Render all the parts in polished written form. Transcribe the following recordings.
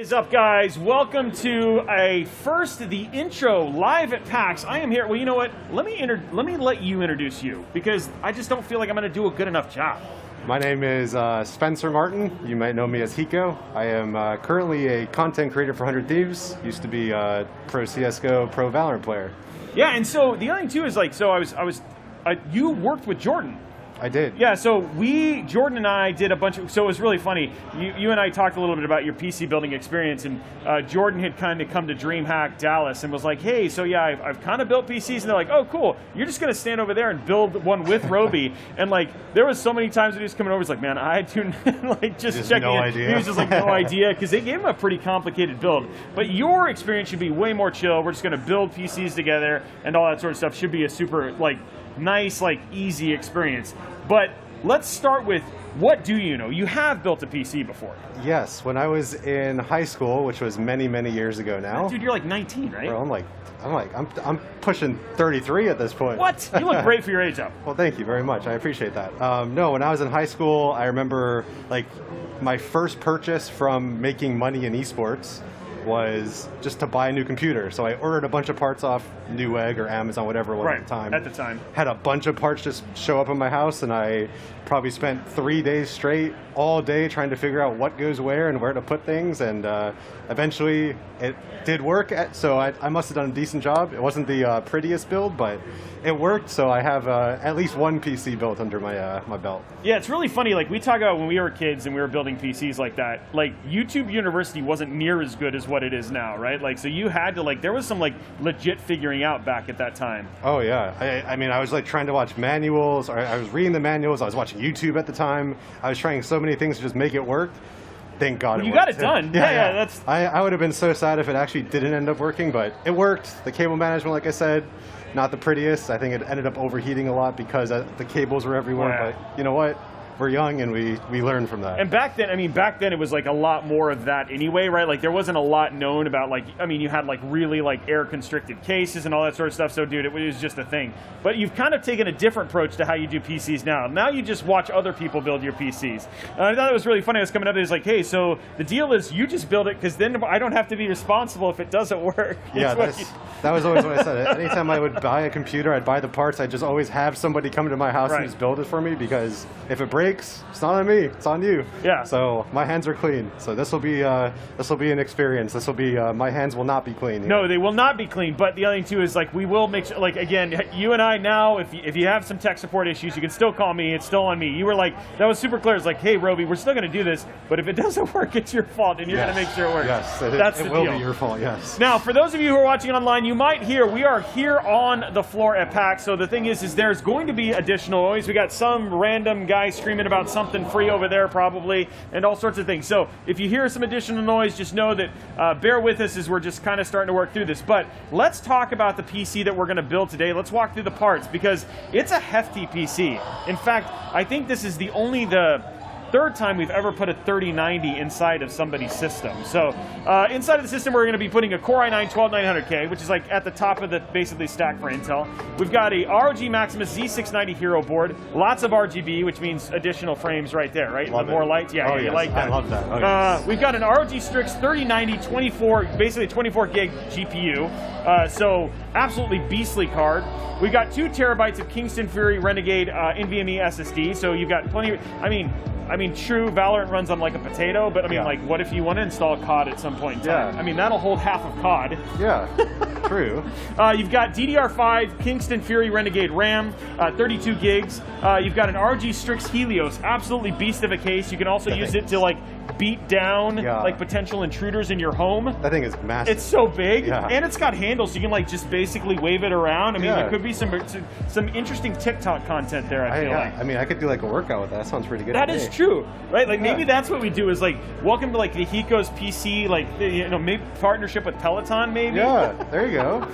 is up, guys? Welcome to the intro live at PAX. I am here. Well, you know what? Let me let you introduce you, because I just don't feel like I'm going to do a good enough job. My name is Spencer Martin. You might know me as Hiko. I am currently a content creator for 100 Thieves. Used to be a pro CS:GO, pro Valorant player. Yeah, and so the other thing too is like, so you worked with Jordan. I did. Yeah, so Jordan and I did a bunch of, so it was really funny. You and I talked a little bit about your PC building experience, and Jordan had kind of come to DreamHack Dallas and was like, hey, so yeah, I've kind of built PCs, and they're like, oh, cool, you're just going to stand over there and build one with Robey. And like, there was so many times when he was coming over, he's like, man, I do, like, just checking in. Idea. He was just like, no idea, because they gave him a pretty complicated build. But your experience should be way more chill. We're just going to build PCs together, and all that sort of stuff should be a super, like, nice, like, easy experience. But let's start with, what do you know? You have built a PC before. Yes, when I was in high school, which was many, many years ago now. Dude, you're like 19, right? Bro, I'm pushing 33 at this point. What? You look great for your age, though. Well, thank you very much. I appreciate that. No, when I was in high school, I remember like my first purchase from making money in esports was just to buy a new computer. So I ordered a bunch of parts off Newegg or Amazon, whatever it was at the time. At the time. Had a bunch of parts just show up in my house, and I probably spent 3 days straight, all day, trying to figure out what goes where and where to put things, and eventually it did work, so I must have done a decent job. It wasn't the prettiest build, but it worked, so I have at least one PC built under my my belt. Yeah, it's really funny, like we talk about when we were kids and we were building PCs like that, like YouTube University wasn't near as good as what it is now, right? Like, so you had to, like, there was some like legit figuring out back at that time. Oh yeah, I mean, I was like trying to watch manuals, or I was reading the manuals, I was watching YouTube at the time, I was trying so many things to just make it work. Thank God you got it done. Yeah, that's... I would have been so sad if it actually didn't end up working, but it worked. The cable management, like I said, not the prettiest. I think it ended up overheating a lot because the cables were everywhere, but you know what? We're young and we learn from that. And back then, I mean, it was like a lot more of that anyway, right? Like there wasn't a lot known about, like, I mean, you had like really like air constricted cases and all that sort of stuff. So dude, it was just a thing. But you've kind of taken a different approach to how you do PCs now. Now you just watch other people build your PCs. I thought it was really funny. I was coming up and it was like, hey, so the deal is you just build it because then I don't have to be responsible if it doesn't work. Yeah, that was always what I said. Anytime I would buy a computer, I'd buy the parts. I'd just always have somebody come to my house and just build it for me, because if it breaks, it's not on me, it's on you. Yeah. So my hands are clean. So this will be an experience. This will be my hands will not be clean. No, they will not be clean. But the other thing too is, like, we will make sure, like, again, you and I now, if you have some tech support issues, you can still call me. It's still on me. You were like, that was super clear. It's like, hey, Robey, we're still going to do this, but if it doesn't work, it's your fault, and you're going to make sure it works. Yes, it will be your fault. Yes. Now, for those of you who are watching online, you might hear we are here on the floor at PAX. So the thing is there's going to be additional noise. We got some random guy screaming about something free over there probably, and all sorts of things. So if you hear some additional noise, just know that bear with us as we're just kind of starting to work through this. But let's talk about the PC that we're going to build today. Let's walk through the parts, because it's a hefty PC. In fact, I think this is the third time we've ever put a 3090 inside of somebody's system. So inside of the system, we're going to be putting a Core i9-12900K, which is like at the top of the basically stack for Intel. We've got a ROG Maximus Z690 Hero board, lots of RGB, which means additional frames right there, right? More lights, yeah, yes. You like that. I love that. Oh, yes. We've got an ROG Strix 3090 basically 24 gig GPU. So absolutely beastly card. We've got 2 terabytes of Kingston Fury Renegade NVMe SSD. So you've got plenty of, I mean, true, Valorant runs on like a potato, but I mean, like, what if you want to install COD at some point in time? Yeah. I mean, that'll hold half of COD. Yeah, true. You've got DDR5 Kingston Fury Renegade RAM, 32 gigs. You've got an ROG Strix Helios, absolutely beast of a case. You can also use it to, like, beat down like potential intruders in your home. That thing is massive. It's so big, and it's got handles, so you can like just basically wave it around. I mean, there could be some interesting TikTok content there. I feel like. I mean, I could do like a workout with that. That sounds pretty good. That is true, right? Like maybe that's what we do is like welcome to like the Hiko's PC, like, you know, maybe partnership with Peloton, maybe. Yeah, there you go.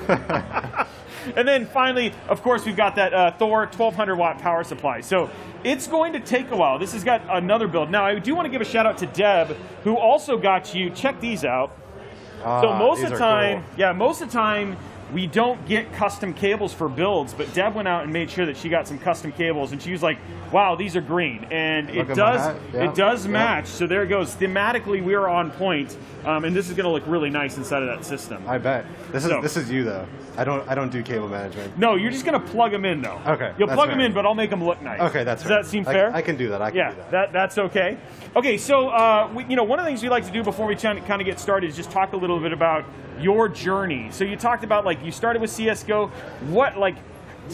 And then finally, of course, we've got that Thor 1200 watt power supply. So it's going to take a while. This has got another build. Now, I do want to give a shout out to Deb, who also got you, check these out. So most of the time, cool. most of the time, we don't get custom cables for builds, but Deb went out and made sure that she got some custom cables, and she was like, wow, these are green. And it does match, so there it goes. Thematically, we are on point, and this is going to look really nice inside of that system. I bet. This is you, though. I don't do cable management. No, you're just going to plug them in, though. Okay. You'll plug them in, but I'll make them look nice. Okay, that's fair. Does that seem fair? I can do that. I can do that. That's okay. Okay, so one of the things we like to do before we kind of get started is just talk a little bit about your journey. So you talked about, like, you started with CS:GO. What, like,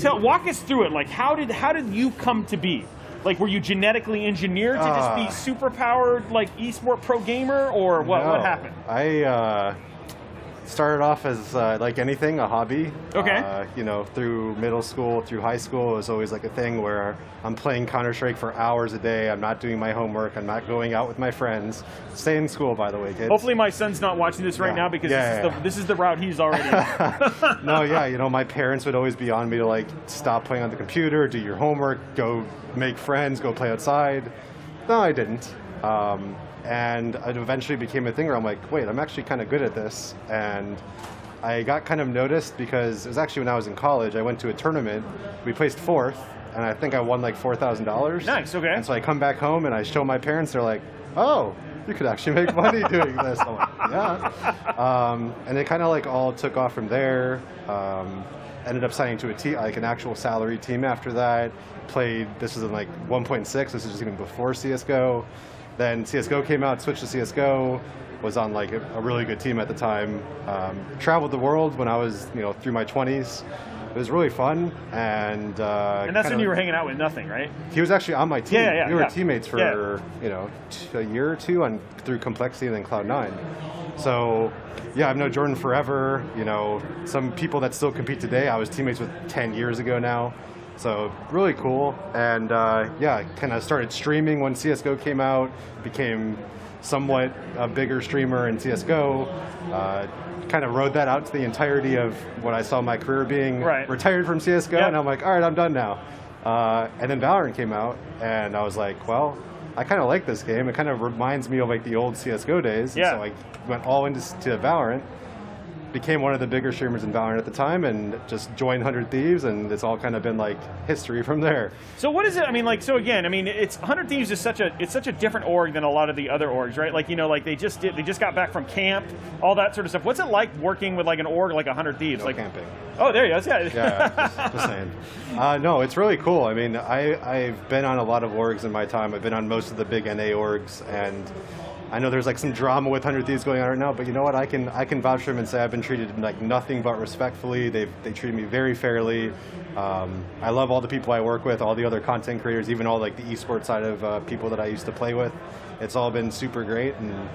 walk us through it. Like, how did you come to be? Like, were you genetically engineered to just be super powered, like, esport pro gamer, or what? No. What happened? I started off as like anything, a hobby. Okay. You know, through middle school, through high school, it was always like a thing where I'm playing Counter-Strike for hours a day. I'm not doing my homework. I'm not going out with my friends. Stay in school, by the way, kids. Hopefully my son's not watching this right now, because this is the route he's already in. No, yeah, you know, my parents would always be on me to, like, stop playing on the computer, do your homework, go make friends, go play outside. No, I didn't. And it eventually became a thing where I'm like, wait, I'm actually kind of good at this. And I got kind of noticed because it was actually when I was in college. I went to a tournament. We placed 4th, and I think I won like $4,000. Nice, okay. And so I come back home and I show my parents. They're like, oh, you could actually make money doing this. I'm like, yeah. And it kind of like all took off from there. Ended up signing to a team, like an actual salary team after that. Played, this was in like 1.6. This is just even before CS:GO. Then CS:GO came out, switched to CS:GO, was on like a really good team at the time. Traveled the world when I was, you know, through my 20s. It was really fun, and that's when you were hanging out with Nothing, right? He was actually on my team. Yeah, we were teammates for you know, a year or two through Complexity and then Cloud9. So yeah, I've known Jordan forever. You know, some people that still compete today, I was teammates with 10 years ago now. So really cool, and yeah, kind of started streaming when CS:GO came out, became somewhat a bigger streamer in CS:GO, kind of rode that out to the entirety of what I saw my career being. Retired from CS:GO, and I'm like, all right, I'm done now. And then Valorant came out, and I was like, well, I kind of like this game. It kind of reminds me of like the old CS:GO days. And so I went all into Valorant. Became one of the bigger streamers in Valorant at the time, and just joined 100 Thieves, and it's all kind of been like history from there. So what is it? I mean, like, so again, I mean, it's 100 Thieves is such a different org than a lot of the other orgs, right? Like, you know, like they just got back from camp, all that sort of stuff. What's it like working with like an org like 100 Thieves? No like camping. Oh, there he is. Yeah. Just saying. No, it's really cool. I mean, I've been on a lot of orgs in my time. I've been on most of the big NA orgs, and I know there's like some drama with 100 Thieves going on right now, but you know what? I can vouch for them and say I've been treated like nothing but respectfully. They treated me very fairly. I love all the people I work with, all the other content creators, even all like the esports side of people that I used to play with. It's all been super great, and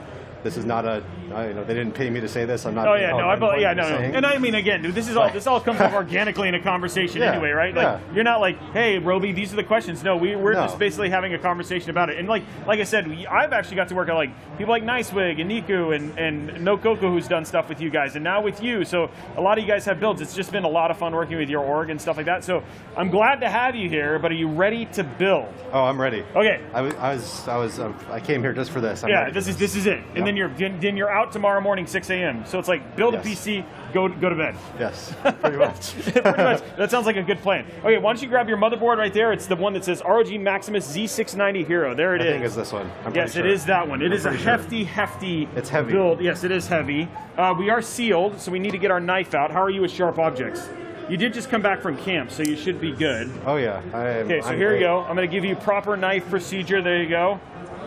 this is not you know, they didn't pay me to say this. I'm not. Oh yeah, no, and I mean, again, dude, this all comes up organically in a conversation anyway, right? Like you're not like, hey, Robey, these are the questions. No, we're just basically having a conversation about it. And like I said, I've actually got to work on like people like Newegg and Niku and Nokoko, who's done stuff with you guys, and now with you. So a lot of you guys have builds. It's just been a lot of fun working with your org and stuff like that. So I'm glad to have you here. But are you ready to build? Oh, I'm ready. Okay. I came here just for this. This is it. And then you're out tomorrow morning 6 a.m. So it's like build a PC, go to bed. Yes, pretty much. Pretty much. That sounds like a good plan. Okay, why don't you grab your motherboard right there? It's the one that says ROG Maximus Z690 Hero. There it is. I think it's this one. Yes, it is that one. It is a hefty it's heavy build. Yes, it is heavy. We are sealed, so we need to get our knife out. How are you with sharp objects? You did just come back from camp, so you should be good. Oh yeah. Okay, so here you go. I'm going to give you proper knife procedure. There you go.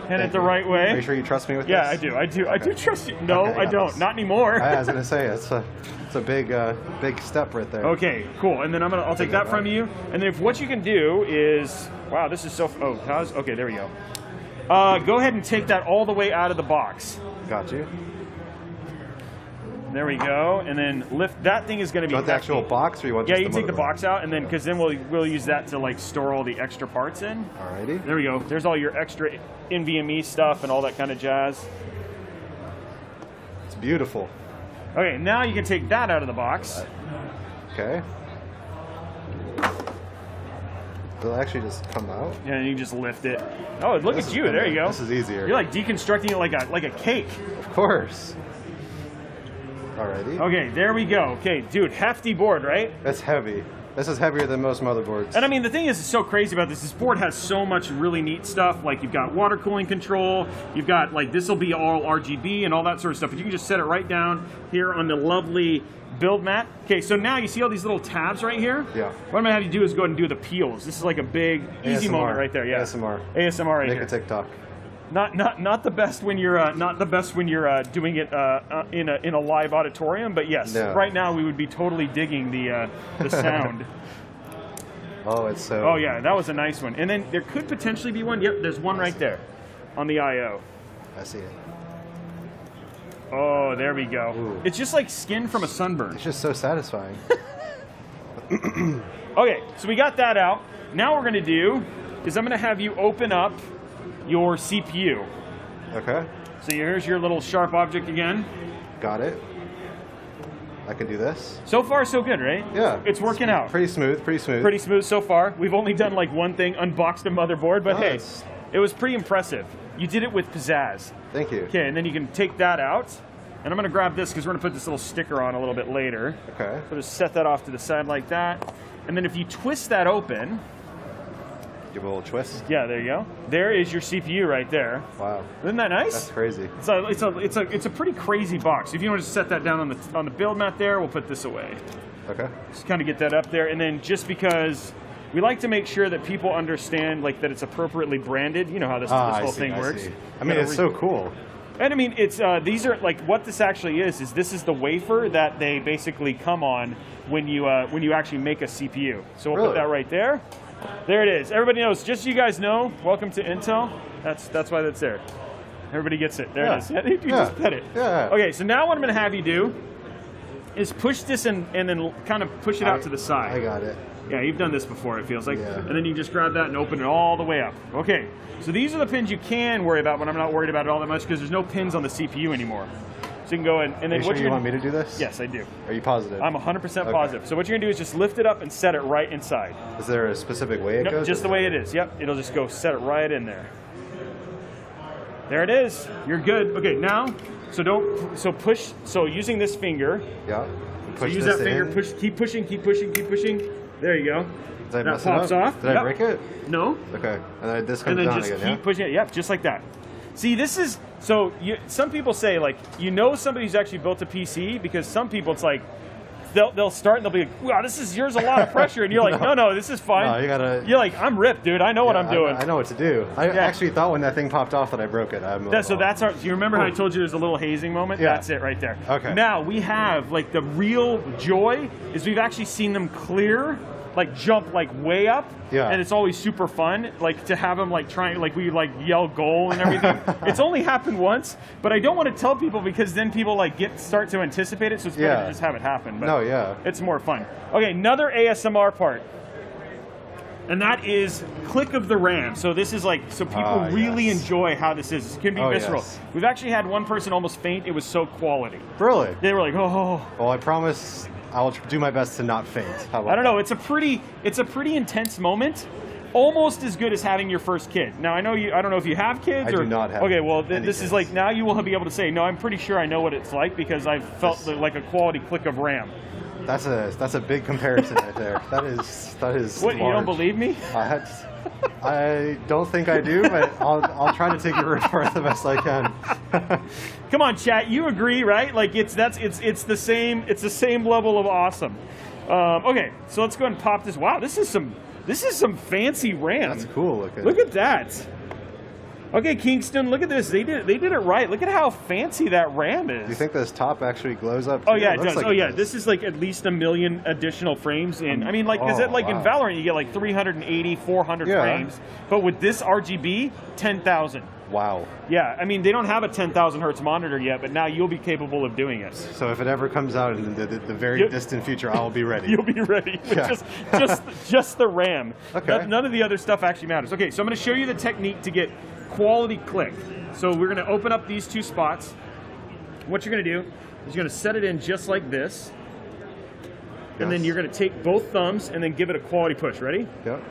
Hand it the right way. Are you sure you trust me with this? Yeah, I do. I do trust you. No, I don't. Not anymore. I was going to say, it's a big step right there. Okay, cool. And then I'll take that from you. And then what you can do is, wow, this is so, okay, there we go. Go ahead and take that all the way out of the box. Got you. There we go, and then lift. That thing is going to be. You want the actual box, or you want? Yeah, you can take the box out, and then because then we'll use that to like store all the extra parts in. Alrighty. There we go. There's all your extra NVMe stuff and all that kind of jazz. It's beautiful. Okay, now you can take that out of the box. Okay. It'll actually just come out. Yeah, and you just lift it. Oh, look at you! There you go. This is easier. You're like deconstructing it like a cake. Of course. Alrighty. Okay, there we go. Okay, dude, hefty board, right? That's heavy. This is heavier than most motherboards. And I mean, the thing is so crazy about this board has so much really neat stuff. Like, you've got water cooling control, you've got, like, this will be all RGB and all that sort of stuff. But you can just set it right down here on the lovely build mat. Okay, so now you see all these little tabs right here? Yeah. What I'm gonna have you do is go ahead and do the peels. This is like a big, easy ASMR. moment right there. Yeah. ASMR. ASMR right Make here. a TikTok. Not the best when you're doing it in a live auditorium, but yes, No. right now we would be totally digging the sound. Oh, it's so... Oh yeah, that was a nice one. And then there could potentially be one. Yep, there's one right there on the I/O. I see it. Oh, there we go. Ooh. It's just like skin from a sunburn. It's just so satisfying. Okay, so we got that out. Now what we're gonna do is I'm gonna have you open up your CPU. Okay. So here's your little sharp object again. Got it. I can do this. So far, so good, right? Yeah. It's working out. Pretty smooth, pretty smooth. Pretty smooth so far. We've only done like one thing, unboxed a motherboard, but hey, Nice. it was pretty impressive. You did it with pizzazz. Thank you. Okay, and then you can take that out. And I'm gonna grab this because we're gonna put this little sticker on a little bit later. Okay. So just set that off to the side like that. And then if you twist that open, Give it a little twist. yeah, there you go. There is your CPU right there. Wow. Isn't that nice? That's crazy. It's a pretty crazy box. If you want to set that down on the build mat there, we'll put this away. Okay. Just kind of get that up there, and then just because we like to make sure that people understand like that it's appropriately branded. You know how this whole thing works. I mean, it's so cool. And I mean, it's these are like what this actually is this is the wafer that they basically come on when you actually make a CPU. So we'll put that right there. There it is. Everybody knows. Just so you guys know, welcome to Intel. That's why that's there. Everybody gets it. There it is. You just pet it. Yeah. Okay, so now what I'm going to have you do is push this and then kind of push it out to the side. I got it. Yeah, you've done this before, it feels like. Yeah. And then you just grab that and open it all the way up. Okay, so these are the pins you can worry about, but I'm not worried about it all that much because there's no pins on the CPU anymore. So you can go in, and then Are you sure you want me to do this? Yes, I do. Are you positive? I'm 100% positive. So what you're gonna do is just lift it up and set it right inside. Is there a specific way it Nope, goes? just the way it is. Yep, it'll just go set it right in there. There it is. You're good. Okay, now, so using this finger. Yeah. So use that finger. Push. Keep pushing. Keep pushing. Keep pushing. There you go. Did I that mess pops it up? off. Did I break it? No. Okay. And then this comes And then down just again. keep pushing it. Yep, just like that. See, this is so. Some people say like somebody who's actually built a PC because some people it's like they'll start and they'll be like, wow, here's a lot of pressure, and you're like, no, this is fine. No, you gotta. You're like, I'm ripped, dude. I know what I'm doing. I know what to do. I actually thought when that thing popped off that I broke it. So that's our. Do you remember how I told you there's a little hazing moment? Yeah. That's it right there. Okay. Now we have like the real joy is we've actually seen them clear, like jump like way up. Yeah. And it's always super fun, like to have them like trying, like we like yell goal and everything. It's only happened once, but I don't want to tell people because then people like start to anticipate it. So it's better to just have it happen. But no, yeah. It's more fun. Okay, another ASMR part. And that is click of the RAM. So this is like, so people really enjoy how this is. It can be visceral. Yes. We've actually had one person almost faint. It was so quality. Really? They were like, oh. Well, I promise I'll do my best to not faint. How about I don't know. It's a pretty intense moment. Almost as good as having your first kid. Now I know you. I don't know if you have kids. I do not have. Okay, well any this kids. is like now you will be able to say no. I'm pretty sure I know what it's like because I've felt like a quality click of RAM. That's a big comparison right there. That is. What, large. you don't believe me? I don't think I do, but I'll try to take your word for it the best I can. Come on, chat. You agree, right? Like it's the same level of awesome. Okay, so let's go ahead and pop this. Wow, this is some fancy RAM. That's cool looking. Look at that. Okay, Kingston, look at this. They did it right. Look at how fancy that RAM is. Do you think this top actually glows up? Oh yeah, it looks does. like Oh yeah, does. this is like at least 1 million additional frames in. I mean, like, is it like in Valorant you get like 380, 400 frames, but with this RGB, 10,000. Wow. Yeah, I mean they don't have a 10,000 hertz monitor yet, but now you'll be capable of doing it. So if it ever comes out in the very distant future, I'll be ready. You'll be ready. Yeah. just the RAM. Okay. None of the other stuff actually matters. Okay, so I'm going to show you the technique to get quality click. So we're going to open up these two spots. What you're going to do is you're going to set it in just like this. And then you're going to take both thumbs and then give it a quality push. Ready? Yep.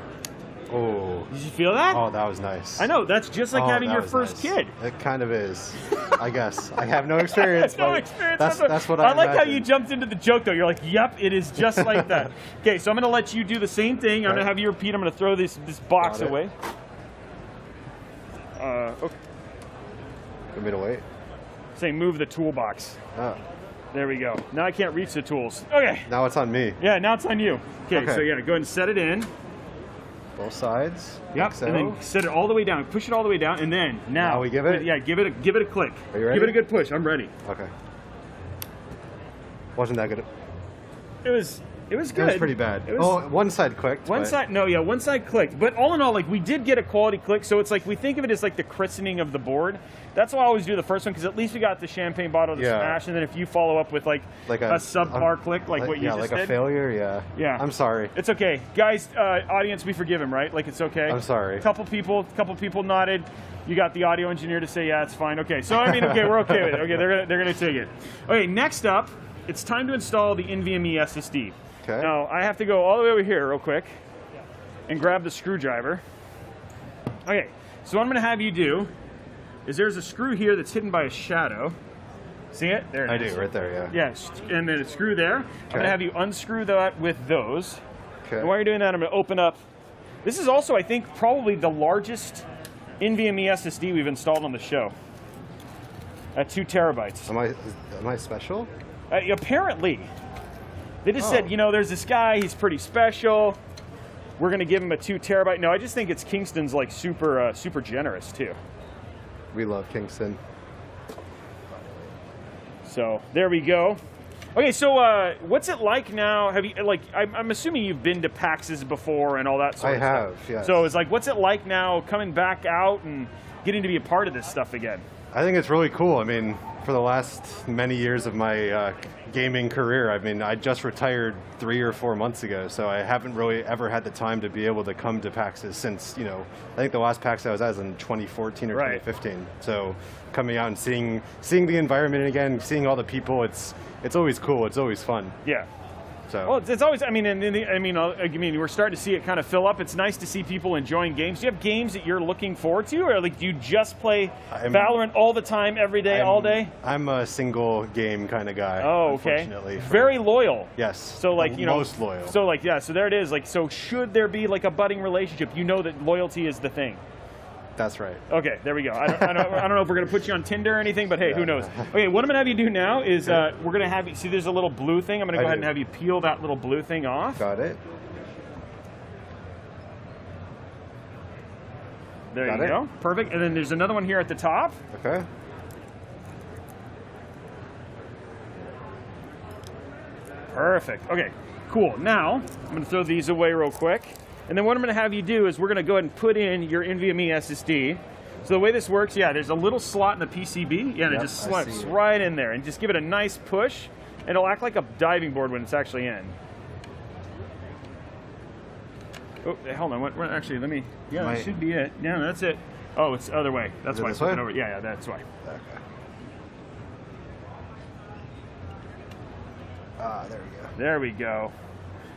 Oh. Did you feel that? Oh, that was nice. I know, that's just like having that your was first nice. kid. It kind of is, I guess. I have no experience, No but experience. that's what I like how imagine. you jumped into the joke, though. You're like, yep, it is just like that. Okay, so I'm going to let you do the same thing. I'm going to have you repeat. I'm going to throw this box away. Okay. Want me to wait? Say move the toolbox. Oh. There we go. Now I can't reach the tools. Okay. Now it's on me. Yeah, now it's on you. Okay, so yeah, go ahead and set it in. Both sides. Yep, XO. and then set it all the way down. Push it all the way down, and then Now we give it? Yeah, give it a click. Are you ready? Give it a good push. I'm ready. Okay. Wasn't that good? It was good. It was pretty bad. One side clicked. One side clicked. But all in all, like, we did get a quality click, so it's like we think of it as like the christening of the board. That's why I always do the first one, because at least we got the champagne bottle to smash, and then if you follow up with like a subpar click, like what you just did. Yeah, like a failure, yeah. I'm sorry. It's okay. Guys, audience, we forgive him, right? Like, it's okay. I'm sorry. A couple people nodded. You got the audio engineer to say, yeah, it's fine. Okay, so I mean, okay, we're okay with it. Okay, they're gonna take it. Okay, next up, it's time to install the NVMe SSD. Okay. Now, I have to go all the way over here real quick and grab the screwdriver. Okay, so what I'm gonna have you do is there's a screw here that's hidden by a shadow. See it? There it is. I do, right there, yeah. Yes, and then a screw there. I'm gonna have you unscrew that with those. Okay. And while you're doing that, I'm gonna open up. This is also, I think, probably the largest NVMe SSD we've installed on the show. At 2 terabytes. Am I special? Apparently. They just said, you know, there's this guy, he's pretty special. We're gonna give him a 2 terabyte. No, I just think it's Kingston's like super generous too. We love Kingston. So there we go. Okay, so what's it like now? Have you I'm assuming you've been to PAXs before and all that sort of stuff. I have, yes. So it's like, what's it like now coming back out and getting to be a part of this stuff again? I think it's really cool. I mean, for the last many years of my gaming career, I mean, I just retired 3 or 4 months ago, so I haven't really ever had the time to be able to come to PAXs since, you know, I think the last PAX I was at was in 2014 or 2015. So coming out and seeing the environment again, seeing all the people, it's always cool. It's always fun. Yeah. So. Well, it's always. I mean, we're starting to see it kind of fill up. It's nice to see people enjoying games. Do you have games that you're looking forward to, or like do you just play Valorant all the time, every day, all day? I'm a single game kind of guy. Oh, okay. Unfortunately, very loyal. Yes. So like most loyal. So like so there it is. Like, so should there be like a budding relationship? You know that loyalty is the thing. That's right. Okay, there we go. I don't know if we're going to put you on Tinder or anything, but hey, who knows? Okay, what I'm going to have you do now is we're going to have you, see there's a little blue thing. I'm going to go ahead and have you peel that little blue thing off. Got it. There you go. Perfect. And then there's another one here at the top. Okay. Perfect. Okay, cool. Now, I'm going to throw these away real quick. And then what I'm going to have you do is we're going to go ahead and put in your NVMe SSD. So the way this works, there's a little slot in the PCB. Yeah, and it just slips right in there. And just give it a nice push. And it'll act like a diving board when it's actually in. Oh, hold on. Actually, let me... Yeah, that should be it. Yeah, that's it. Oh, it's the other way. That's why it's flipping over. Yeah, that's why. Okay. Ah, there we go. There we go.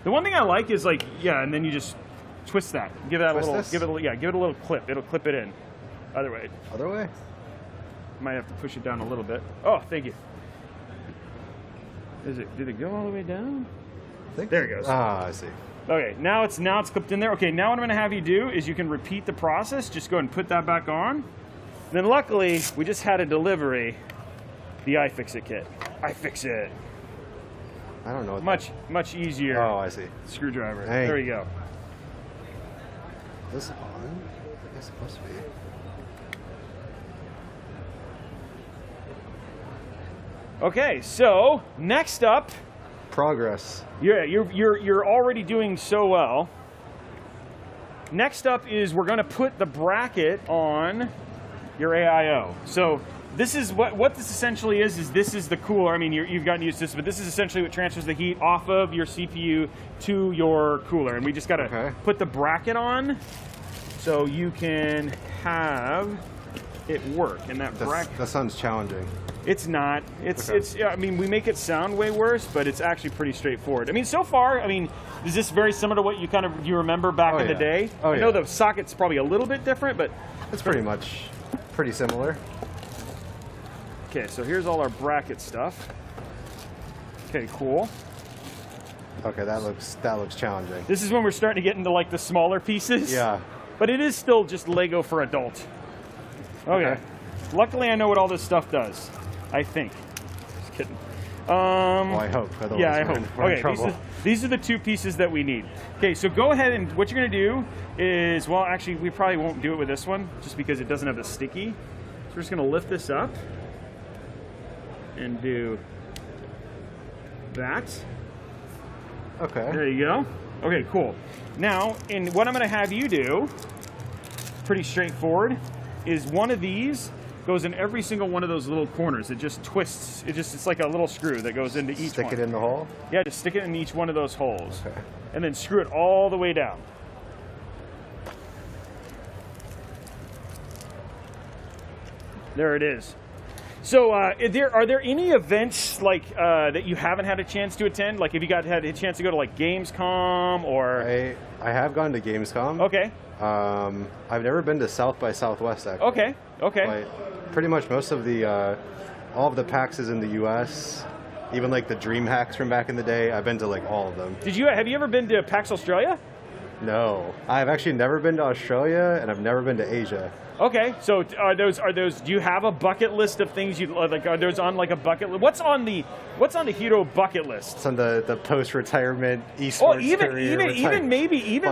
The one thing I like is like, and then you just twist that. Give it a little clip. It'll clip it in. Other way. Other way? Might have to push it down a little bit. Oh, thank you. Did it go all the way down? There it goes. Ah, I see. Okay, now it's clipped in there. Okay, now what I'm going to have you do is you can repeat the process. Just go ahead and put that back on. And then luckily, we just had a delivery, the iFixit kit. iFixit. I don't know. Much easier. Oh, I see. Screwdriver. Hey. There you go. Is this on? I guess it's supposed to be. Okay, so next up. Progress. Yeah, you're already doing so well. Next up is we're going to put the bracket on your AIO. So this is what this essentially is this is the cooler. I mean, you've gotten used to this, but this is essentially what transfers the heat off of your CPU to your cooler. And we just got to put the bracket on so you can have it work. And that bracket. That sounds challenging. It's not. It's. I mean, we make it sound way worse, but it's actually pretty straightforward. I mean, so far, I mean, is this very similar to what you remember back in the day? Oh, I know the socket's probably a little bit different, but it's pretty much pretty similar. Okay, so here's all our bracket stuff. Okay, cool. Okay, that looks challenging. This is when we're starting to get into like the smaller pieces. Yeah. But it is still just Lego for adult. Okay. Luckily, I know what all this stuff does. I think. Just kidding. Well, I hope. Otherwise yeah, I hope. We're in trouble. These are the two pieces that we need. Okay, so go ahead and what you're going to do is, well, actually, we probably won't do it with this one just because it doesn't have the sticky. So we're just going to lift this up and do that. Okay. There you go. Okay, cool. Now, what I'm going to have you do, pretty straightforward, is one of these goes in every single one of those little corners. It just twists. It's like a little screw that goes into each one. Stick it in the hole? Yeah, just stick it in each one of those holes. Okay. And then screw it all the way down. There it is. So, are there any events like that you haven't had a chance to attend? Like, have you had a chance to go to like Gamescom or? I have gone to Gamescom. Okay. I've never been to South by Southwest actually. Okay. Okay. Like, pretty much most of the all of the PAXs in the U.S., even like the Dream Hacks from back in the day, Have been to like all of them. Have you ever been to PAX Australia? No, I've actually never been to Australia, and I've never been to Asia. Okay, so are those? Do you have a bucket list of things you like? Are those on like a bucket list? What's on the Hito bucket list? It's on the post-retirement esports even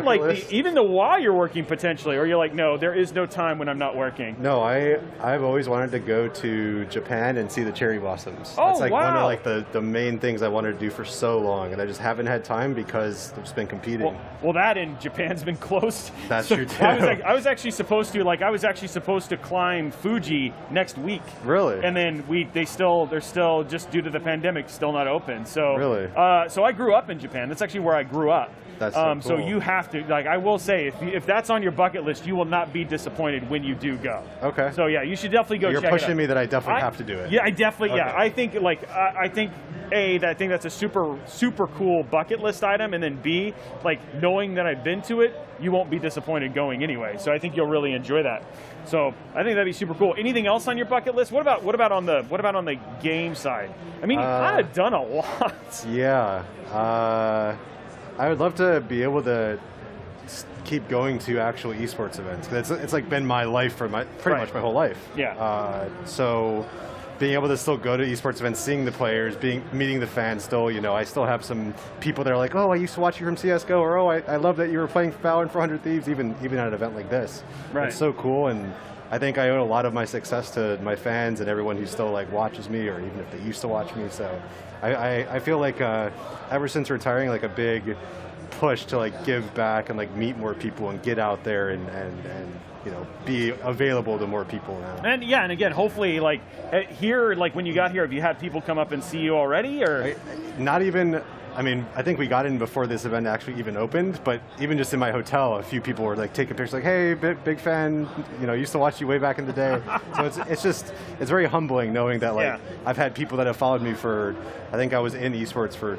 like even the while you're working potentially, or you're like, no, there is no time when I'm not working. No, I've always wanted to go to Japan and see the cherry blossoms. Oh, That's like wow. one of like the main things I wanted to do for so long, and I just haven't had time because I've just been competing. Well, that and Japan's been closed. That's true too. I was actually supposed to climb Fuji next week. Really? And then they're still just due to the pandemic still not open. So really? So I grew up in Japan. That's actually where I grew up. That's so cool. So you have to, like, I will say, if that's on your bucket list, you will not be disappointed when you do go. Okay. So yeah, you should definitely go. You're check it out. pushing me that I definitely have to do it. Yeah, I definitely. Okay. Yeah, I think I think that's a super cool bucket list item, and then B, like knowing that I've been to it, you won't be disappointed going anyway. So I think you'll really enjoy that. So I think that'd be super cool. Anything else on your bucket list? What about on the game side? I mean, you've kind of done a lot. Yeah. I would love to be able to keep going to actual esports events. It's like been my life for pretty much my whole life. Yeah. So being able to still go to esports events, seeing the players, meeting the fans still, I still have some people that are like, oh, I used to watch you from CSGO, or oh, I love that you were playing Valorant 400 Thieves, even at an event like this. Right. It's so cool, and I think I owe a lot of my success to my fans and everyone who still like watches me, or even if they used to watch me. So I feel like ever since retiring, like a big push to like give back and like meet more people and get out there and be available to more people now. And yeah, and again, hopefully, like here, like when you got here, have you had people come up and see you already, or not even? I mean, I think we got in before this event actually even opened, but even just in my hotel, a few people were like taking pictures, like, "Hey, big fan, used to watch you way back in the day." So it's very humbling knowing that like I've had people that have followed me for, I think I was in esports for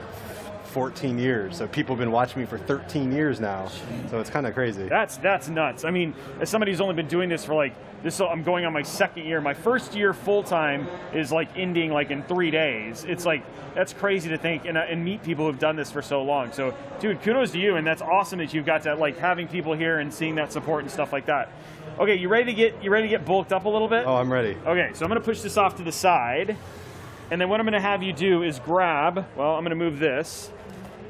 14 years, so people have been watching me for 13 years now. So it's kind of crazy. That's nuts. I mean, as somebody who's only been doing this for like this, I'm going on my second year. My first year full time is like ending like in 3 days. It's like that's crazy to think and meet people who've done this for so long. So, dude, kudos to you, and that's awesome that you've got that, like having people here and seeing that support and stuff like that. Okay, you ready to get bulked up a little bit? Oh, I'm ready. Okay, so I'm gonna push this off to the side, and then what I'm gonna have you do is grab. Well, I'm gonna move this.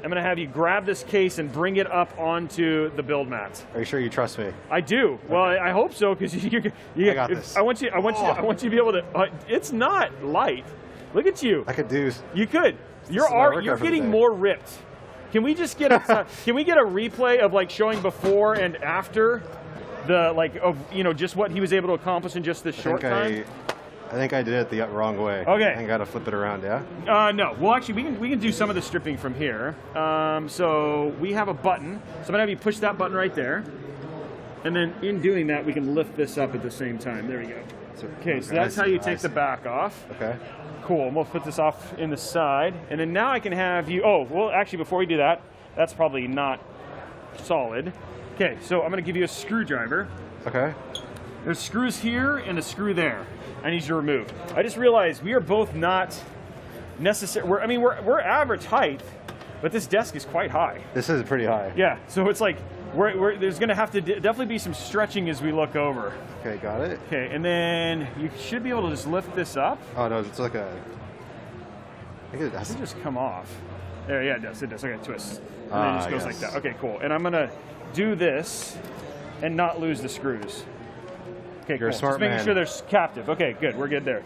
I'm going to have you grab this case and bring it up onto the build mat. Are you sure you trust me? I do. Okay. Well, I hope so, because you I got this. I want you to be able to. It's not light. Look at you. I could do. You could. You're getting more ripped. Can we just get can we get a replay of like showing before and after the just what he was able to accomplish in just this short time? I think I did it the wrong way. Okay. I got to flip it around, yeah? No. Well, actually, we can do some of the stripping from here. So we have a button. So I'm going to have you push that button right there. And then in doing that, we can lift this up at the same time. There we go. Okay, so that's how you take the back off. Okay. Cool, and we'll put this off in the side. And then now I can have you, oh, well, actually, before we do that, that's probably not solid. Okay, so I'm gonna give you a screwdriver. Okay. There's screws here and a screw there I need you to remove. I just realized we are both not necessary. We're average height, but this desk is quite high. This is pretty high. Yeah, so it's like, there's gonna have to definitely be some stretching as we look over. Okay, got it. Okay, and then you should be able to just lift this up. Oh no, it's like a. I think it has It just come off. There, yeah, it does. It does. Okay, twist. And then it just goes like that. Okay, cool. And I'm gonna do this and not lose the screws. Okay, You're cool. a smart Just making man. sure they're captive. Okay, good. We're good there.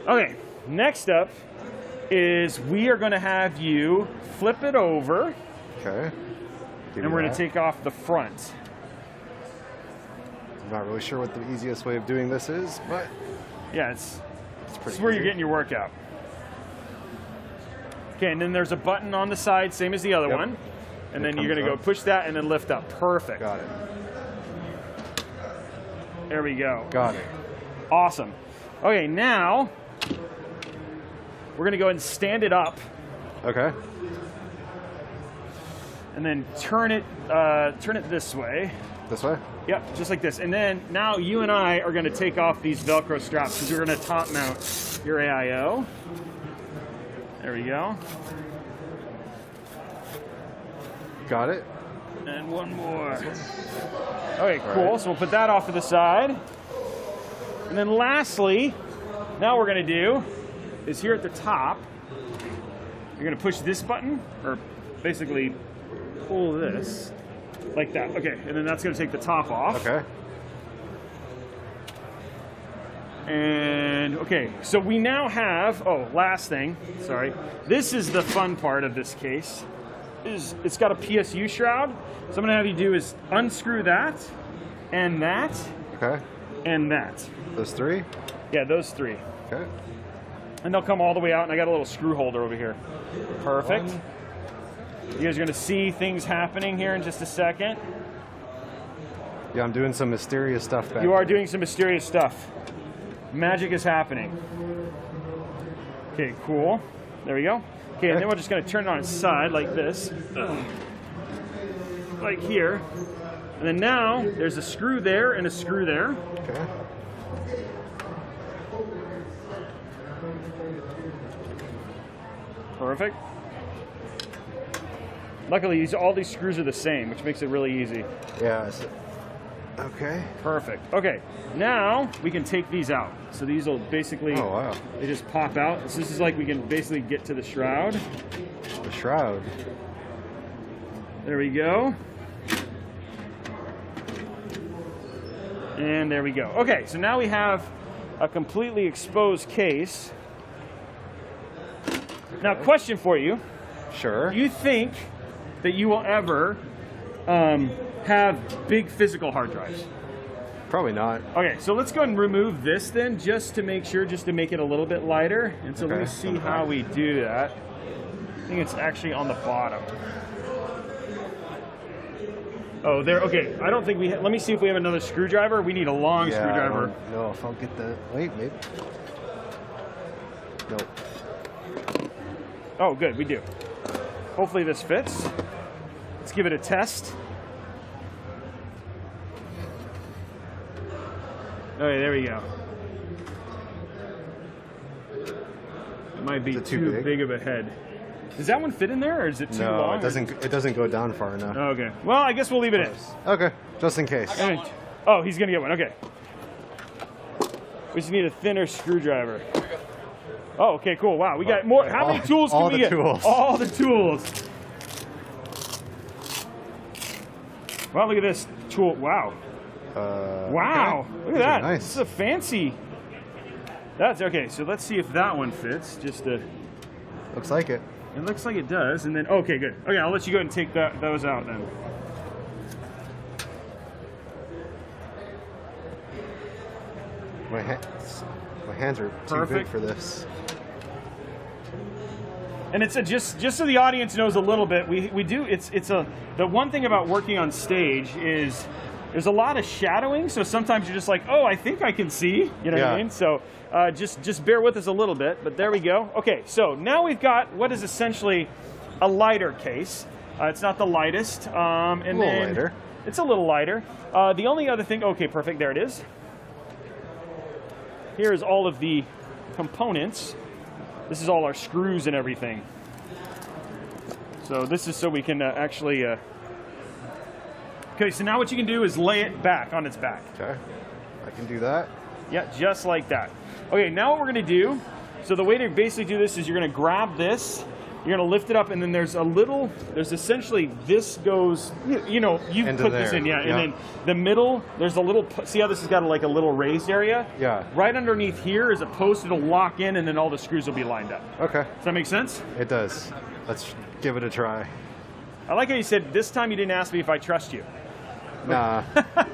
Okay, next up is we are going to have you flip it over. Okay. And we're going to take off the front. I'm not really sure what the easiest way of doing this is, but yeah, it's this is where you're getting your workout. Okay, and then there's a button on the side, same as the other one. And then you're going to go push that and then lift up. Perfect. Got it. There we go. Got it. Awesome. Okay, now we're going to go ahead and stand it up. Okay. And then turn it this way. This way? Yep, just like this. And then now you and I are going to take off these Velcro straps because we're going to top mount your AIO. There we go. Got it. And one more. Okay, cool. So we'll put that off to the side. And then lastly, now what we're going to do is here at the top, you're going to push this button, or basically pull this like that. Okay, and then that's going to take the top off. Okay. And okay, so we now have, oh, last thing, sorry. This is the fun part of this case. It's got a PSU shroud. So I'm gonna have you do is unscrew that, and that, Okay. and that. Those three? Yeah, those three. Okay. And they'll come all the way out, and I got a little screw holder over here. Perfect. You guys are gonna see things happening here in just a second. Yeah, I'm doing some mysterious stuff back You are here. doing some mysterious stuff. Magic is happening. Okay, cool. There we go. Okay, and then we're just going to turn it on its side like this. Like here. And then now, there's a screw there and a screw there. Okay. Perfect. Luckily, all these screws are the same, which makes it really easy. Yeah. Okay. Perfect. Okay, now we can take these out. So these will basically, Oh, wow. they just pop out. So this is like we can basically get to the shroud. The shroud. There we go. And there we go. Okay, so now we have a completely exposed case. Now, question for you. Sure. Do you think that you will ever have big physical hard drives? Probably not. Okay, so let's go ahead and remove this then, just to make sure, just to make it a little bit lighter. And so let me see how we do that. I think it's actually on the bottom. Oh, there. Okay, I don't think we. Let me see if we have another screwdriver. We need a long screwdriver. I don't know if I'll get the. Wait, maybe. Nope. Oh, good, we do. Hopefully this fits. Let's give it a test. Okay, there we go. It might be too big of a head. Does that one fit in there, or is it too long? No, it doesn't. It doesn't go down far enough. Okay. Well, I guess we'll leave it in. Okay, just in case. Oh, he's gonna get one. Okay. We just need a thinner screwdriver. Oh, okay, cool. Wow, we got more. How many tools can we get? All the tools. Wow, look at this tool. Wow. Wow. Okay. Look at that. Nice. This is a fancy. That's okay. So let's see if that one fits. Just to. Looks like it. It looks like it does. And then, okay, good. Okay, I'll let you go ahead and take those out then. My hands are too big for this. And it's just so the audience knows a little bit. We do. The one thing about working on stage is There's a lot of shadowing, so sometimes you're just like, oh, I think I can see. You know what I mean? So just bear with us a little bit, but there we go. Okay, so now we've got what is essentially a lighter case. It's not the lightest. And a little lighter. It's a little lighter. The only other thing, okay, perfect, there it is. Here is all of the components. This is all our screws and everything. So this is so we can actually... Okay, so now what you can do is lay it back on its back. Okay, I can do that. Yeah, just like that. Okay, now what we're gonna do, so the way to basically do this is you're gonna grab this, you're gonna lift it up, and then there's essentially, this goes, you Into put this there. in, yeah, Yep. and then the middle, there's a little, see how this has got like a little raised area? Yeah. Right underneath here is a post, it'll lock in, and then all the screws will be lined up. Okay. Does that make sense? It does. Let's give it a try. I like how you said, this time you didn't ask me if I trust you. Nah.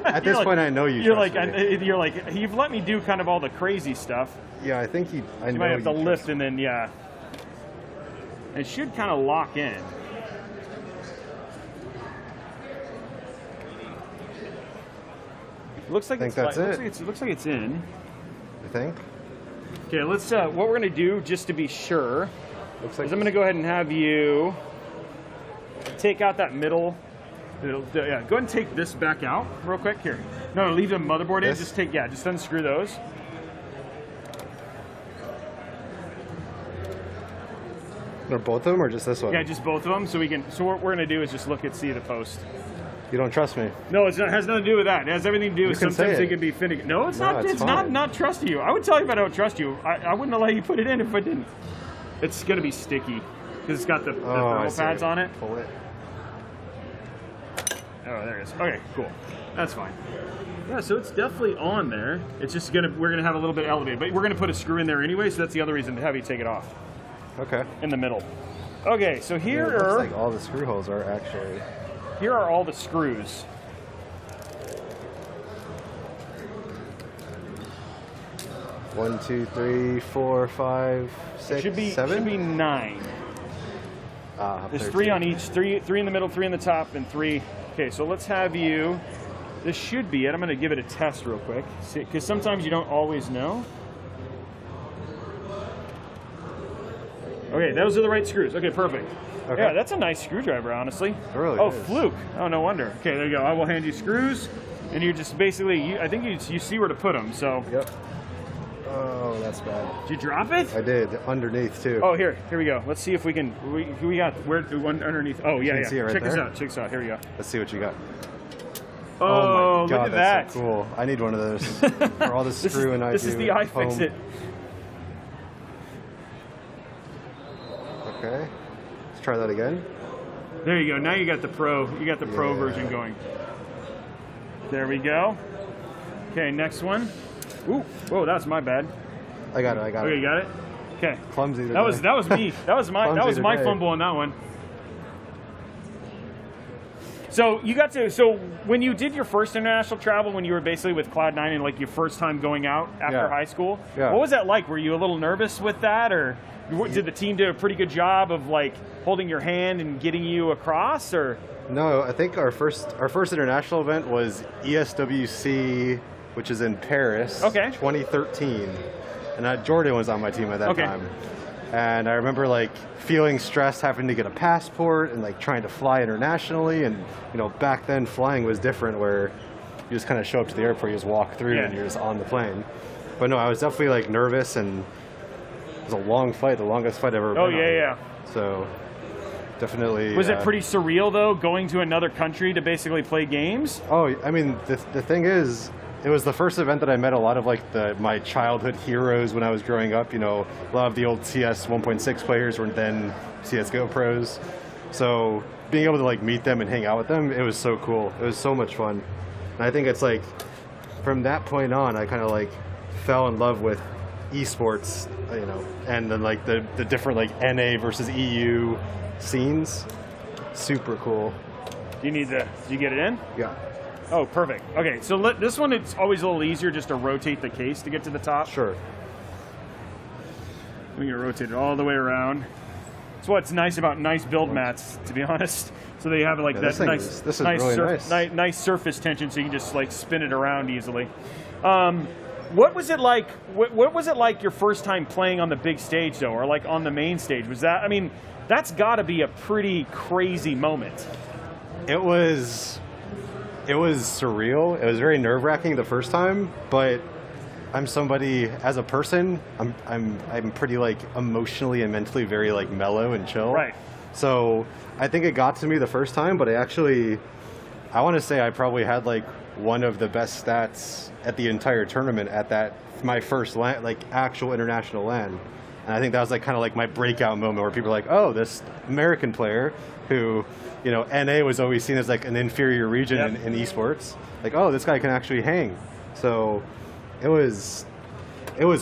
At this point, I know you trust me. You're like, you've let me do kind of all the crazy stuff. Yeah, I think you might have to lift and then, yeah. It should kind of lock in. Looks like I think that's it. Looks like it's in. I think. Okay, let's. What we're gonna do, just to be sure, Looks like is I'm gonna go ahead and have you take out that middle. Yeah, go ahead and take this back out real quick. Here. No, leave the motherboard in. This? Just unscrew those. Or both of them, or just this one? Yeah, just both of them. So what we're gonna do is just look at see the post. You don't trust me? No, it has nothing to do with that. It has everything to do with can sometimes say it it. can be finicky. No, it's No, not. it's It's fine. not trust you. I would tell you if I don't trust you. I wouldn't have let you put it in if I didn't. It's gonna be sticky because it's got the thermal pads on it. Pull it. Oh, there it is. Okay, cool. That's fine. Yeah, so it's definitely on there. It's just we're gonna have a little bit elevated, but we're gonna put a screw in there anyway. So that's the other reason to have you take it off. Okay. In the middle. Okay, so here It looks like all the screw holes are actually. Here are all the screws. One, two, three, four, five, six, Should be 9. There's 13. 3 on each. Three in the middle, 3 in the top, and 3. Okay, so let's have you. This should be it. I'm going to give it a test real quick, because sometimes you don't always know. Okay, those are the right screws. Okay, perfect. Okay. Yeah, that's a nice screwdriver, honestly. It really oh, is. fluke. Oh, no wonder. Okay, there you go. I will hand you screws, and you just basically, I think you see where to put them. So. Yep. Oh, that's bad. Did you drop it? I did, underneath too. Oh, here we go. Let's see if we can. We got where one underneath. Oh yeah, yeah. See it right Check this there? out. Check this out. Here we go. Let's see what you got. Oh, my God, look at that's that. so cool. I need one of those for all the screw and I This do is the at iFixit. home. Okay. Let's try that again. There you go. Now you got the pro. You got the pro version going. There we go. Okay, next one. Ooh, whoa, that's my bad. I got it. I got Okay, it. you got it. Okay. Clumsy. That was me. That was my today. fumble on that one. So you got to. So when you did your first international travel, when you were basically with Cloud9 and like your first time going out after high school, what was that like? Were you a little nervous with that, or did the team do a pretty good job of like holding your hand and getting you across, or? No, I think our first international event was ESWC, which is in Paris, 2013, and Jordan was on my team at that time. And I remember like feeling stressed having to get a passport and like trying to fly internationally, and you know back then flying was different where you just kind of show up to the airport, you just walk through and you're just on the plane. But no, I was definitely like nervous, and it was a long flight, the longest flight I've ever been on. Yeah. So definitely. Was it pretty surreal though, going to another country to basically play games? Oh, I mean, the thing is, it was the first event that I met a lot of like my childhood heroes when I was growing up. You know, a lot of the old CS 1.6 players were then CS:GO pros. So being able to like meet them and hang out with them, it was so cool. It was so much fun. And I think it's like from that point on, I kind of like fell in love with esports, you know, and then like the different like NA versus EU scenes. Super cool. Did you get it in? Yeah. Oh, perfect. Okay, so this one, it's always a little easier just to rotate the case to get to the top. Sure. We're going to rotate it all the way around. That's what's nice about nice build mats, to be honest. So they have like that nice, this is really nice. Nice surface tension, so you can just like spin it around easily. What was it like? What was it like your first time playing on the big stage, though, or like on the main stage? Was that? I mean, that's got to be a pretty crazy moment. It was surreal. It was very nerve-wracking the first time, but I'm somebody, as a person, I'm pretty like emotionally and mentally very like mellow and chill. Right. So I think it got to me the first time, but I want to say I probably had like one of the best stats at the entire tournament at that my first LAN, like actual international LAN. And I think that was like kind of like my breakout moment where people are like, oh, this American player who, you know, NA was always seen as like an inferior region in esports. Like, oh, this guy can actually hang. So it was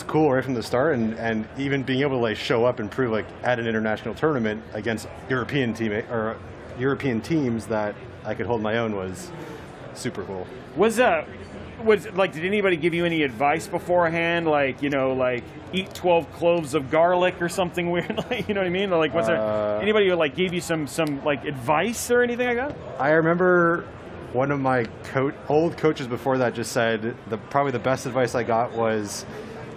cool right from the start, and even being able to like show up and prove like at an international tournament against European teams that I could hold my own was super cool. Was like, did anybody give you any advice beforehand, like, you know, like eat 12 cloves of garlic or something weird, like, you know what I mean? Or like, was there anybody who like gave you some like advice or anything like that? I remember one of my old coaches before that just said probably the best advice I got was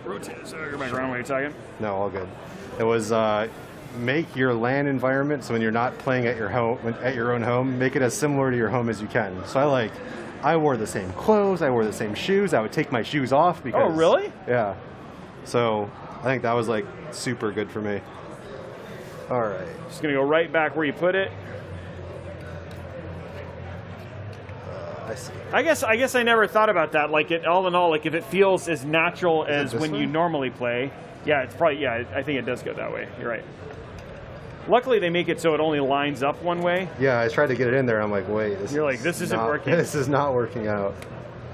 rotate. So you're back around when you're talking. No, all good. It was make your LAN environment, so when you're not playing at your own home, make it as similar to your home as you can. So I wore the same clothes, I wore the same shoes. I would take my shoes off because. Oh, really? Yeah. So I think that was like super good for me. All right. Just gonna go right back where you put it. I see. I guess I never thought about that. Like, all in all, like if it feels as natural as when you normally play, yeah, it's probably, yeah, I think it does go that way. You're right. Luckily, they make it so it only lines up one way. Yeah, I tried to get it in there. I'm like, wait, this isn't working. This is not working out.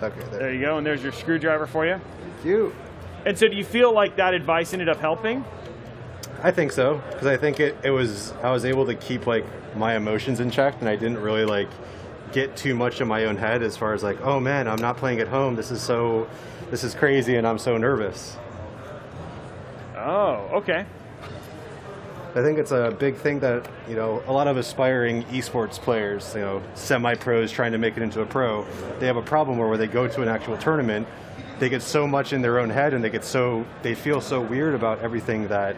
Okay, there you go, and there's your screwdriver for you. Thank you. And so, do you feel like that advice ended up helping? I think so, because I think I was able to keep like my emotions in check, and I didn't really like get too much in my own head as far as like, oh man, I'm not playing at home. This is crazy, and I'm so nervous. Oh, okay. I think it's a big thing that, you know, a lot of aspiring esports players, you know, semi-pros trying to make it into a pro, they have a problem where they go to an actual tournament, they get so much in their own head, and they feel so weird about everything that,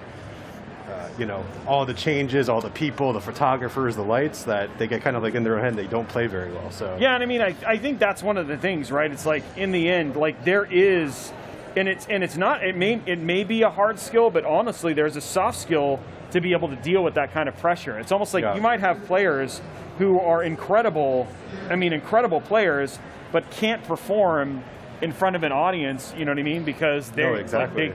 you know, all the changes, all the people, the photographers, the lights, that they get kind of like in their own head and they don't play very well. So yeah, and I mean, I think that's one of the things, right? It's like, in the end, like there is, and it's not, it may be a hard skill, but honestly, there's a soft skill to be able to deal with that kind of pressure. It's almost like you might have players who are incredible players, but can't perform in front of an audience, you know what I mean? Because they're exactly.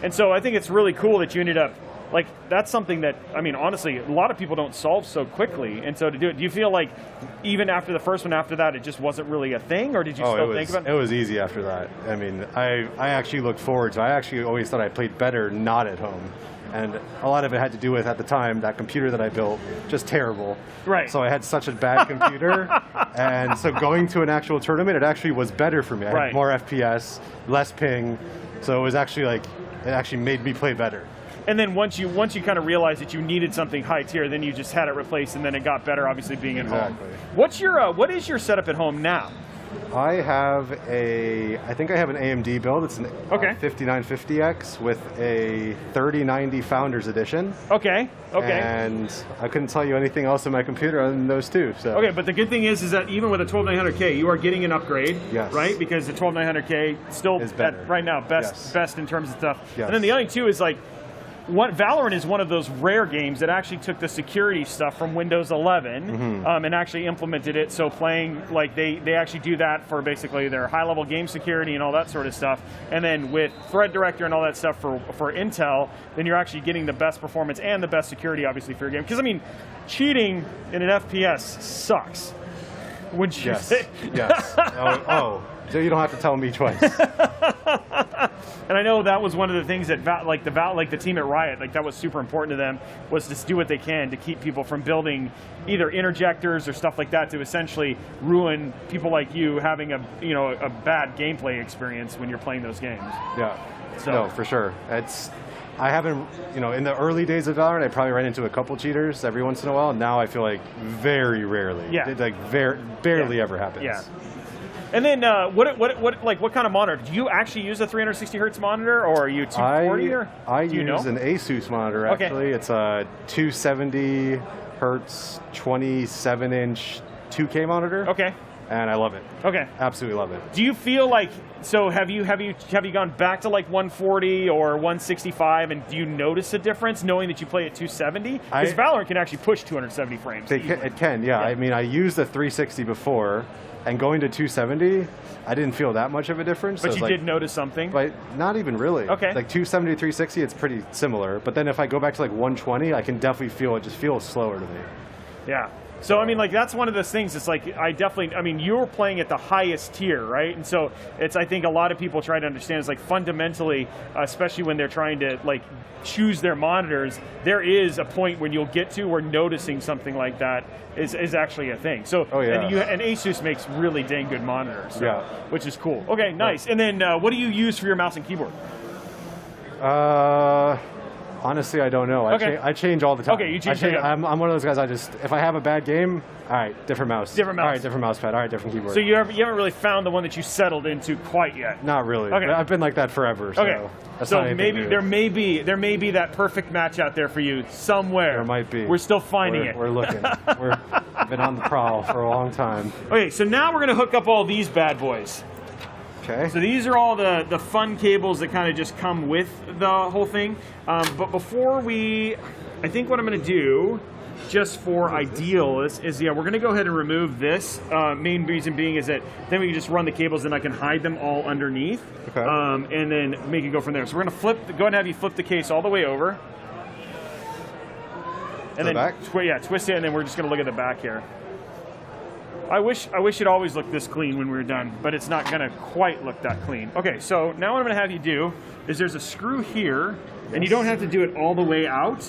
And so I think it's really cool that you ended up, like, that's something that, I mean, honestly, a lot of people don't solve so quickly. And so to do it, do you feel like even after the first one, after that, it just wasn't really a thing, or did you still think about it? It was easy after that. I mean, I actually looked forward to it. I actually always thought I played better not at home. And a lot of it had to do with, at the time, that computer that I built, just terrible. Right. So I had such a bad computer. And so going to an actual tournament, it actually was better for me. I had more FPS, less ping. So it was actually like, it actually made me play better. And then once you kind of realized that you needed something high tier, then you just had it replaced, and then it got better, obviously, being at home. What is your setup at home now? I think I have an AMD build. It's an 5950X with a 3090 Founders Edition. Okay. And I couldn't tell you anything else on my computer other than those two. So. Okay, but the good thing is that even with a 12900K, you are getting an upgrade, right? Because the 12900K still is better. Right now, best in terms of stuff. Yes. And then the other thing too is like, Valorant is one of those rare games that actually took the security stuff from Windows 11 and actually implemented it. So playing, like, they actually do that for basically their high-level game security and all that sort of stuff. And then with Threat Director and all that stuff for Intel, then you're actually getting the best performance and the best security, obviously, for your game. Because, I mean, cheating in an FPS sucks. Wouldn't you say? Yes. So you don't have to tell me twice. And I know that was one of the things that the team at Riot, like, that was super important to them, was to do what they can to keep people from building either interjectors or stuff like that to essentially ruin people like you having a bad gameplay experience when you're playing those games. Yeah. So. No, for sure. I haven't, you know, in the early days of Valorant, I probably ran into a couple cheaters every once in a while. Now I feel like very rarely. Yeah. It like barely ever happens. Yeah. And then what kind of monitor? Do you actually use a 360 hertz monitor, or are you 240? I use an ASUS monitor actually. It's a 270 hertz, 27-inch 2K monitor. Okay. And I love it. Okay. Absolutely love it. Do you feel like, so have you gone back to like 140 or 165, and do you notice a difference knowing that you play at 270? Because Valorant can actually push 270 frames. It can, yeah. I mean, I used the 360 before, and going to 270, I didn't feel that much of a difference. But you did notice something? But not even really. Okay. Like 270 to 360, it's pretty similar. But then if I go back to like 120, I can definitely feel it just feels slower to me. Yeah. So, I mean, like, that's one of those things. It's like, I mean, you're playing at the highest tier, right? And so it's, I think a lot of people try to understand, it's like fundamentally, especially when they're trying to, like, choose their monitors, there is a point when you'll get to where noticing something like that is actually a thing. So, and ASUS makes really dang good monitors, so, which is cool. Okay, nice. And then what do you use for your mouse and keyboard? Honestly, I don't know. I change all the time. Okay, you change. I'm one of those guys. If I have a bad game, all right, different mouse. Different mouse. All right, different mouse pad. All right, different keyboard. So you haven't really found the one that you settled into quite yet. Not really. Okay. I've been like that forever. So okay. So maybe there may be that perfect match out there for you somewhere. There might be. We're still finding it. We're looking. We've been on the prowl for a long time. Okay, so now we're gonna hook up all these bad boys. Okay. So these are all the fun cables that kind of just come with the whole thing. But before I think what I'm going to do, just for ideal, is we're going to go ahead and remove this. Main reason being is that then we can just run the cables and I can hide them all underneath. Okay. And then make it go from there. So we're going to go ahead and have you flip the case all the way over. And then twist it, and then we're just going to look at the back here. I wish it always looked this clean when we were done, but it's not gonna quite look that clean. Okay, so now what I'm gonna have you do is there's a screw here, and you don't have to do it all the way out.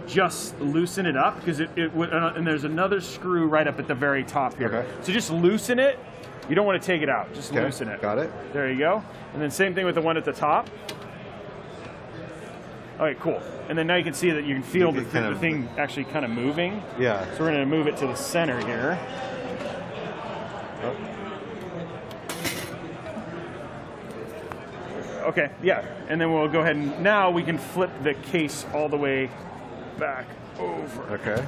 Just loosen it up, because and there's another screw right up at the very top here. Okay. So just loosen it. You don't want to take it out, just loosen it. Got it. There you go. And then same thing with the one at the top. Okay, cool. And then now you can see that you can feel the thing actually kind of moving. Yeah. So we're gonna move it to the center here. Okay, yeah, and then we'll go ahead and now we can flip the case all the way back over. Okay.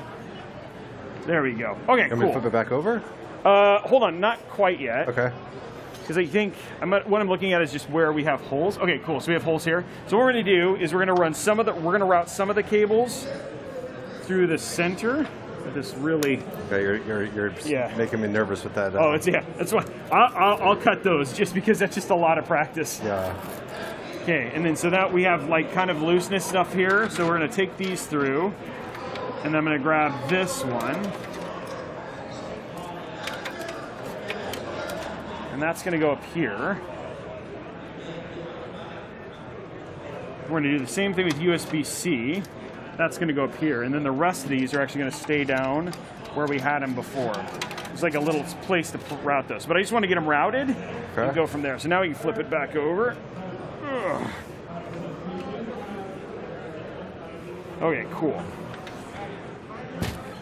There we go. Okay, Can cool. we flip it back over? Hold on, not quite yet. Okay. Because I think what I'm looking at is just where we have holes. Okay, cool. So we have holes here. So what we're going to do is we're going to route some of the cables through the center. This really. Okay, you're making me nervous with that. That's why I'll cut those just because that's just a lot of practice. Yeah. Okay, and then so that we have like kind of looseness stuff here. So we're gonna take these through, and then I'm gonna grab this one, and that's gonna go up here. We're gonna do the same thing with USB-C. That's going to go up here, and then the rest of these are actually going to stay down where we had them before. It's like a little place to route those. But I just want to get them routed and go from there. So now we can flip it back over. Ugh. Okay, cool.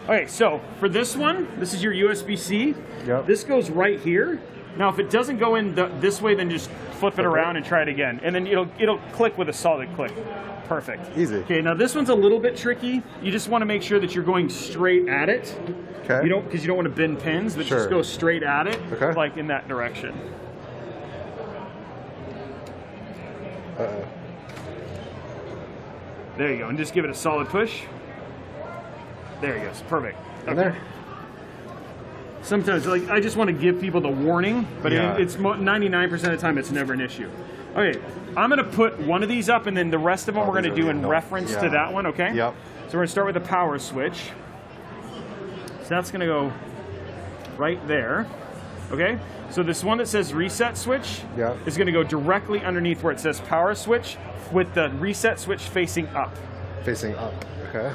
Okay, so for this one, this is your USB-C. Yep. This goes right here. Now, if it doesn't go in this way, then just flip it around and try it again. And then it'll click with a solid click. Perfect. Easy. Okay, now this one's a little bit tricky. You just want to make sure that you're going straight at it. Okay. Because you don't want to bend pins, but just go straight at it, like in that direction. There you go, and just give it a solid push. There you go, perfect. Okay. There. Sometimes, like, I just want to give people the warning, but it's 99% of the time it's never an issue. Okay, I'm going to put one of these up, and then the rest of them we're going to do in reference to that one, okay? Yep. So we're going to start with the power switch. So that's going to go right there, okay? So this one that says reset switch is going to go directly underneath where it says power switch with the reset switch facing up. Facing up, okay.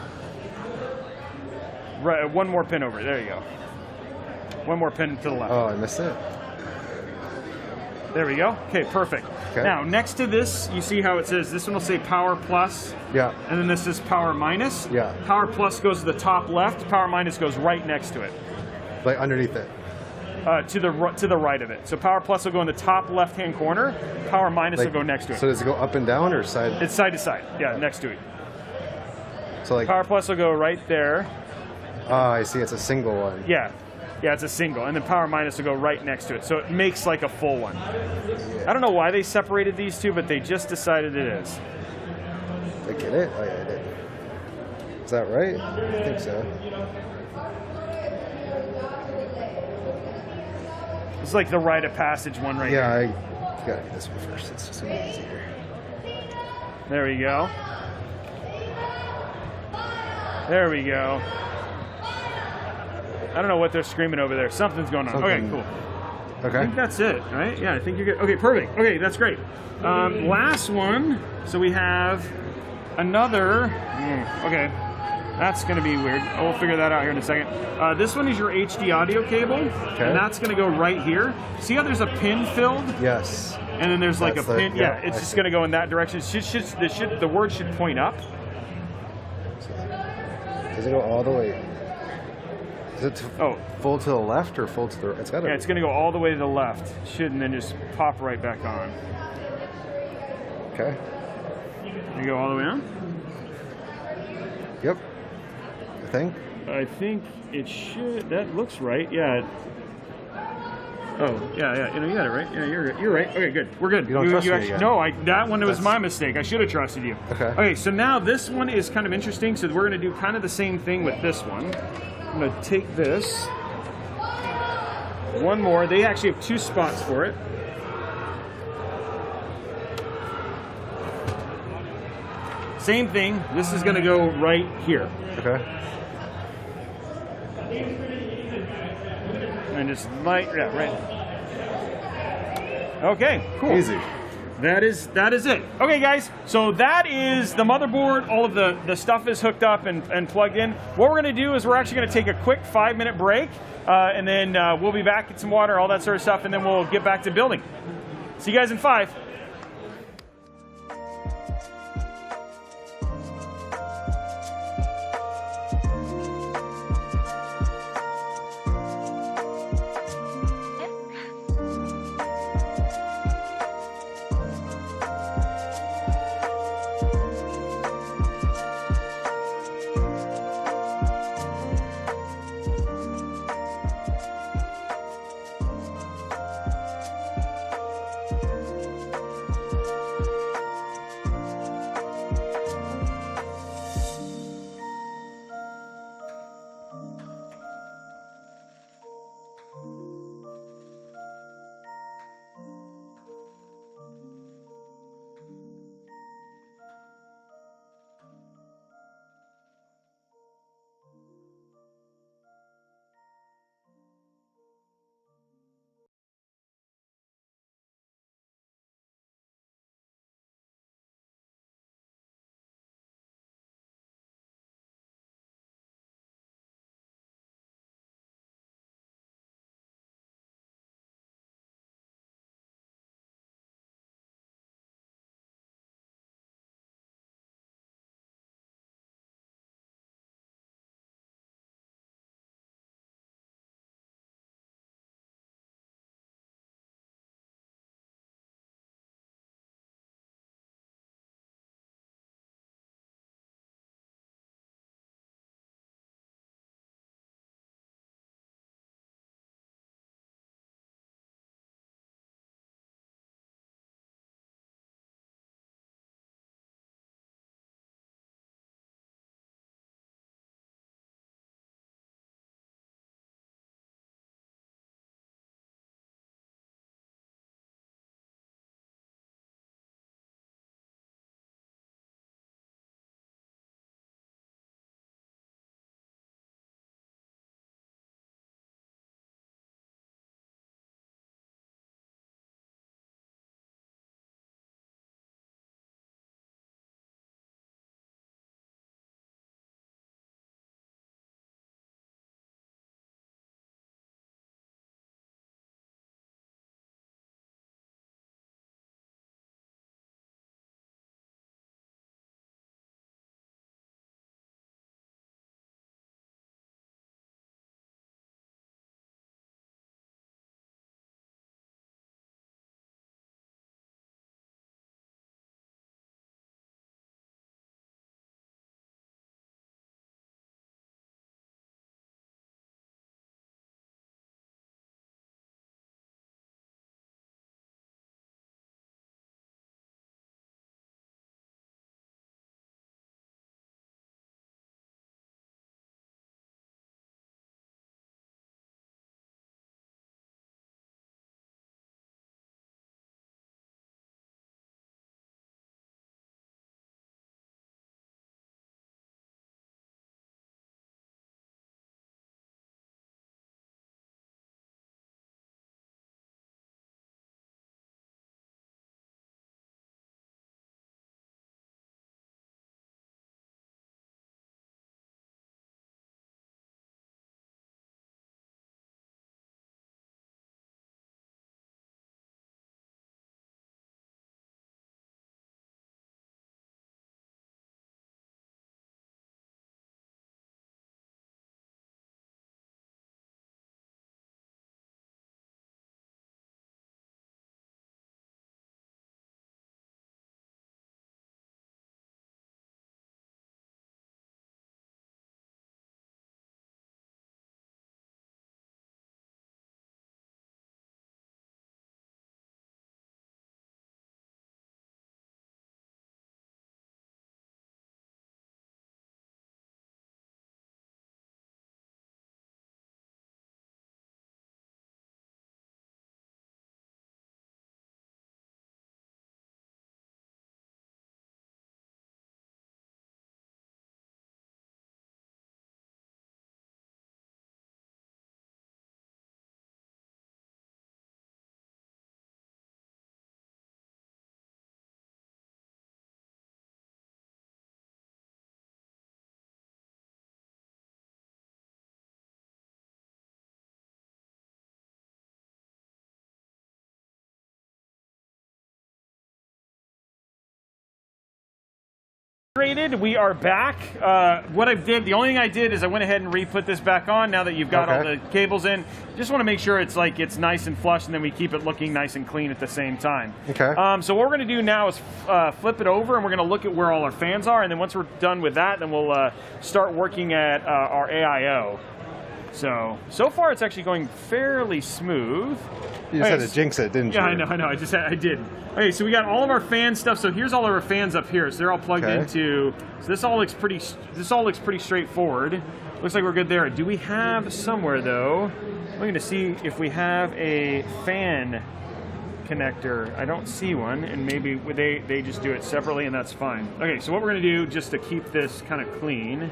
Right, one more pin over, there you go. One more pin to the left. Oh, I missed it. There we go. Okay, perfect. Okay. Now, next to this, you see how it says, this one will say power plus. Yeah. And then this is power minus. Yeah. Power plus goes to the top left. Power minus goes right next to it. Like underneath it. To the right of it. So power plus will go in the top left-hand corner. Power minus will go next to it. So does it go up and down or side? It's side to side. Yeah, next to it. So like Power plus will go right there. I see. It's a single one. Yeah. Yeah, it's a single. And then power minus will go right next to it. So it makes like a full one. I don't know why they separated these two, but they just decided it is. Did I get it? Oh, yeah, I did. Is that right? I think so. It's like the rite of passage one right here. Yeah, I gotta do this one first. It's just a bit easier. There we go. There we go. I don't know what they're screaming over there. Something's going on. Okay, cool. Okay. I think that's it, right? Yeah, I think you're good. Okay, perfect. Okay, that's great. Last one. So we have another. Okay, that's going to be weird. We'll figure that out here in a second. This one is your HD audio cable, and that's going to go right here. See how there's a pin filled? Yes. And then there's like a pin. Yeah, it's I just see. going to go in that direction. The word should point up. Does it go all the way? Is it full to the left or full to the right? It's got to. Yeah, it's going to go all the way to the left. Should, and then just pop right back on. Okay. You go all the way on? Yep. I think. I think it should. That looks right. Yeah. Oh, yeah. You got it right. Yeah, you're right. Okay, good. We're good. You don't trust me again. No, that one was my mistake. I should have trusted you. Okay. Okay, so now this one is kind of interesting. So we're going to do kind of the same thing with this one. I'm going to take this. One more. They actually have 2 spots for it. Same thing. This is going to go right here. Okay. And just right. Okay, cool. Easy. That is it. Okay, guys, so that is the motherboard. All of the stuff is hooked up and plugged in. What we're going to do is we're actually going to take a quick 5-minute break, and then we'll be back, get some water, all that sort of stuff, and then we'll get back to building. See you guys in 5. We are back. What I did, the only thing I did is I went ahead and re-put this back on now that you've got all the cables in. Just want to make sure it's nice and flush, and then we keep it looking nice and clean at the same time. Okay. So what we're going to do now is flip it over, and we're going to look at where all our fans are, and then once we're done with that, then we'll start working at our AIO. So far it's actually going fairly smooth. You said to jinx it, didn't you? Yeah, I know. I did. Okay, so we got all of our fan stuff. So here's all of our fans up here. So they're all plugged into. So this all looks pretty straightforward. Looks like we're good there. Do we have somewhere though? I'm going to see if we have a fan connector. I don't see one, and maybe they just do it separately, and that's fine. Okay, so what we're going to do just to keep this kind of clean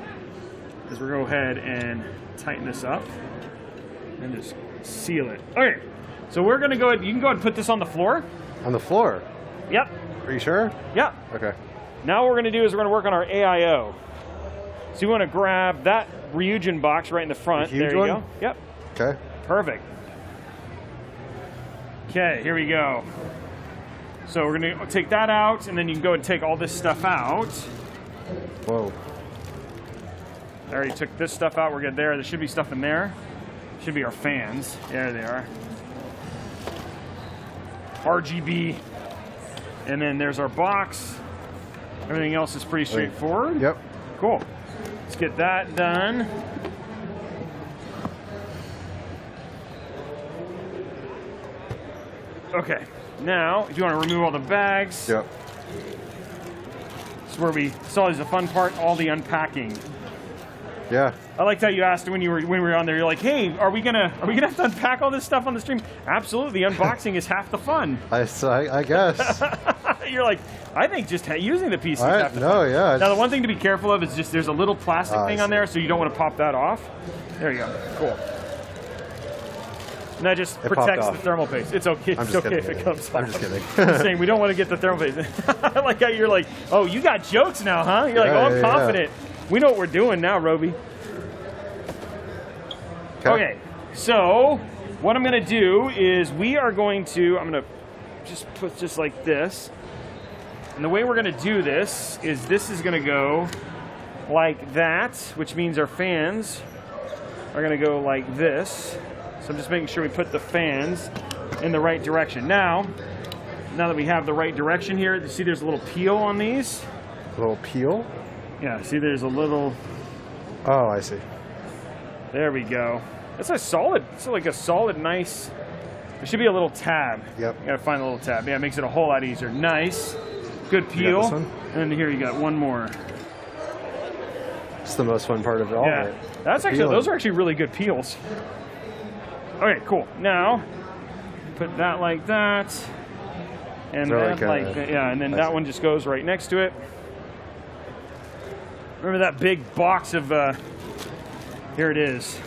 is we're going to go ahead and tighten this up and just seal it. Okay, so we're going to go ahead. You can go ahead and put this on the floor. On the floor? Yep. Are you sure? Yeah. Okay. Now what we're going to do is we're going to work on our AIO. So you want to grab that Ryujin box right in the front. The huge there you one? go. Yep. Okay. Perfect. Okay, here we go. So we're going to take that out, and then you can go and take all this stuff out. Whoa. I already took this stuff out. We're good there. There should be stuff in there. Should be our fans. There they are. RGB. And then there's our box. Everything else is pretty straightforward. Yep. Cool. Let's get that done. Okay. Now, if you want to remove all the bags. Yep. This is where it's always the fun part, all the unpacking. Yeah. I liked how you asked when we were on there. You're like, "Hey, are we gonna have to unpack all this stuff on the stream?" Absolutely, unboxing is half the fun. I guess. You're like, I think just using the PC is half the fun. No, yeah. Now the one thing to be careful of is just there's a little plastic thing on there, so you don't want to pop that off. There you go. Cool. And that just protects the thermal paste. It's okay. It's okay if it comes off. I'm just kidding. I'm saying we don't want to get the thermal paste. I like how you're like, "Oh, you got jokes now, huh?" You're like, "Oh, I'm confident." We know what we're doing now, Robey. Okay, so what I'm going to do is I'm going to just put just like this. And the way we're going to do this is going to go like that, which means our fans are going to go like this. So I'm just making sure we put the fans in the right direction. Now that we have the right direction here, you see there's a little peel on these? A little peel? Yeah, see there's a little... Oh, I see. There we go. That's like a solid, nice... There should be a little tab. Yep. You gotta find a little tab. Yeah, it makes it a whole lot easier. Nice. Good peel. You got this one? And then here you got one more. It's the most fun part of it all. Yeah. Right? Those are actually really good peels. Okay, cool. Now, put that like that. And that like that. Yeah, and then that one just goes right next to it. Remember that big box of, here it is.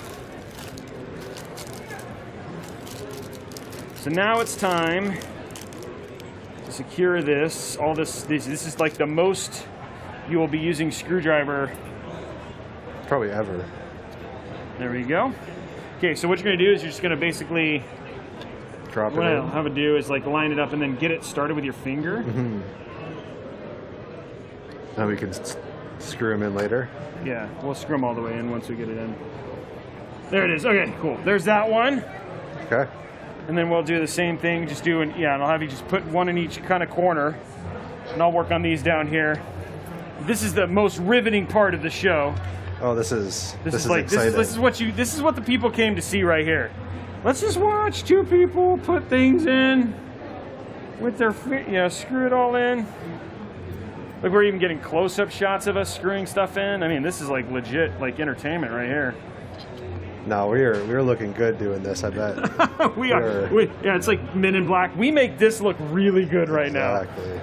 So now it's time to secure this. This is like the most you will be using screwdriver. Probably ever. There we go. Okay, so what you're going to do is you're just going to basically drop it what in. I'll have it do is like line it up and then get it started with your finger. Mm-hmm. Now we can screw them in later. Yeah, we'll screw them all the way in once we get it in. There it is. Okay, cool. There's that one. Okay. And then we'll do the same thing. And I'll have you just put one in each kind of corner. And I'll work on these down here. This is the most riveting part of the show. Oh, this is exciting. This is what the people came to see right here. Let's just watch two people put things in with their screw it all in. Look, we're even getting close-up shots of us screwing stuff in. I mean, this is like legit like entertainment right here. No, we're looking good doing this, I bet. we are. Yeah, it's like Men in Black. We make this look really good right now. Exactly.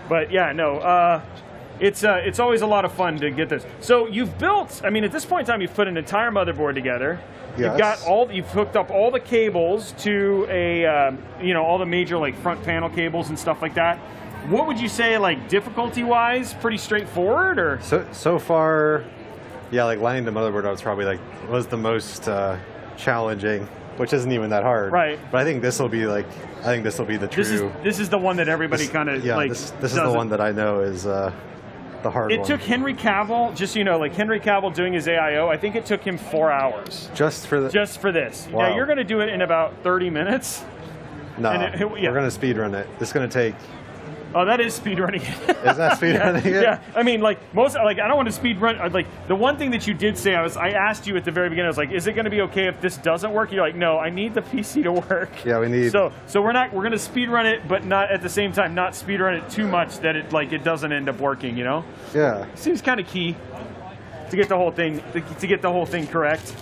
But yeah, no, it's always a lot of fun to get this. So you've built, I mean, at this point in time, you've put an entire motherboard together. Yes. You've hooked up all the cables to all the major like front panel cables and stuff like that. What would you say, like difficulty-wise, pretty straightforward, or? So far, yeah, like lining the motherboard up was the most challenging, which isn't even that hard. Right. But I think this will be the true. This is the one that everybody kind of This is the one that I know is The hard It one. took Henry Cavill, just so you know, like Henry Cavill doing his AIO, I think it took him 4 hours. Just for the... Just for this. Wow. Now, you're going to do it in about 30 minutes. No, yeah. we're going to speed run it. It's going to take... Oh, that is speed running. Is that speed running it? Yeah, I mean, like I don't want to speed run. Like the one thing that you did say, I asked you at the very beginning. I was like, "Is it going to be okay if this doesn't work?" You're like, "No, I need the PC to work." Yeah, we need. So we're going to speed run it, but not at the same time, not speed run it too much that it doesn't end up working. You know? Yeah. Seems kind of key to get the whole thing correct.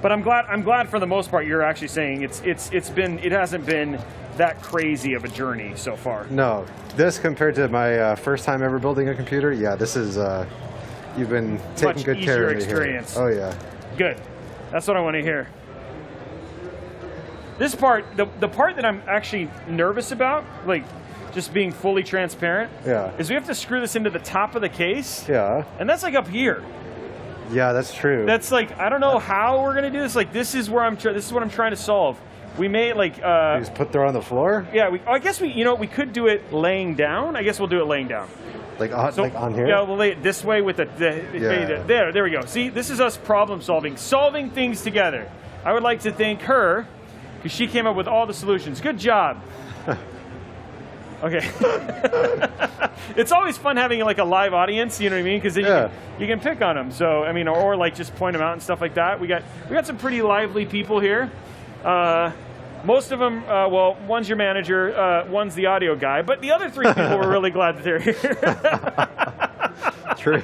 But I'm glad for the most part you're actually saying it hasn't been that crazy of a journey so far. No, this compared to my first time ever building a computer, yeah, this is you've been taking Much good care of me experience. here. Oh yeah. Good. That's what I want to hear. This part, the part that I'm actually nervous about, like just being fully transparent, Yeah. is we have to screw this into the top of the case. Yeah. And that's like up here. Yeah, that's true. That's like, I don't know how we're gonna do this. Like this is what I'm trying to solve. We may like you just put there on the floor? yeah, I guess we could do it laying down. I guess we'll do it laying down. Like on here? Yeah, we'll lay it this way with the Yeah. there we go. See, this is us problem solving things together. I would like to thank her because she came up with all the solutions. Good job. Okay. It's always fun having like a live audience, you know what I mean? Because then you can pick on them. So I mean, or like just point them out and stuff like that. We got some pretty lively people here. Most of them, well, one's your manager, one's the audio guy, but the other 3 people were really glad that they're here. True.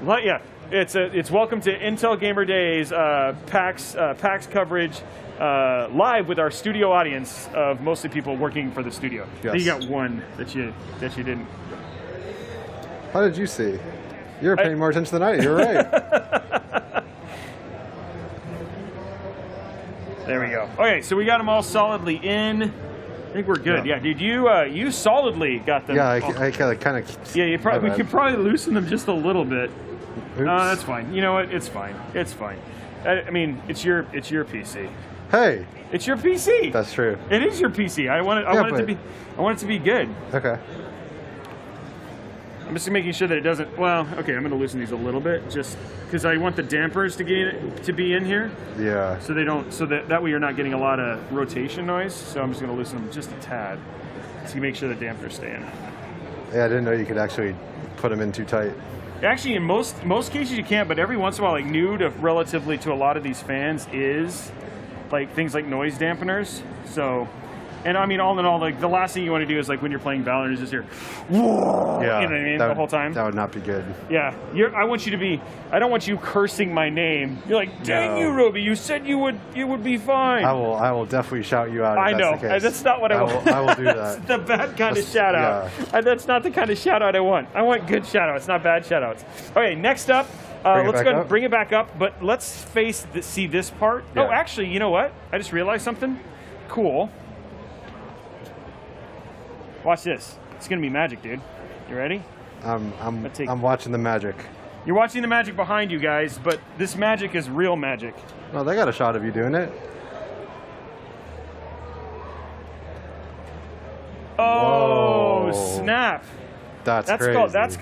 Well, yeah, it's welcome to Intel Gamer Days PAX coverage live with our studio audience of mostly people working for the studio. Yes. You got one that you didn't. How did you see? You're paying more attention than I do. You're right. There we go. Okay, so we got them all solidly in. I think we're good. Yeah, dude, you solidly got them. Yeah, I kind of. Yeah, we could probably loosen them just a little bit. Oops. That's fine. You know what? It's fine. It's fine. I mean, it's your PC. Hey. It's your PC. That's true. It is your PC. I want it to be good. Okay. I'm just making sure that it doesn't. Well, okay, I'm going to loosen these a little bit, just because I want the dampers to be in here. Yeah. So they don't. So that way you're not getting a lot of rotation noise. So I'm just going to loosen them just a tad to make sure the dampers stay in. Yeah, I didn't know you could actually put them in too tight. Actually, in most cases you can't, but every once in a while, like new to relatively to a lot of these fans is like things like noise dampeners. So. And I mean, all in all, like the last thing you want to do is like when you're playing Valorant is just here, Yeah, you know what I mean, the whole time. That would not be good. Yeah, I want you to be. I don't want you cursing my name. You're like, dang you, Robey! You said you would be fine. I will definitely shout you out. If I that's know. the case. That's not what I want. I will do that. That's the bad kind of shout out. Yeah. That's not the kind of shout out I want. I want good shout outs, not bad shout outs. Okay, next up. Let's go and bring it back up, but let's see this part. Yeah. Oh, actually, you know what? I just realized something. Cool. Watch this. It's gonna be magic, dude. You ready? I'm watching the magic. You're watching the magic behind you guys, but this magic is real magic. Well, they got a shot of you doing it. Oh, Whoa. snap. That's crazy. That's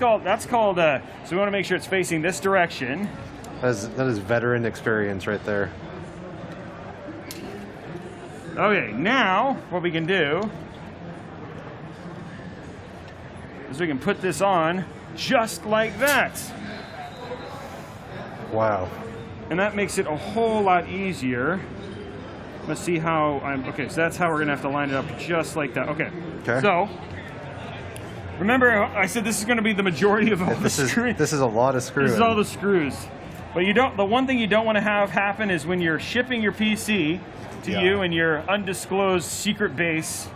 called. So we want to make sure it's facing this direction. That is veteran experience right there. Okay, now what we can do is we can put this on just like that. Wow. And that makes it a whole lot easier. Let's see how okay, so that's how we're gonna have to line it up just like that. Okay. So remember I said this is gonna be the majority of all the screws. This is a lot of screws. This is all the screws. But the one thing you don't want to have happen is when you're shipping your PC to you in your undisclosed secret base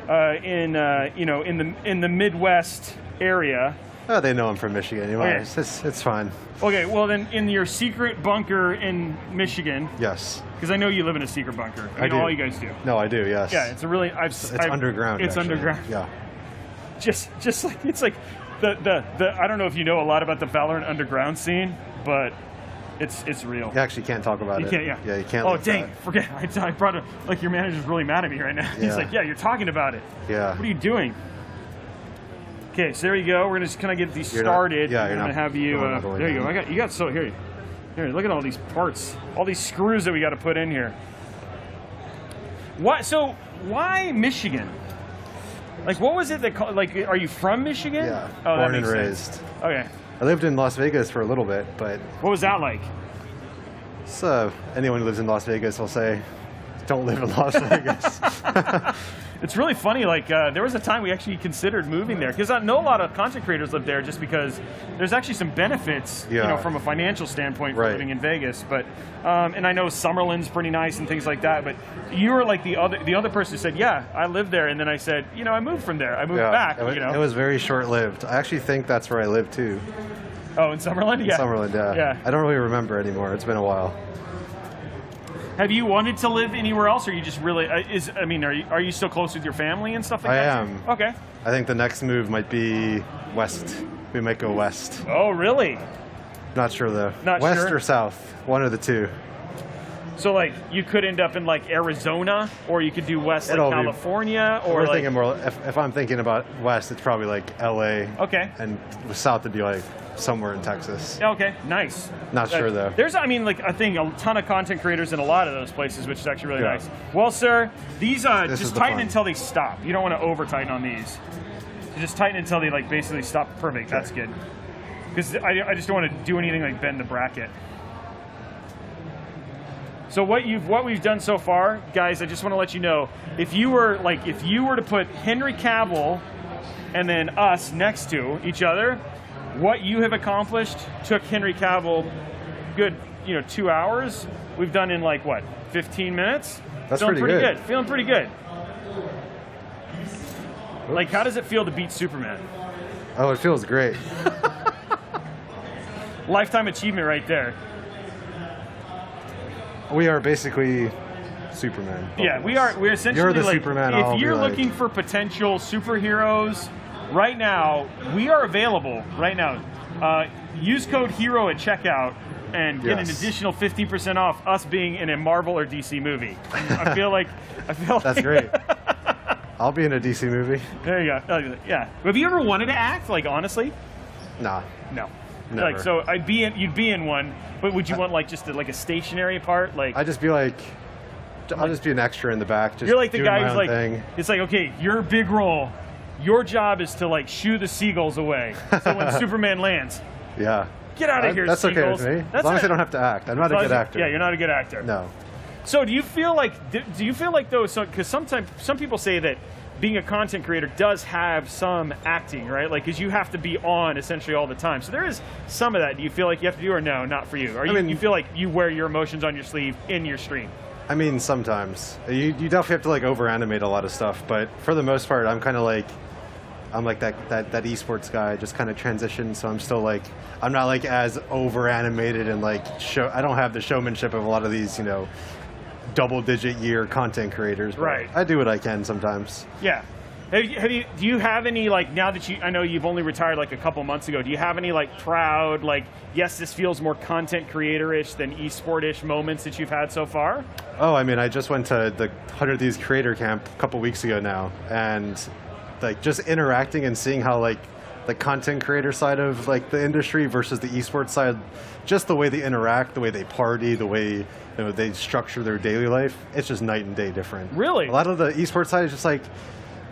in the Midwest area. Oh, they know I'm from Michigan anyway. Okay. It's fine. Okay, well then in your secret bunker in Michigan. Yes. Because I know you live in a secret bunker. I do. All you guys do. No, I do. Yes. Yeah, it's a really. It's underground. It's actually. underground. Yeah. Just like it's like the I don't know if you know a lot about the Valorant underground scene, but it's real. You actually can't talk about it. You can't. Yeah. Yeah, you can't. Oh dang! Forget. I brought it. Like your manager's really mad at me right now. He's like, yeah, you're talking about it. Yeah. What are you doing? Okay, so there you go. We're gonna just kind of get these started. You're gonna not have you. going all the way There you down. go. You got so here. Here, look at all these parts, all these screws that we got to put in here. What? So why Michigan? Like, what was it that? Like, are you from Michigan? Yeah, Oh, that born and makes raised. sense. Okay. I lived in Las Vegas for a little bit, but What was that like? so anyone who lives in Las Vegas will say, don't live in Las Vegas. It's really funny, like, there was a time we actually considered moving there, because I know a lot of content creators live there just because there's actually some benefits, you know, from a financial standpoint for living in Vegas. But, and I know Summerlin's pretty nice and things like that, but you were like the other person who said, yeah, I lived there, and then I said, you know, I moved from there. I moved back, you know. It was very short-lived. I actually think that's where I live, too. Oh, in Summerlin? Yeah. Summerlin, yeah. I don't really remember anymore. It's been a while. Have you wanted to live anywhere else, or you just really? Are you still close with your family and stuff like that? I am. Okay. I think the next move might be west. We might go west. Oh, really? Not sure though. Not west sure? or south, one of the two. So like you could end up in like Arizona, or you could do west like California, or like. Thinking more. If I'm thinking about west, it's probably like L.A. Okay. And south would be like somewhere in Texas. Okay, nice. Not sure though. There's, I mean, like I think a ton of content creators in a lot of those places, which is actually really nice. Well, sir, these just tighten until they stop. You don't want to over tighten on these. You just tighten until they like basically stop. Perfect. That's good. Because I just don't want to do anything like bend the bracket. So what we've done so far, guys, I just want to let you know, if you were to put Henry Cavill and then us next to each other, what you have accomplished took Henry Cavill good, 2 hours. We've done in like what, 15 minutes? That's Feeling pretty good. Feeling pretty good. Oops. Like, how does it feel to beat Superman? Oh, it feels great. Lifetime achievement right there. We are basically Superman. Yeah, we're essentially You're the like, Superman. If you're looking for potential superheroes, right now, we are available right now. Use code HERO at checkout and get an additional 15% off us being in a Marvel or DC movie. I feel like That's great. I'll be in a DC movie. There you go. Yeah. Have you ever wanted to act, like, honestly? Nah. No. Never. Like, so you'd be in one, but would you want like just a stationary part? Like, I'll just be an extra in the back. Just you're like the guy who's like, thing. It's like, okay, your big role, your job is to like shoo the seagulls away. So when Superman lands, yeah, get out of here, that's seagulls. okay with me. As long as I don't have to act. I'm not a good actor. Yeah, you're not a good actor. No. So do you feel like though? So because sometimes some people say that being a content creator does have some acting, right? Like, because you have to be on essentially all the time. So there is some of that. Do you feel like you have to do, or no, not for you? Or you feel like you wear your emotions on your sleeve in your stream? I mean, sometimes you definitely have to like over animate a lot of stuff, but for the most part, I'm like that esports guy. Just kind of transitioned, so I'm still like, I'm not like as over animated and like I don't have the showmanship of a lot of these, double-digit year content creators. But right. I do what I can sometimes. Yeah. Do you have any, like, now that I know you've only retired like a couple months ago, do you have any like proud, like, yes, this feels more content creator-ish than esport-ish moments that you've had so far? Oh, I mean, I just went to the 100 Thieves creator camp a couple weeks ago now, and like just interacting and seeing how like the content creator side of like the industry versus the esports side, just the way they interact, the way they party, the way they structure their daily life, it's just night and day different. Really? A lot of the esports side is just like,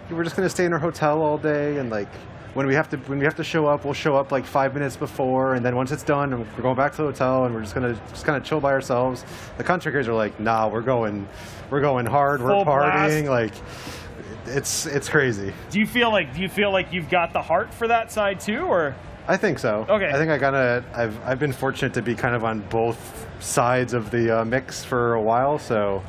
we're just going to stay in our hotel all day, and like when we have to show up, we'll show up like 5 minutes before, and then once it's done, we're going back to the hotel, and we're just kind of chill by ourselves. The content creators are like, nah, we're going hard, we're partying, like it's crazy. Do you feel like you've got the heart for that side too, or? I think so. Okay. I think I've been fortunate to be kind of on both sides of the mix for a while, so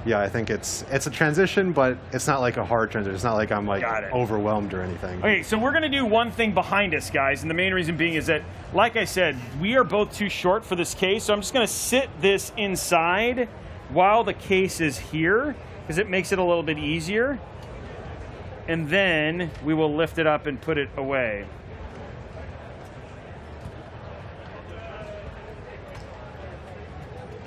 yeah, I think it's a transition, but it's not like a hard transition. It's not like I'm like overwhelmed or anything. Okay, so we're gonna do one thing behind us, guys, and the main reason being is that, like I said, we are both too short for this case, so I'm just gonna sit this inside while the case is here, because it makes it a little bit easier. And then we will lift it up and put it away.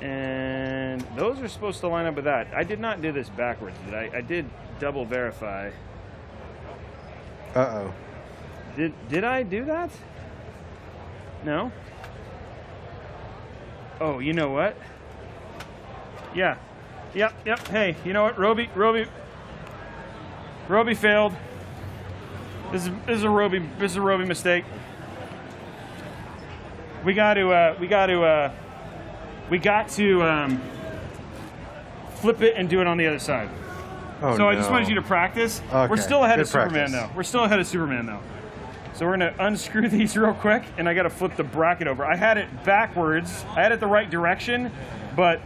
And those are supposed to line up with that. I did not do this backwards, but I did double verify. Uh-oh. Did I do that? No? Oh, you know what? Yeah. Yep. Hey, you know what? Robey failed. This is a Robey mistake. We got to flip it and do it on the other side. Oh, so no. I just wanted you to practice. Okay. We're still ahead Good of Superman practice. though. We're still ahead of Superman though. So we're gonna unscrew these real quick, and I gotta flip the bracket over. I had it backwards. I had it the right direction, but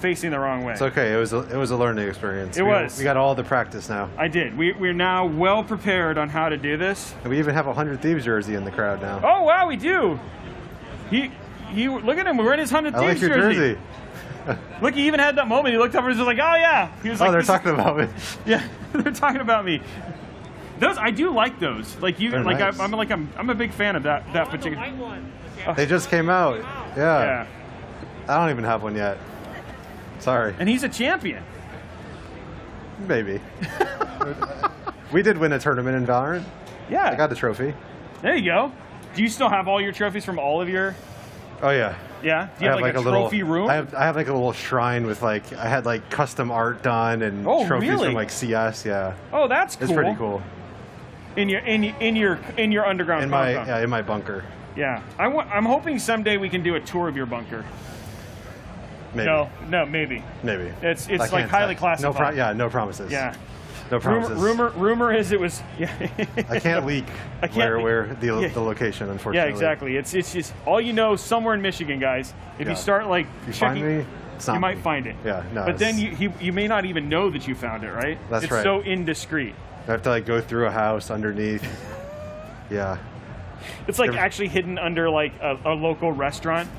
facing the wrong way. It's okay. It was a learning experience. We got all the practice now. I did. We're now well prepared on how to do this. And we even have a 100 Thieves jersey in the crowd now. Oh wow, we do. He look at him. We're in his 100 I like Thieves your jersey. Look, he even had that moment. He looked up and was just like, "Oh yeah." He was like, "Oh, they're talking about me." Yeah, they're talking about me. Those I do like those. Like you, They're like nice. I'm a big fan of that particular. White one. They just came out. Yeah, I don't even have one yet. Sorry. and he's a champion. Maybe. We did win a tournament in Valorant. Yeah, I got the trophy. there you go. Do you still have all your trophies from all of your? Oh yeah. Yeah. Do you have like a trophy room? I have like a little shrine with I had like custom art done and trophies really? from like CS. Yeah. Oh, that's cool. It's pretty cool. In your underground. In compound. my bunker. Yeah, I'm hoping someday we can do a tour of your bunker. Maybe. No, maybe. Maybe. It's I like can't highly say. classified. No promises. Yeah. No promises. Rumor is it was. Yeah. I can't leak where the location, unfortunately. Yeah, exactly. It's just all you know somewhere in Michigan, guys. If you start like If you checking, find me, it's not you might me. find it. Yeah, no. But then you may not even know that you found it, right? That's it's right. so indiscreet. I have to like go through a house underneath. Yeah. It's like actually hidden under like a local restaurant.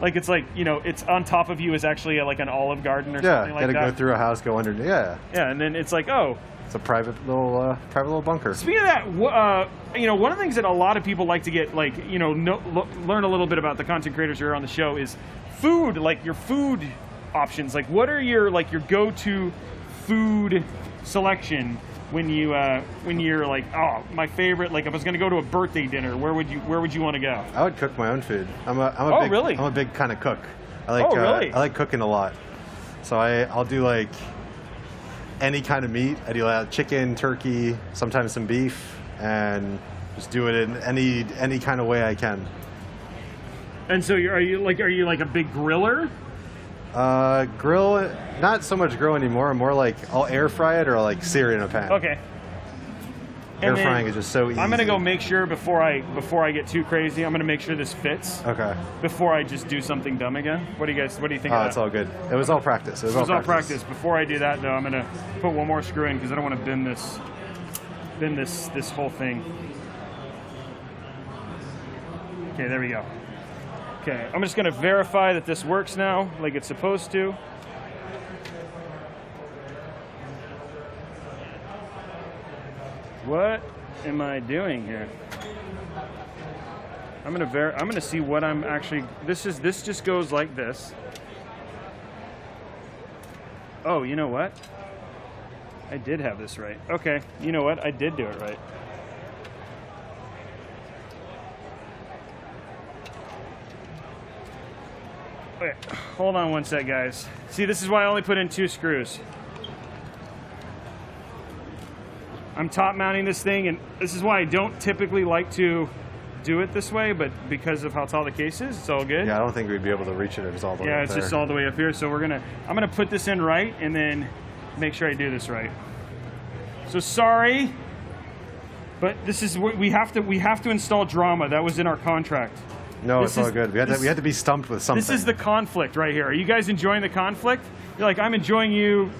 Like it's like, it's on top of you is actually like an Olive Garden or something like that. Yeah, gotta go through a house, go underneath. Yeah. Yeah, and then it's like, oh. It's a private little bunker. Speaking of that, one of the things that a lot of people like to get, like, learn a little bit about the content creators who are on the show is food, like your food options. Like, what are your go-to food selection when you're like, oh, my favorite, like if I was gonna go to a birthday dinner, where would you want to go? I would cook my own food. I'm a big kind of cook. I like I like cooking a lot. So I'll do like any kind of meat. I do chicken, turkey, sometimes some beef, and just do it in any kind of way I can. And so are you like a big griller? Grill, not so much grill anymore. More like I'll air fry it or like sear it in a pan. Okay. Air frying is just so easy. I'm gonna go make sure before I get too crazy. I'm gonna make sure this fits. Okay. Before I just do something dumb again. What do you think? Of that? It's all good. It was all practice. It was all practice. Before I do that, though, I'm gonna put one more screw in because I don't want to bend this whole thing. Okay, there we go. Okay, I'm just gonna verify that this works now, like it's supposed to. What am I doing here? I'm gonna see what I'm actually. This just goes like this. Oh, you know what? I did have this right. Okay, you know what? I did do it right. Okay, hold on one sec, guys. See, this is why I only put in 2 screws. I'm top mounting this thing, and this is why I don't typically like to do it this way, but because of how tall the case is, it's all good. Yeah, I don't think we'd be able to reach it if it's all the way up there. Yeah, it's just all the way up here. So I'm gonna put this in right, and then make sure I do this right. So sorry, but this is what we have to install drama. That was in our contract. No, it's all good. We had to be stumped with something. This is the conflict right here. Are you guys enjoying the conflict? You're like, I'm enjoying you.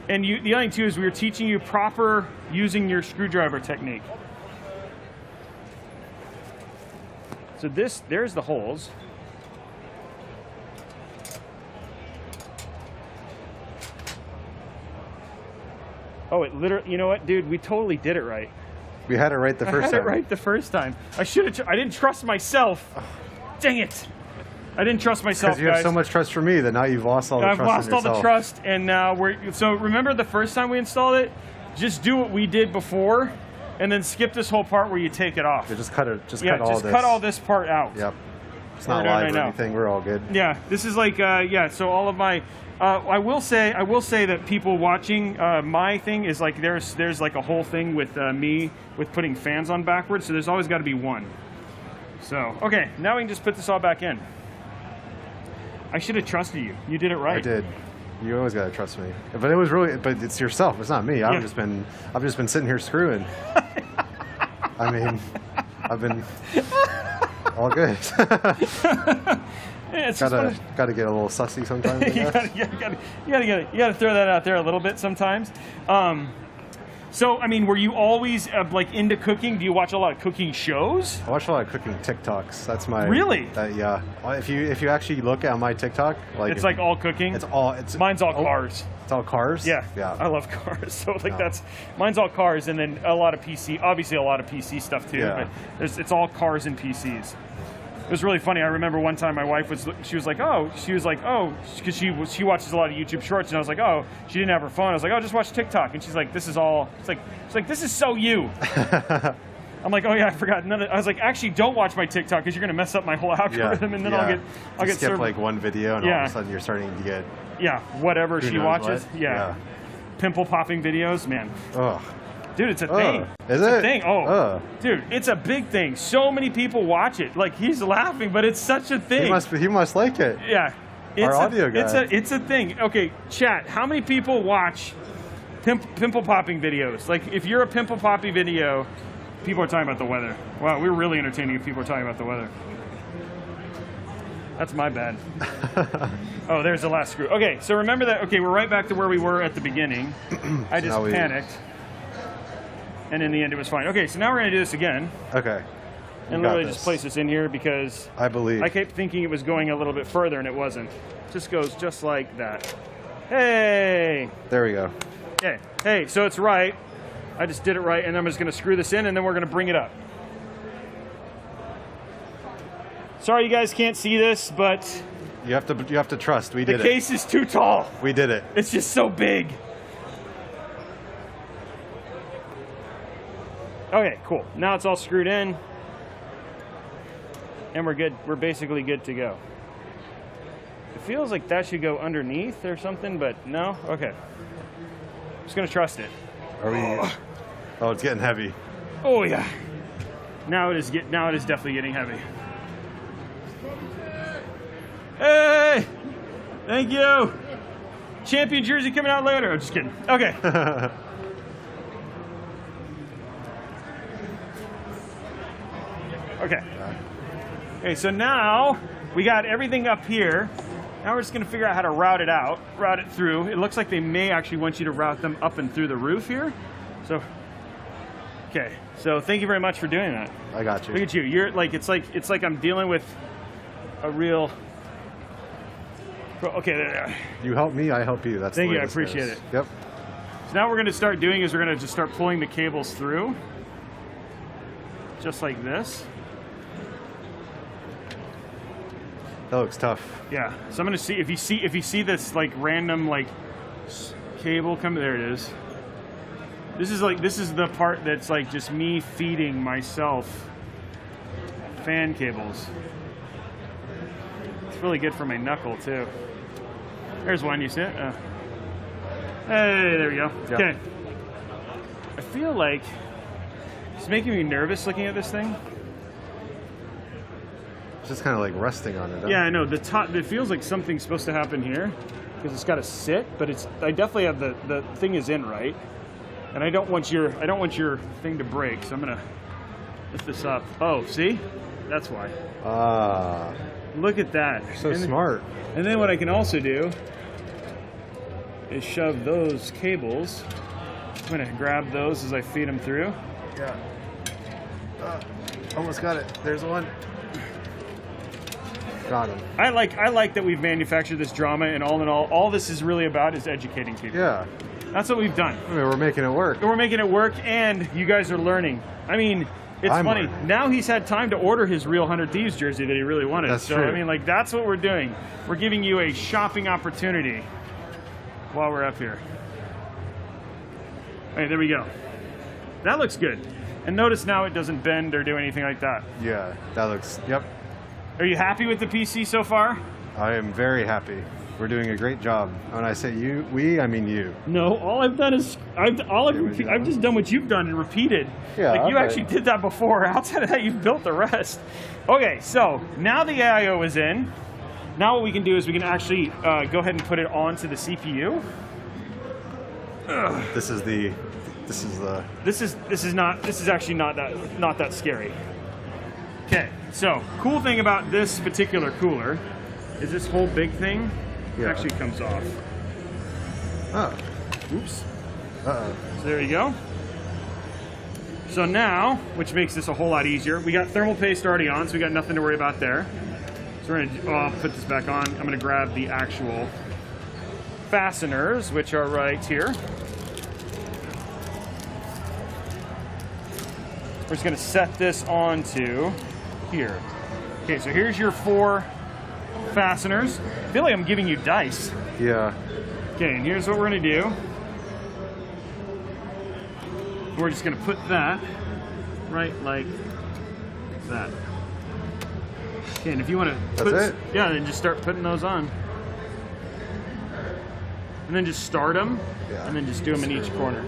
And the other thing too is we were teaching you proper using your screwdriver technique. So there's the holes. Oh, it literally, you know what, dude? We totally did it right. We had it right the first time. I had it right the first time. I didn't trust myself. Dang it. I didn't trust myself, because you have so much trust for me that now you've lost all the trust in yourself. I've lost all the trust, and now so remember the first time we installed it? Just do what we did before. and then skip this whole part where you take it off. Yeah, just cut it. Just yeah, cut all just this. cut all this part out. Yep. It's not live or anything. We're all good. Yeah, this is like yeah. So all of my, I will say that people watching my thing is like there's like a whole thing with me with putting fans on backwards. So there's always got to be one. So okay, now we can just put this all back in. I should have trusted you. You did it right. I did. You always gotta trust me. But it was really, but it's yourself. It's not me. I've just been sitting here screwing. I mean, I've been all good. Yeah, it's gotta get a little sussy sometimes. I guess. you gotta throw that out there a little bit sometimes. So, I mean, were you always like into cooking? Do you watch a lot of cooking shows? I watch a lot of cooking TikToks. That's my really. Yeah. If you actually look at my TikTok, like it's like all cooking. Mine's all cars. It's all cars. Yeah. Yeah. I love cars. So like mine's all cars, and then a lot of PC. Obviously, a lot of PC stuff too. Yeah. But it's all cars and PCs. It was really funny. I remember one time my wife was like, because she watches a lot of YouTube Shorts, and I was like, oh, she didn't have her phone. I was like, oh, just watch TikTok, and she's like, this is all. She's like, this is so you. I'm like, oh yeah, I forgot. I was like, actually, don't watch my TikTok because you're gonna mess up my whole algorithm, and then I'll get skip like one video, and all of a sudden you're starting to get whatever she watches. What? Yeah, pimple popping videos, man. Ugh. Dude, it's a thing. Is it's it? A thing. Oh, dude, it's a big thing. So many people watch it. Like, he's laughing, but it's such a thing. He must like it. Yeah. Our audio guy. It's a thing. Okay, chat, how many people watch pimple popping videos? Like, if you're a pimple poppy video, people are talking about the weather. Wow, we're really entertaining if people are talking about the weather. That's my bad. Oh, there's the last screw. Okay, so remember that. Okay, we're right back to where we were at the beginning. I just panicked. And in the end, it was fine. Okay, so now we're going to do this again. Okay. And literally just place this in here because I kept thinking it was going a little bit further, and it wasn't. It just goes just like that. Hey! There we go. Okay. Hey, so it's right. I just did it right, and I'm just going to screw this in, and then we're going to bring it up. Sorry you guys can't see this, but you have to trust. We did it. The case is too tall. We did it. It's just so big. Okay, cool. Now it's all screwed in, and we're good. We're basically good to go. It feels like that should go underneath or something, but no. Okay. Just gonna trust it. Are we? Oh, it's getting heavy. Oh yeah. Now it is definitely getting heavy. Hey! Thank you. Champion jersey coming out later. I'm just kidding. Okay. Okay. Okay, so now we got everything up here. Now we're just going to figure out how to route it through. It looks like they may actually want you to route them up and through the roof here. So, okay. So thank you very much for doing that. I got you. Look at you. You're like it's like I'm dealing with a real. Okay. There. You help me, I help you. That's thank the way you. I appreciate goes. it. Yep. So now what we're going to start doing is we're going to just start pulling the cables through, just like this. That looks tough. Yeah. So I'm gonna see if you see this like random like cable come. There it is. This is the part that's like just me feeding myself fan cables. It's really good for my knuckle too. There's one. You see it? Hey, there we go. Yep. Okay. I feel like it's making me nervous looking at this thing. Just kind of like resting on it. Huh? Yeah, I know. The top. It feels like something's supposed to happen here because it's got to sit, but it's. I definitely have the thing is in right, and I don't want your thing to break. So I'm gonna lift this up. Oh, see, that's why. Ah. Look at that. So smart. And then what I can also do is shove those cables. I'm gonna grab those as I feed them through. Yeah. Almost got it. There's one. Got him. I like that we've manufactured this drama, and all this is really about is educating people. Yeah. That's what we've done. I mean, we're making it work. We're making it work, and you guys are learning. I mean, it's funny. Learning. Now he's had time to order his real 100 Thieves jersey that he really wanted. That's so, true. I mean, like, that's what we're doing. We're giving you a shopping opportunity while we're up here. All right, there we go. That looks good. And notice now it doesn't bend or do anything like that. Yeah, that looks, yep. Are you happy with the PC so far? I am very happy. We're doing a great job. When I say we, I mean you. No, all I've done is I've just done what you've done and repeated. Yeah, like you actually did that before. Outside of that, you've built the rest. Okay, so now the AIO is in. Now what we can do is we can actually go ahead and put it onto the CPU. This is actually not that scary. Okay, so cool thing about this particular cooler is this whole big thing actually comes off. Oh. Oops. Uh-oh. So there you go. So now, which makes this a whole lot easier, we got thermal paste already on, so we got nothing to worry about there. So we're gonna I'll put this back on. I'm gonna grab the actual fasteners, which are right here. We're just gonna set this onto here. Okay, so here's your 4 fasteners. I feel like I'm giving you dice. Yeah. Okay, and here's what we're gonna do. We're just gonna put that right like that. Okay, and if you wanna put, That's it? yeah, then just start putting those on. And then just start them, and then just do them in each corner.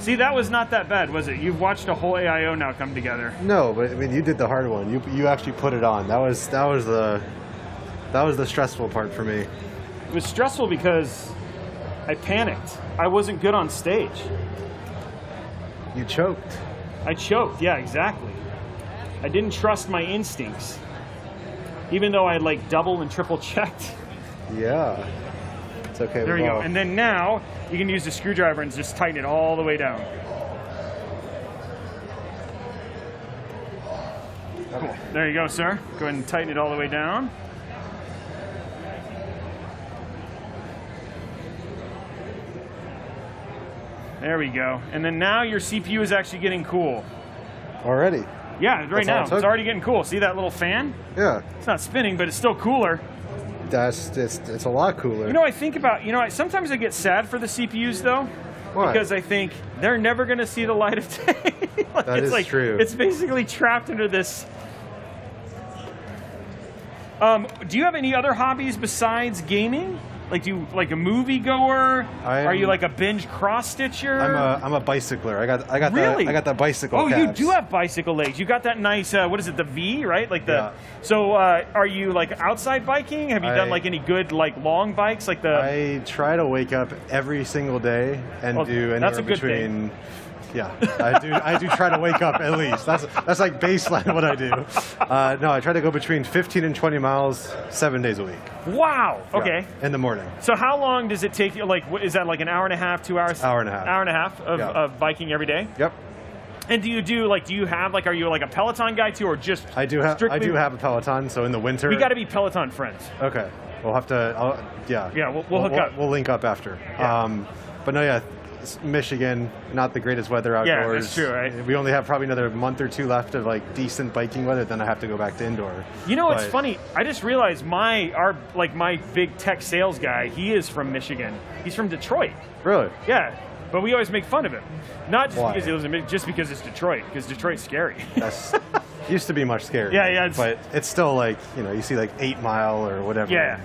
See, that was not that bad, was it? You've watched a whole AIO now come together. No, but I mean, you did the hard one. You actually put it on. That was the stressful part for me. It was stressful because I panicked. I wasn't good on stage. You choked. I choked, yeah, exactly. I didn't trust my instincts. Even though I like double and triple checked. Yeah. It's okay. There you go. And then now you can use the screwdriver and just tighten it all the way down. Cool. There you go, sir. Go ahead and tighten it all the way down. There we go. And then now your CPU is actually getting cool. Already? Yeah, right now. It's already getting cool. See that little fan? Yeah. It's not spinning, but it's still cooler. It's a lot cooler. You know, I think about, sometimes I get sad for the CPUs though. Why? Because I think they're never going to see the light of day. That is true. It's basically trapped under this. Do you have any other hobbies besides gaming? Like, do you like a movie goer? Are you like a binge cross stitcher? I'm a bicycler. I got really? I got that bicycle. Oh, calves. you do have bicycle legs. You got that nice. What is it? The V, right? Like the. Yeah. So, are you like outside biking? Have you done like any good like long bikes? Like the. I try to wake up every single day and do anywhere between. Yeah, I do try to wake up at least. That's like baseline what I do. No, I try to go between 15 and 20 miles 7 days a week. Wow. Okay. Yeah, in the morning. So how long does it take you? Like, is that like an hour and a half, 2 hours? Hour and a half. Hour and a half of biking every day? Yep. And do you have like, are you like a Peloton guy too, or just? I do have a Peloton. So in the winter. We got to be Peloton friends. Okay. We'll have to. Yeah. Yeah. We'll hook up. We'll link up after. Yeah. But no, yeah. Michigan, not the greatest weather outdoors. Yeah, that's true, right? We only have probably another month or 2 left of like decent biking weather, then I have to go back to indoor. You know, it's funny. I just realized my big tech sales guy, he is from Michigan. He's from Detroit. Really? Yeah. But we always make fun of him. Not just Why? because he lives in Michigan, just because it's Detroit, because Detroit's scary. That's used to be much scarier. Yeah. But it's still like, you see like 8 Mile or whatever. Yeah.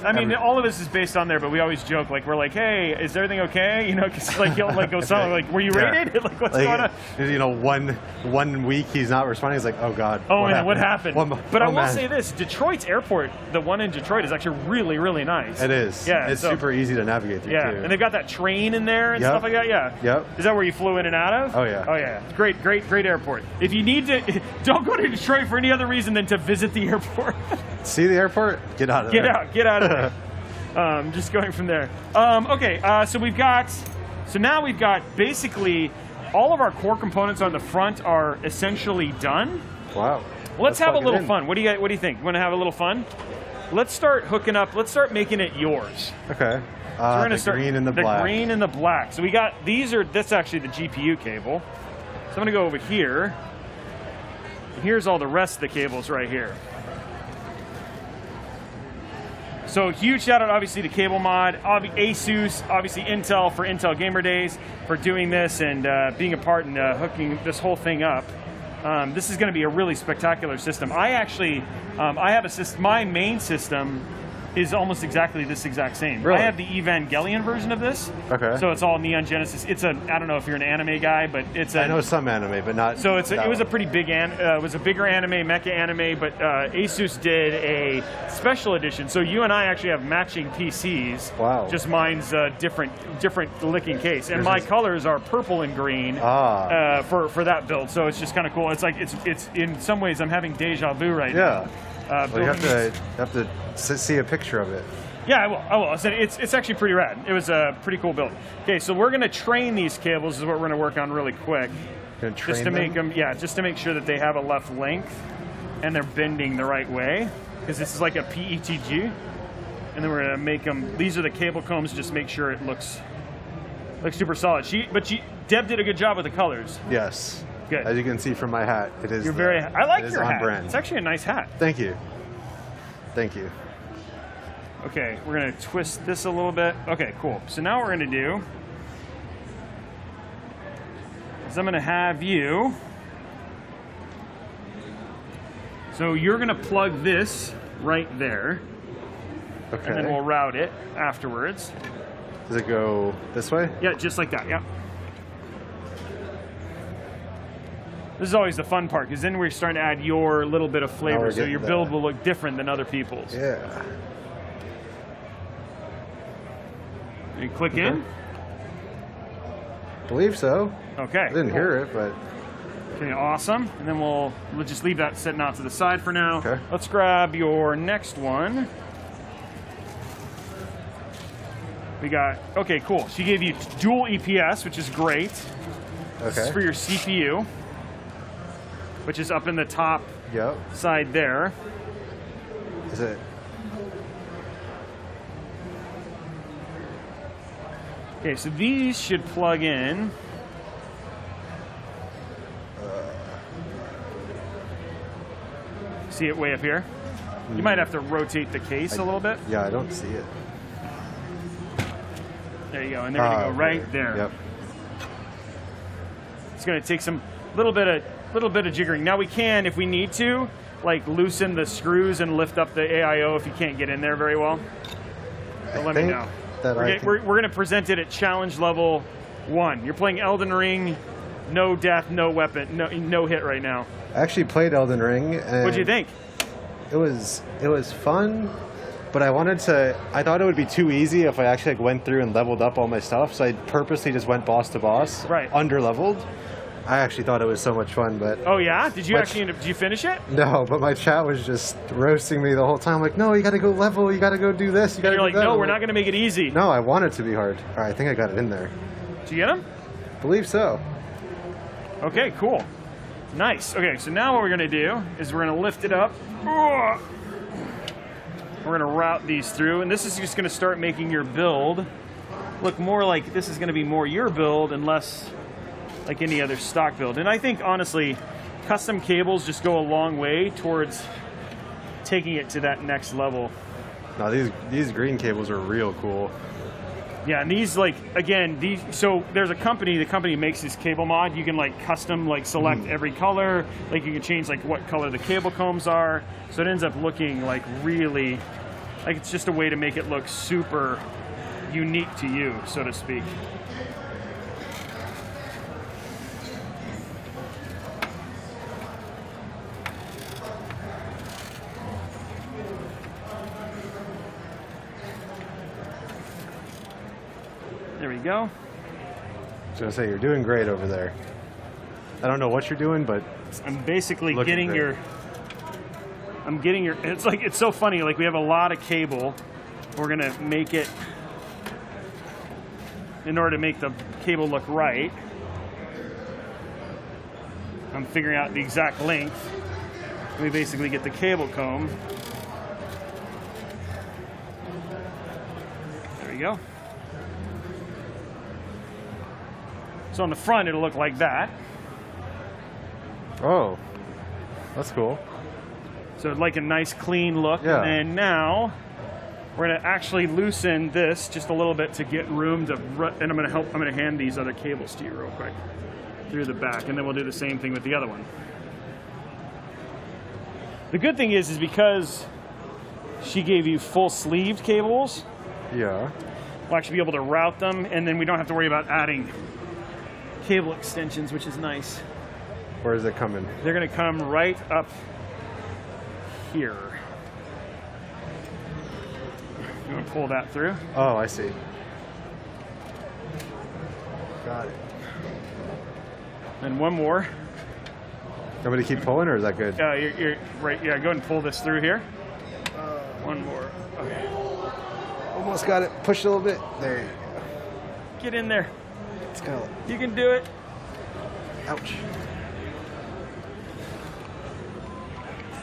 I mean, all of this is based on there, but we always joke, like, we're like, hey, is everything okay? Because like, he'll like go something like, were you raided? Like, what's going on? One week he's not responding. He's like, oh God. Oh, man, what happened? But I will say this, Detroit's airport, the one in Detroit, is actually really, really nice. It is. Yeah. It's super easy to navigate through, too. And they've got that train in there and stuff like that, Yep. Is that where you flew in and out of? Oh, yeah. Oh, yeah. Great airport. If you need to, don't go to Detroit for any other reason than to visit the airport. See the airport? Get out of there. Get out of there. Just going from there. Okay, so now we've got basically all of our core components on the front are essentially done. Wow. Let's have a little fun. What do you think? You want to have a little fun? Let's start hooking up. Let's start making it yours. Okay. So we're gonna start green and the black. The green and the black. So we got that's actually the GPU cable. So I'm gonna go over here. Here's all the rest of the cables right here. So huge shout out, obviously, to Cable Mod, ASUS, obviously Intel for Intel Gamer Days for doing this and being a part in hooking this whole thing up. This is going to be a really spectacular system. I actually, I have a system. My main system is almost exactly this exact same. Really? I have the Evangelion version of this. Okay. So it's all Neon Genesis. It's a, I don't know if you're an anime guy, but it's a. I know some anime, but not. So it was a pretty big, it was a bigger anime, mecha anime, but ASUS did a special edition. So you and I actually have matching PCs. Wow. Just mine's different looking case, and my colors are purple and green for that build. So it's just kind of cool. It's like it's in some ways I'm having deja vu right now. Well, you have to see a picture of it. Yeah, I will. I said it's actually pretty rad. It was a pretty cool build. Okay, so we're going to train these cables is what we're going to work on really quick. Just to make them, just to make sure that they have a left length and they're bending the right way, because this is like a PETG. And then we're going to make them, these are the cable combs, just make sure it looks super solid. Deb did a good job with the colors. Yes. Good. As you can see from my hat, it is. I like your hat. Brand. It's actually a nice hat. Thank you. Thank you. Okay, we're going to twist this a little bit. Okay, cool. So now what we're going to do is I'm going to have you. So you're going to plug this right there. Okay. And then we'll route it afterwards. Does it go this way? Yeah, just like that. Yeah. This is always the fun part, because then we're starting to add your little bit of flavor, so your build will look different than other people's. Yeah. You click in? Believe so. Okay. I didn't hear it, but. Okay, awesome. And then we'll just leave that sitting out to the side for now. Okay. Let's grab your next one. We got, okay, cool. She gave you dual EPS, which is great. Okay. This is for your CPU, which is up in the top side there. Is it? Okay, so these should plug in. See it way up here? You might have to rotate the case a little bit. Yeah, I don't see it. There you go, and there you go, right there. Yep. It's going to take some little bit of jiggering. Now we can, if we need to, like loosen the screws and lift up the AIO if you can't get in there very well. But let me know. We're going to present it at challenge level 1. You're playing Elden Ring, no death, no weapon, no hit right now. I actually played Elden Ring. And what'd you think? It was fun, but I thought it would be too easy if I actually went through and leveled up all my stuff, so I purposely just went boss to boss, under-leveled. I actually thought it was so much fun, but... Oh, yeah? Did you finish it? No, but my chat was just roasting me the whole time, like, no, you gotta go level, you gotta go do this, you gotta do that. You're like, no, we're not gonna make it easy. No, I want it to be hard. All right, I think I got it in there. Did you get him? Believe so. Okay, cool. Nice. Okay, so now what we're gonna do is we're gonna lift it up. We're gonna route these through, and this is just gonna start making your build look more like this is gonna be more your build and less like any other stock build. And I think, honestly, custom cables just go a long way towards taking it to that next level. Now, these green cables are real cool. Yeah, and these, like, again, so there's a company, the company makes this cable mod. You can, like, custom, like, select every color. Like, you can change, like, what color the cable combs are. So it ends up looking, like, really, like, it's just a way to make it look super unique to you, so to speak. There we go. I was gonna say, you're doing great over there. I don't know what you're doing, but I'm basically getting your. It's like, it's so funny. Like, we have a lot of cable. We're gonna make it in order to make the cable look right. I'm figuring out the exact length. We basically get the cable comb. There we go. So on the front, it'll look like that. Oh, that's cool. So like a nice clean look. Yeah. And now We're gonna actually loosen this just a little bit to get room to, and I'm gonna hand these other cables to you real quick through the back, and then we'll do the same thing with the other one. The good thing is because she gave you full sleeved cables, Yeah. we'll actually be able to route them, and then we don't have to worry about adding cable extensions, which is nice. Where is it coming? They're gonna come right up here. You wanna pull that through? Oh, I see. Got it. And one more. Want me to keep pulling, or is that good? You're right. Yeah, go ahead and pull this through here. One more. Okay. Almost got it. Push a little bit. There you go. Get in there. It's kind of. You can do it. Ouch.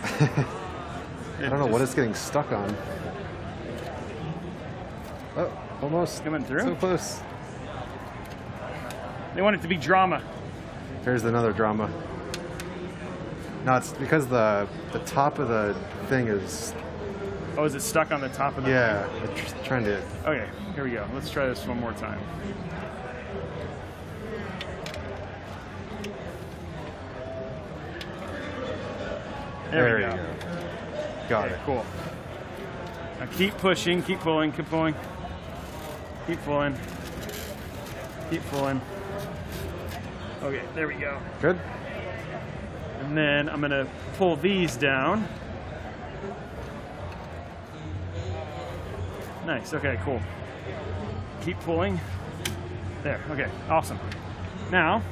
I don't know what it's getting stuck on. Oh, almost. Coming through. So close. They want it to be drama. Here's another drama. No, it's because the top of the thing is. Oh, is it stuck on the top of the? Yeah, it's trying to. Okay, here we go. Let's try this one more time. There we go. Got Okay, it. cool. Now keep pushing, keep pulling, keep pulling. Keep pulling. Keep pulling. Okay, there we go. Good. And then I'm gonna pull these down. Nice, okay, cool. Keep pulling. There, okay, awesome. Now,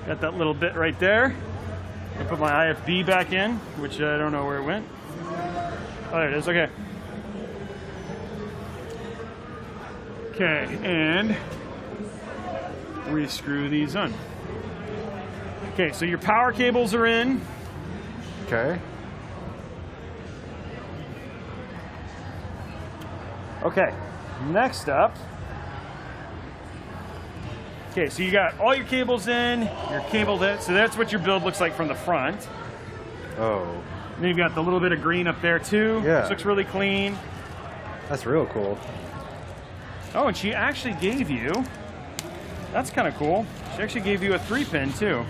got that little bit right there. I put my IFB back in, which I don't know where it went. Oh, there it is, okay. Okay, and re-screw these on. Okay, so your power cables are in. Okay. Okay, next up. Okay, so you got all your cables in, your cable in, so that's what your build looks like from the front. Oh. And then you've got the little bit of green up there too. Yeah. This looks really clean. That's real cool. Oh, and she actually gave you, that's kind of cool. She actually gave you a 3-pin too.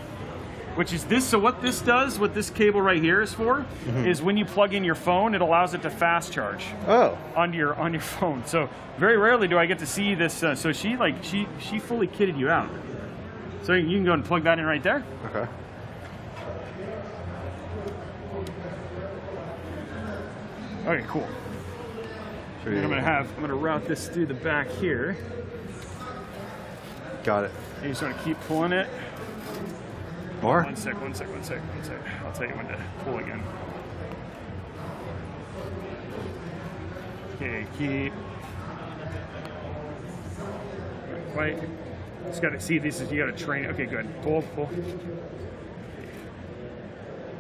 Which is this, so what this does, what this cable right here is for, is when you plug in your phone, it allows it to fast charge Oh. on your phone. So very rarely do I get to see this. So she fully kitted you out. So you can go and plug that in right there. Okay. Okay, cool. And I'm gonna route this through the back here. Got it. And you just want to keep pulling it. More? One sec. I'll tell you when to pull again. Okay, keep. Not quite. Just got to see this. You got to train. Okay, good. Pull.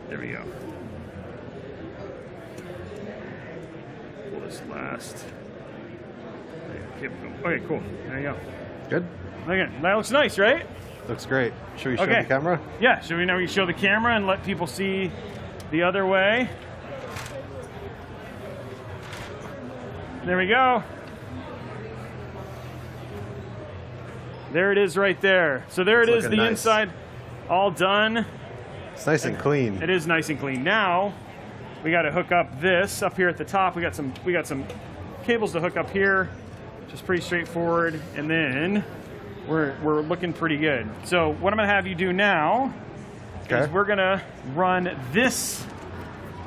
There we go. Pull this last. Okay, cool. There you go. Good. Again, that looks nice, right? Looks great. Should we show Okay. the camera? Yeah, should we now show the camera and let people see the other way? There we go. There it is right there. So there it is, the nice. inside all done. It's nice and clean. It is nice and clean. Now we got to hook up this up here at the top. We got some cables to hook up here, which is pretty straightforward, and then we're looking pretty good. So what I'm gonna have you do now is we're gonna run this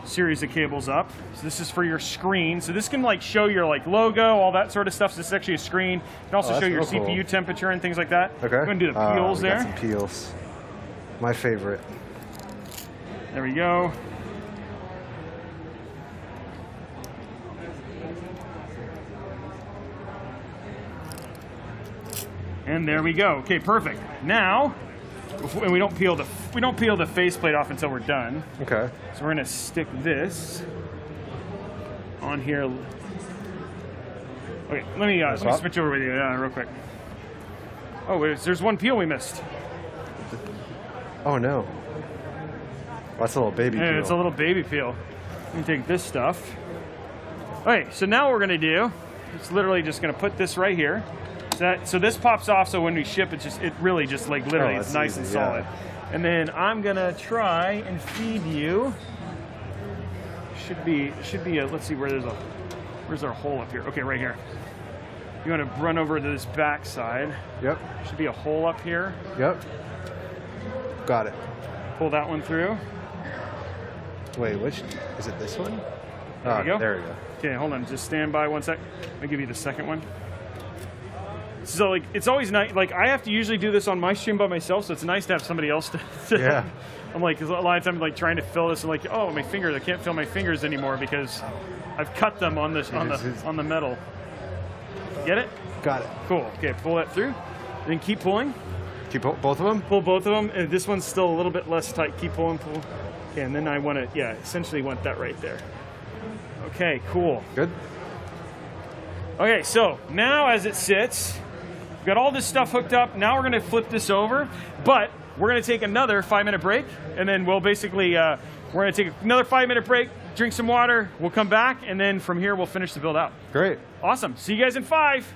series of cables up. So this is for your screen. So this can like show your like logo, all that sort of stuff. So this is actually a screen. It can also show your CPU temperature and things like that. Okay. Go ahead and do the peels we there. got some peels. My favorite. There we go. And there we go. Okay, perfect. Now, and we don't peel the faceplate off until we're done. Okay. So we're gonna stick this on here. Okay, let me switch over with you real quick. Oh, there's one peel we missed. Oh no. That's a little baby peel. It's a little baby peel. Let me take this stuff. Okay, so now what we're gonna do, it's literally just gonna put this right here. So this pops off, so when we ship, it really just like literally it's nice and solid. Yeah. And then I'm gonna try and feed you. Should be a, let's see where's our hole up here? Okay, right here. You wanna run over to this back side. Yep. Should be a hole up here. Yep. Got it. Pull that one through. Wait, which, is it this one? There you go. There we go. Okay, hold on, just stand by one sec. Let me give you the second one. So like, it's always nice, like I have to usually do this on my stream by myself, so it's nice to have somebody else to yeah. I'm like, a lot of times I'm like trying to fill this and like, oh, my fingers, I can't feel my fingers anymore because I've cut them on this, on the metal. Get it? Got it. Cool, okay, pull that through. Then keep pulling. Keep both of them? Pull both of them, and this one's still a little bit less tight. Keep pulling, pull. Okay, and then I want to, yeah, essentially want that right there. Okay, cool. Good. Okay, so now as it sits, we've got all this stuff hooked up. Now we're going to flip this over, but we're going to take another 5-minute break, and then we'll basically, we're going to take another 5-minute break, drink some water, we'll come back, and then from here we'll finish the build out. Great. Awesome. See you guys in 5.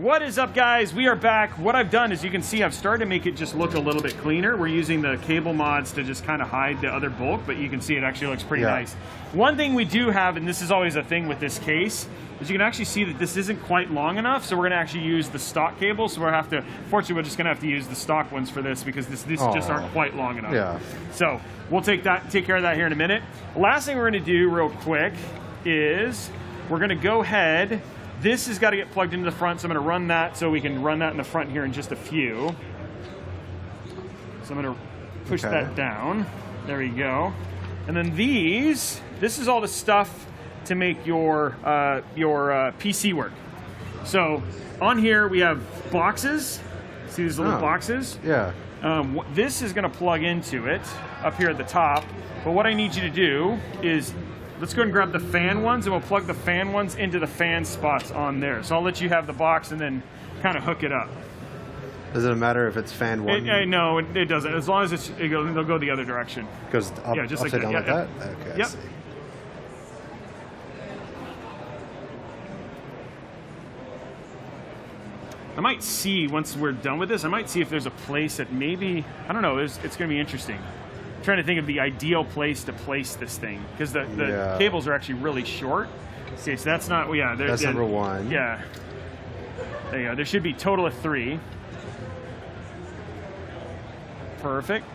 What is up, guys? We are back. What I've done is, you can see I've started to make it just look a little bit cleaner. We're using the cable mods to just kind of hide the other bulk, but you can see it actually looks pretty nice. One thing we do have, and this is always a thing with this case, is you can actually see that this isn't quite long enough, so we're going to actually use the stock cable. So we'll have to, fortunately, we're just going to have to use the stock ones for this, because this just aren't quite long enough. Yeah. So we'll take care of that here in a minute. Last thing we're going to do real quick is we're going to go ahead. This has got to get plugged into the front, so I'm going to run that so we can run that in the front here in just a few. So I'm going to push that down. There we go. And then this is all the stuff to make your PC work. So on here we have boxes. See these little boxes? Yeah. This is going to plug into it up here at the top. But what I need you to do is, let's go ahead and grab the fan ones, and we'll plug the fan ones into the fan spots on there. So I'll let you have the box and then kind of hook it up. Does it matter if it's fan one? No, it doesn't. As long as they'll go the other direction. Goes up, just like upside down like that? Okay, Yep. I see. I might see, once we're done with this, I might see if there's a place that maybe, I don't know, it's going to be interesting. I'm trying to think of the ideal place to place this thing, because the cables are actually really short. See, so that's not, that's number one. Yeah. There you go. There should be a total of 3. Perfect.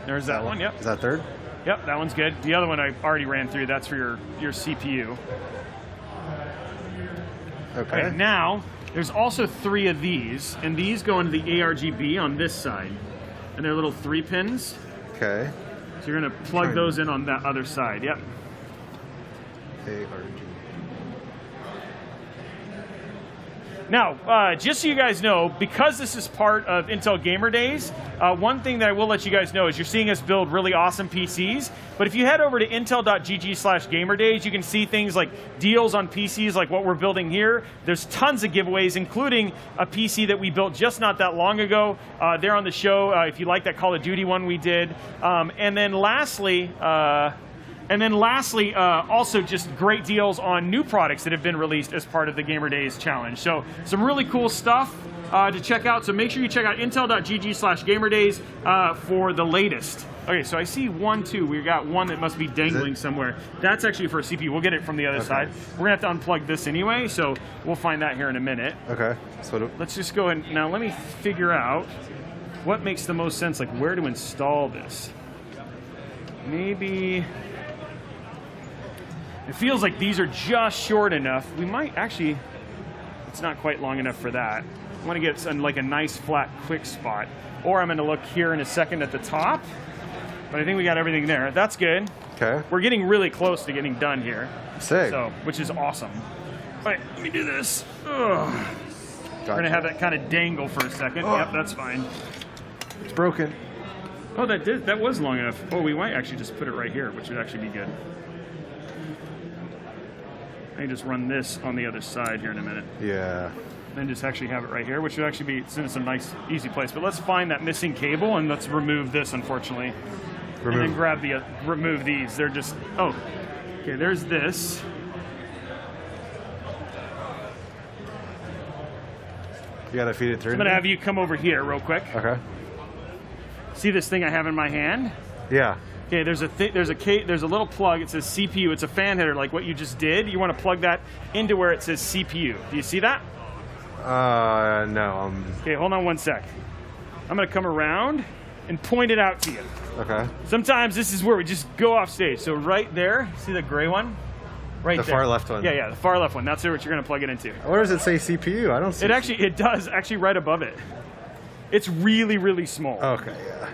There's that one, yep. Is that third? Yep, that one's good. The other one I already ran through. That's for your CPU. Okay. Right, now, there's also 3 of these, and these go into the ARGB on this side. And they're little 3 pins. Okay. So you're going to plug those in on that other side. Yep. ARG. Now, just so you guys know, because this is part of Intel Gamer Days, one thing that I will let you guys know is you're seeing us build really awesome PCs. But if you head over to intel.gg/gamerdays, you can see things like deals on PCs like what we're building here. There's tons of giveaways, including a PC that we built just not that long ago. They're on the show if you like that Call of Duty one we did. And then lastly, also just great deals on new products that have been released as part of the Gamer Days challenge. So some really cool stuff to check out. So make sure you check out intel.gg/gamerdays for the latest. Okay, so I see 1, 2. We got one that must be dangling somewhere. That's actually for a CPU. We'll get it from the other side. We're going to have to unplug this anyway, so we'll find that here in a minute. Okay. So let's just go ahead. Now let me figure out what makes the most sense, like where to install this. Maybe... It feels like these are just short enough. We might actually, it's not quite long enough for that. I want to get like a nice flat quick spot. Or I'm going to look here in a second at the top. But I think we got everything there. That's good. Okay. We're getting really close to getting done here. Sick. So, which is awesome. All right, let me do this. Ugh. Gotcha. We're going to have that kind of dangle for a second. Oh. Yep, that's fine. It's broken. Oh, that was long enough. Oh, we might actually just put it right here, which would actually be good. I can just run this on the other side here in a minute. Yeah. Then just actually have it right here, which would actually be it's in some nice, easy place. But let's find that missing cable, and let's remove this, unfortunately. And then grab remove these. They're just, okay, there's this. You gotta feed it through. I'm gonna have you come over here real quick. Okay. See this thing I have in my hand? Yeah. Okay, there's a little plug. It says CPU. It's a fan header, like what you just did. You want to plug that into where it says CPU. Do you see that? No. Okay, hold on one sec. I'm gonna come around and point it out to you. Okay. Sometimes this is where we just go off stage. So right there, see the gray one? Right there. The far left one. Yeah, the far left one. That's what you're gonna plug it into. Where does it say CPU? I don't see. It does actually right above it. It's really, really small. Okay, yeah.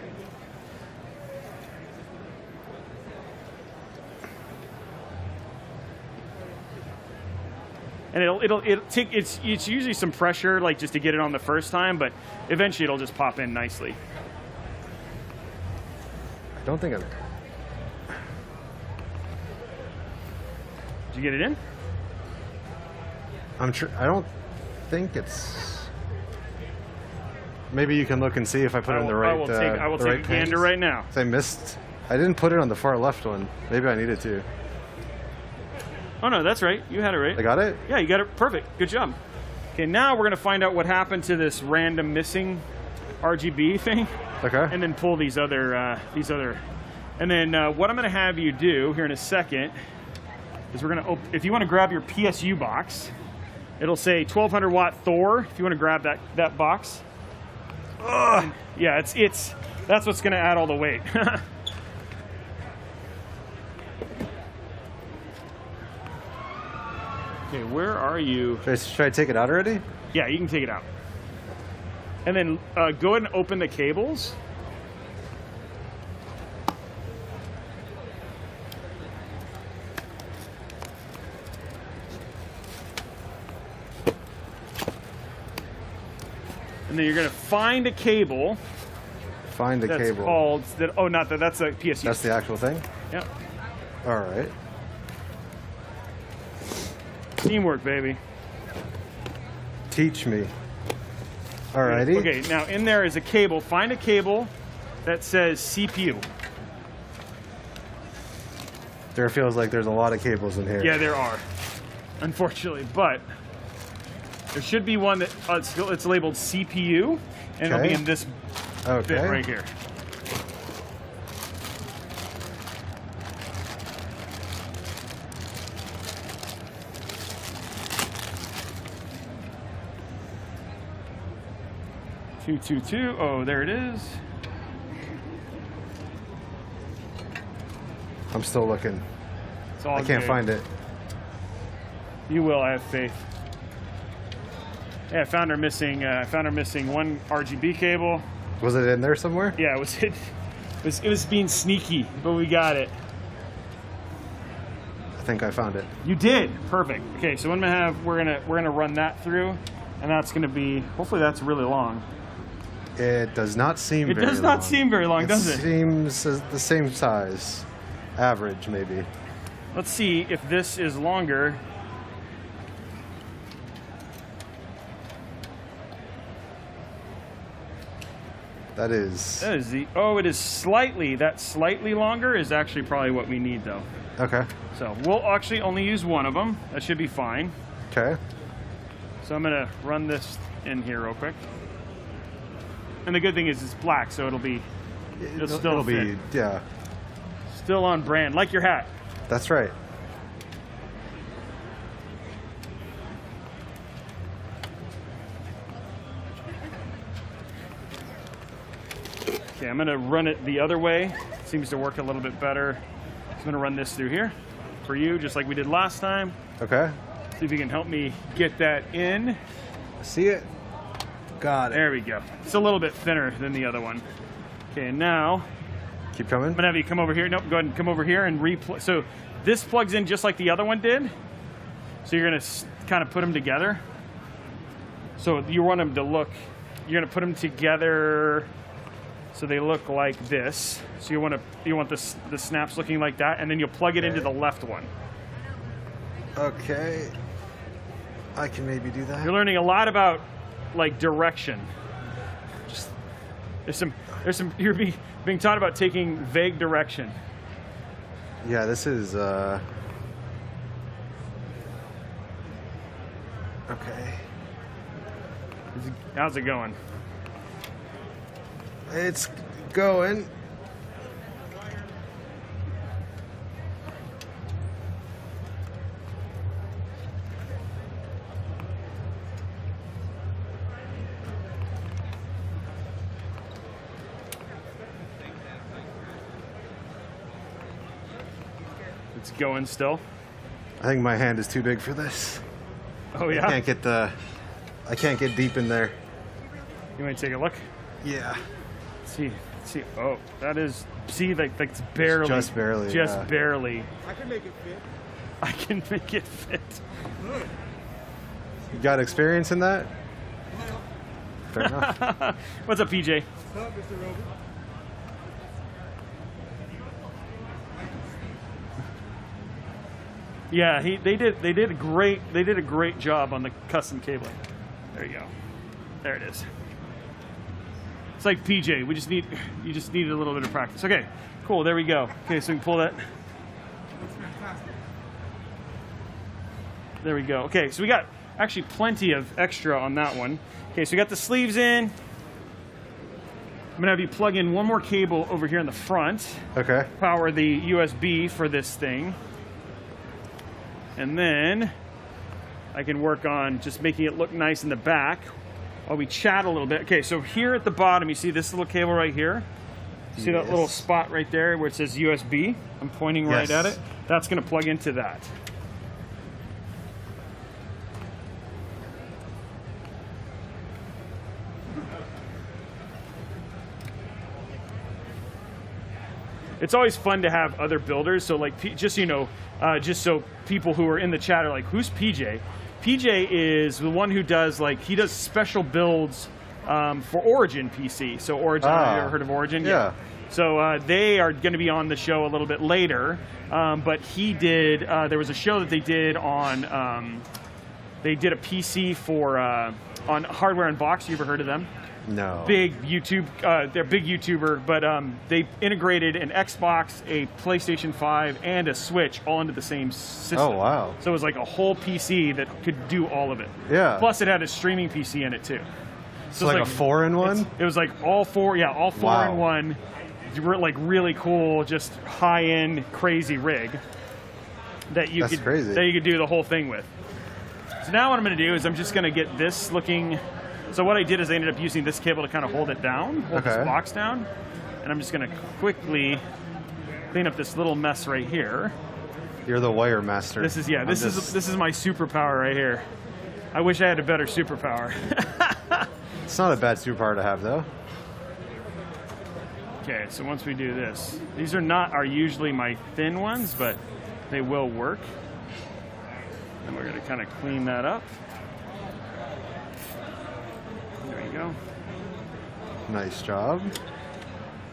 And it'll take it's usually some pressure, like just to get it on the first time, but eventually it'll just pop in nicely. I don't think Did you get it in? I'm sure. I don't think it's. Maybe you can look and see if I put it in the right. I will take a gander right now. I missed. I didn't put it on the far left one. Maybe I needed to. Oh no, that's right. You had it right. I got it? Yeah, you got it perfect. Good job. Okay, now we're gonna find out what happened to this random missing RGB thing. Okay. And then pull these other, and then what I'm gonna have you do here in a second is we're gonna, if you wanna grab your PSU box, it'll say 1200 watt Thor, if you wanna grab that box. Ugh. Yeah, that's what's gonna add all the weight. Okay, where are you? Should I take it out already? Yeah, you can take it out. And then go ahead and open the cables. And then you're going to find a cable. Find a that's cable. Called, oh, not that, that's a PSU. That's the actual thing? Yeah. All right. Teamwork, baby. Teach me. Alrighty. Okay, now in there is a cable. Find a cable that says CPU. There feels like there's a lot of cables in here. Yeah, there are, unfortunately, but there should be one that it's labeled CPU, and it'll be in this bit right here. Two. Oh, there it is. I'm still looking. It's all I can't good. find it. You will. I have faith. Yeah, I found her missing. One RGB cable. Was it in there somewhere? Yeah, it was being sneaky, but we got it. I think I found it. You did. Perfect. Okay, so what I'm gonna have, we're gonna run that through, and that's gonna be. Hopefully, that's really long. It does not seem very long. It does not seem very long, does it? It seems the same size. Average, maybe. Let's see if this is longer. That is the, oh, it is slightly, that slightly longer is actually probably what we need though. Okay. So we'll actually only use one of them. That should be fine. Okay. So I'm gonna run this in here real quick. And the good thing is it's black, so it'll still fit. Yeah. Still on brand, like your hat. That's right. Okay, I'm gonna run it the other way. Seems to work a little bit better. I'm gonna run this through here for you, just like we did last time. Okay. See if you can help me get that in. See it? Got it. There we go. It's a little bit thinner than the other one. Okay, and now keep coming. I'm gonna have you come over here. Nope, go ahead and come over here and replug. So this plugs in just like the other one did. So you're gonna kind of put them together. So you want them to look. You're gonna put them together so they look like this. So you want the snaps looking like that, and then you'll plug it into the left one. Okay. I can maybe do that. You're learning a lot about like direction. There's some. You're being taught about taking vague direction. Yeah, this is. Okay. How's it going? It's going. It's going still. I think my hand is too big for this. Oh yeah. I can't get deep in there. You want to take a look? Yeah. Let's see. Oh, that is. See, like it's barely. Just barely. Just barely. I can make it fit. I can make it fit. You got experience in that? Fair enough. What's up, PJ? What's up, Mr. Robey? Yeah, they did a great job on the custom cabling. There you go. There it is. It's like PJ. You just needed a little bit of practice. Okay, cool. There we go. Okay, so we can pull that. That's fantastic. There we go. Okay, so we got actually plenty of extra on that one. Okay, so we got the sleeves in. I'm gonna have you plug in one more cable over here in the front. Okay. Power the USB for this thing. And then I can work on just making it look nice in the back while we chat a little bit. Okay, so here at the bottom, you see this little cable right here? See that little spot right there where it says USB? I'm pointing right at it. That's gonna plug into that. It's always fun to have other builders. So like, just so you know, just so people who are in the chat are like, who's PJ? PJ is the one who does he does special builds for Origin PC. So Origin, have you ever heard of Origin? Yeah. So they are going to be on the show a little bit later. But he did, there was a show that they did on, they did a PC for, on Hardware Unboxed. You ever heard of them? No. Big YouTube, they're big YouTuber, but they integrated an Xbox, a PlayStation 5, and a Switch all into the same system. Oh, wow. So it was like a whole PC that could do all of it. Yeah. Plus it had a streaming PC in it too. So like a 4-in-1? It was like all four in one. Like really cool, just high-end, crazy rig that you could do the whole thing with. So now what I'm going to do is I'm just going to get this looking. So what I did is I ended up using this cable to kind of hold it down, hold this box down, and I'm just going to quickly clean up this little mess right here. You're the wire master. This is this is my superpower right here. I wish I had a better superpower. It's not a bad superpower to have, though. Okay, so once we do this, these are usually my thin ones, but they will work. And we're going to kind of clean that up. There you go. Nice job.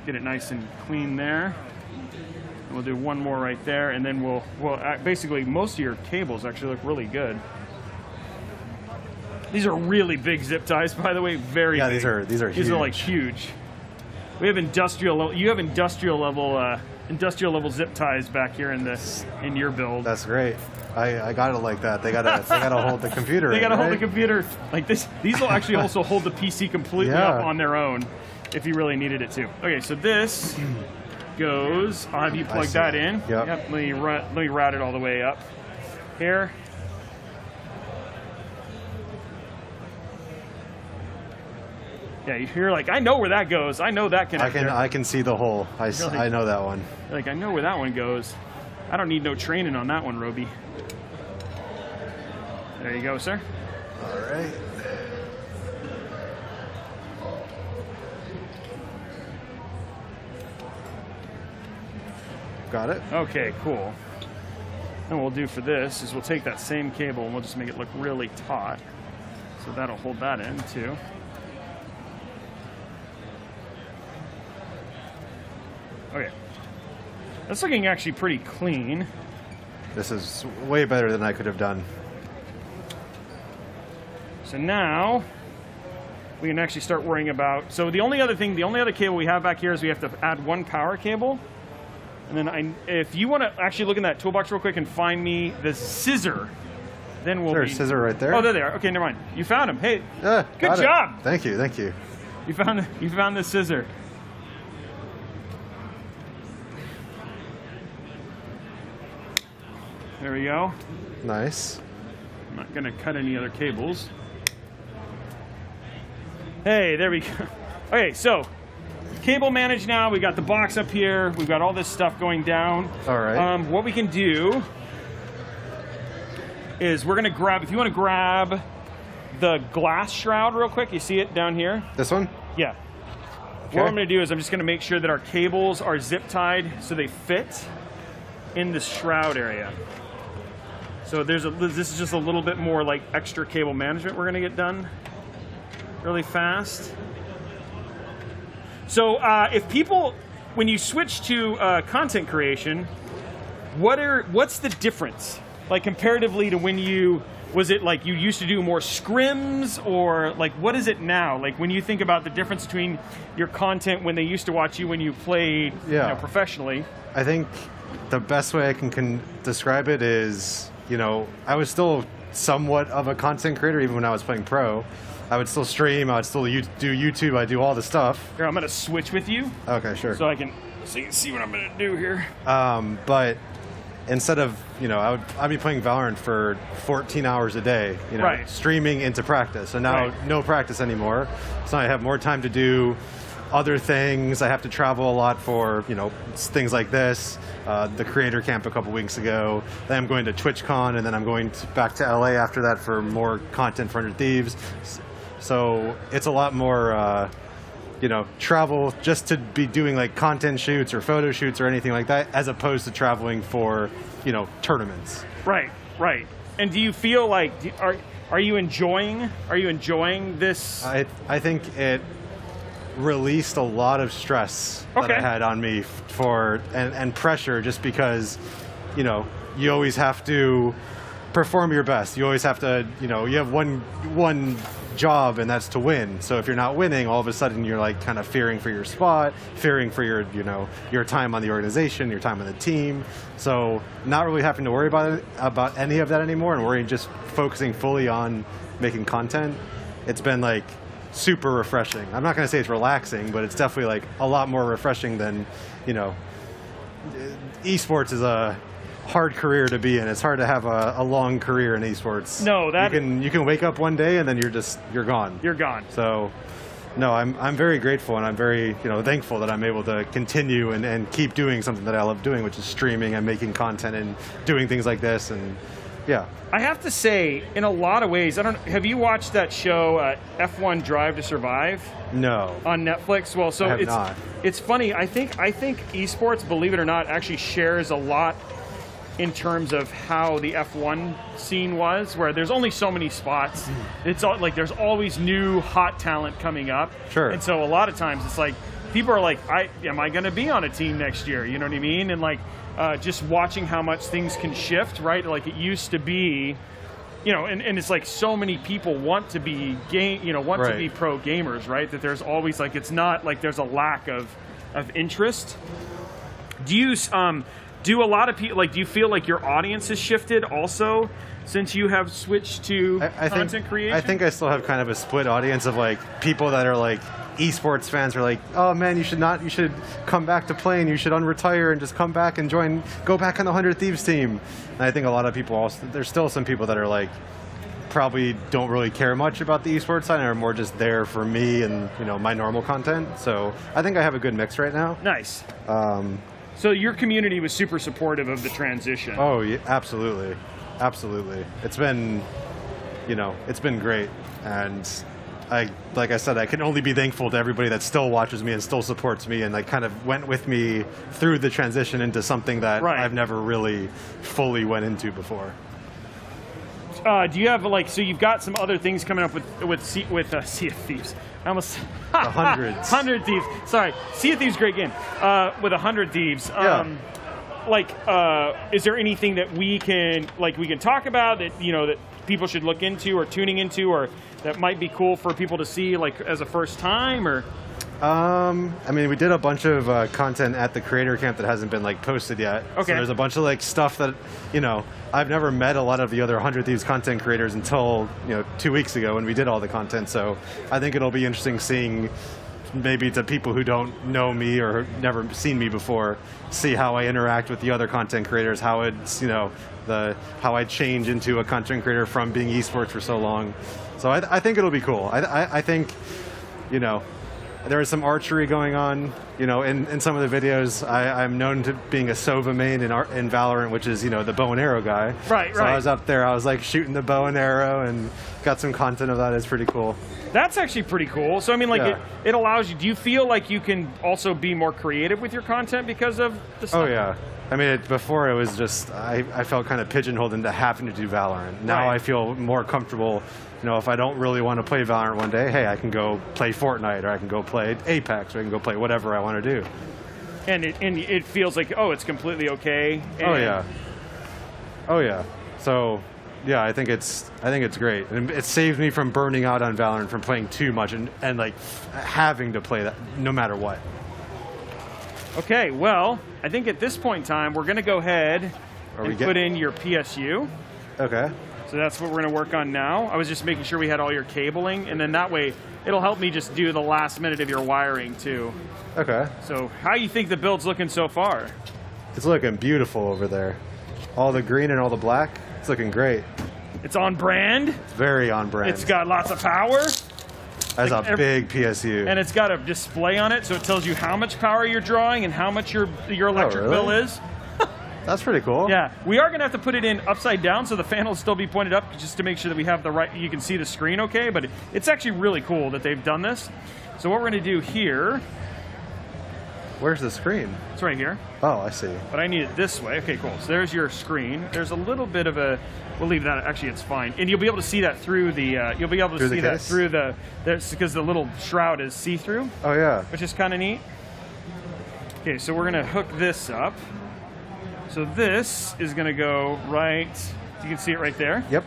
Get it nice and clean there. And we'll do one more right there, and then we'll basically most of your cables actually look really good. These are really big zip ties, by the way. Very big. These are huge. These are like huge. We have industrial level. You have industrial level zip ties back here in your build. That's great. I got it like that. They gotta hold the computer. They gotta hold the computer like this. These will actually also hold the PC completely up on their own if you really needed it to. Okay, so this goes. I'll have you plug that in. Yep. Let me route it all the way up here. Yeah, you're like, I know where that goes. I know that connector. I can see the hole. I know that one. Like, I know where that one goes. I don't need no training on that one, Robey. There you go, sir. All right. Got it. Okay, cool. And what we'll do for this is we'll take that same cable and we'll just make it look really taut. So that'll hold that in too. Okay. That's looking actually pretty clean. This is way better than I could have done. So now we can actually start worrying about. So the only other cable we have back here is we have to add one power cable. And then if you want to actually look in that toolbox real quick and find me the scissor, then we'll. Is there a scissor right there? Oh, there they are. Okay, never mind. You found them. Hey, good job. Thank you. You found the scissor. There we go. Nice. I'm not going to cut any other cables. Hey, there we go. Okay, so cable managed now. We got the box up here. We've got all this stuff going down. All right. What we can do is we're going to grab, if you want to grab the glass shroud real quick. You see it down here? This one? Yeah. Okay. What I'm going to do is I'm just going to make sure that our cables are zip tied so they fit in the shroud area. So this is just a little bit more like extra cable management we're going to get done really fast. So if people, when you switch to content creation, what's the difference? Like comparatively to when was it like you used to do more scrims, or like what is it now? Like when you think about the difference between your content when they used to watch you when you played professionally. I think the best way I can describe it is you know, I was still somewhat of a content creator even when I was playing pro. I would still stream, I would still do YouTube, I do all the stuff. Here, I'm gonna switch with you. Okay, sure. So you can see what I'm gonna do here. But instead of, you know, I'd be playing Valorant for 14 hours a day, you know, Right. streaming into practice. So now no practice anymore. So I have more time to do other things. I have to travel a lot for, you know, things like this. The creator camp a couple weeks ago. Then I'm going to TwitchCon, and then I'm going back to LA after that for more content for Under Thieves. So it's a lot more, you know, travel just to be doing like content shoots or photo shoots or anything like that, as opposed to traveling for, you know, tournaments. Right, right. And do you feel like are you enjoying this? I think it released a lot of stress that I had on me and pressure, just because, you know, you always have to perform your best. You always have to, you know, you have one job, and that's to win. So if you're not winning, all of a sudden you're like kind of fearing for your spot, fearing for your, you know, your time on the organization, your time on the team. So not really having to worry about any of that anymore, and worrying, just focusing fully on making content. It's been like super refreshing. I'm not going to say it's relaxing, but it's definitely like a lot more refreshing than, you know, esports is a hard career to be in. It's hard to have a long career in esports. No, that you can wake up one day and then you're gone. You're gone. So, no, I'm very grateful, and I'm very, you know, thankful that I'm able to continue and keep doing something that I love doing, which is streaming and making content and doing things like this. And yeah. I have to say, in a lot of ways, have you watched that show F1 Drive to Survive? No. On Netflix? Well, so it's funny. I think esports, believe it or not, actually shares a lot in terms of how the F1 scene was, where there's only so many spots. It's all, like, there's always new hot talent coming up. Sure. And so a lot of times it's like, people are like, am I going to be on a team next year? You know what I mean? And like, just watching how much things can shift, right? Like it used to be, you know, and it's like so many people want to be to be pro gamers, right? That there's always like, it's not like there's a lack of interest. Do you do a lot of people, like, do you feel like your audience has shifted also since you have switched to content creation? I think I still have kind of a split audience of like people that are like esports fans are like, oh man, you should come back to playing, you should unretire and just come back and go back on the 100 Thieves team. And I think a lot of people also, there's still some people that are like, probably don't really care much about the esports side and are more just there for me and, you know, my normal content. So I think I have a good mix right now. Nice. So your community was super supportive of the transition. Oh, yeah, absolutely. Absolutely. It's been, you know, it's been great. And like I said, I can only be thankful to everybody that still watches me and still supports me, and like kind of went with me through the transition into something that I've never really fully went into before. Do you have like, so you've got some other things coming up with Sea of Thieves? I almost 100 Thieves. Sorry, Sea of Thieves, great game. With 100 Thieves. Is there anything that we can talk about that, you know, that people should look into or tuning into, or that might be cool for people to see, like, as a first time? Or I mean, we did a bunch of content at the creator camp that hasn't been like posted yet. Okay. So there's a bunch of like stuff that, you know, I've never met a lot of the other 100 Thieves content creators until, you know, 2 weeks ago when we did all the content. So I think it'll be interesting seeing, maybe to people who don't know me or never seen me before, see how I interact with the other content creators, how it's, you know, how I change into a content creator from being esports for so long. So I think it'll be cool. I think, you know, there is some archery going on, you know, in some of the videos. I'm known to being a Sova main in Valorant, which is, you know, the bow and arrow guy. Right. So I was up there, I was like shooting the bow and arrow and got some content of that. It's pretty cool. That's actually pretty cool. So I mean, like, it allows you, do you feel like you can also be more creative with your content because of the stuff? Oh yeah. I mean, before it was just, I felt kind of pigeonholed into having to do Valorant. Now I feel more comfortable, you know, if I don't really want to play Valorant one day, hey, I can go play Fortnite, or I can go play Apex, or I can go play whatever I want to do. And it feels like, oh, it's completely okay. Oh yeah. Oh yeah. So yeah, I think it's great. And it saved me from burning out on Valorant, from playing too much and like having to play that no matter what. Okay, well, I think at this point in time, we're going to go ahead and put in your PSU. Okay. So that's what we're going to work on now. I was just making sure we had all your cabling, and then that way it'll help me just do the last minute of your wiring too. Okay. So how you think the build's looking so far? It's looking beautiful over there. All the green and all the black. It's looking great. It's on brand. It's very on brand. It's got lots of power. Has a big PSU. And it's got a display on it, so it tells you how much power you're drawing and how much your electric bill is. That's pretty cool. Yeah, we are going to have to put it in upside down so the fan will still be pointed up just to make sure that we have the right, you can see the screen okay, but it's actually really cool that they've done this. So what we're going to do here. Where's the screen? It's right here. Oh, I see. But I need it this way. Okay, cool. So there's your screen. There's a little bit of a, we'll leave that, actually it's fine. And you'll be able to see that through the, you'll be able to see that through the, because the little shroud is see-through. Oh yeah. Which is kind of neat. Okay, so we're going to hook this up. So this is going to go right, you can see it right there. Yep.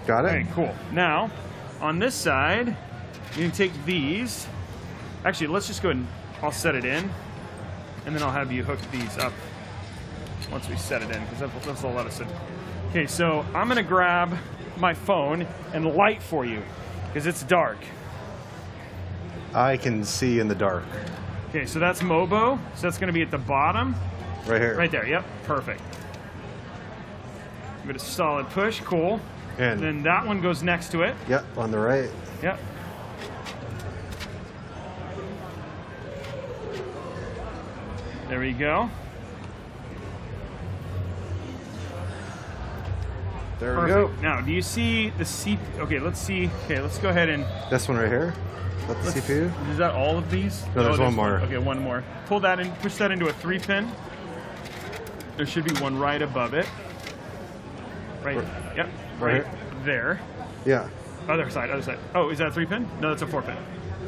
Got it. Okay, cool. Now, on this side, you can take these. Actually, let's just go ahead and I'll set it in, and then I'll have you hook these up once we set it in, because that's a lot of stuff. Okay, so I'm going to grab my phone and light for you, because it's dark. I can see in the dark. Okay, so that's Mobo. So that's going to be at the bottom. Right here. Right there, yep, perfect. Give it a solid push, cool. And then that one goes next to it. Yep, on the right. Yep. There we go. There Perfect. we go. Now, do you see the CPU? Okay, let's see. Okay, let's go ahead and... This one right here? That's the CPU? Is that all of these? No, there's one more. Okay, one more. Pull that in, push that into a 3-pin. There should be one right above it. Right, yep, right there. Yeah. Other side, other side. Oh, is that a 3-pin? No, that's a 4-pin.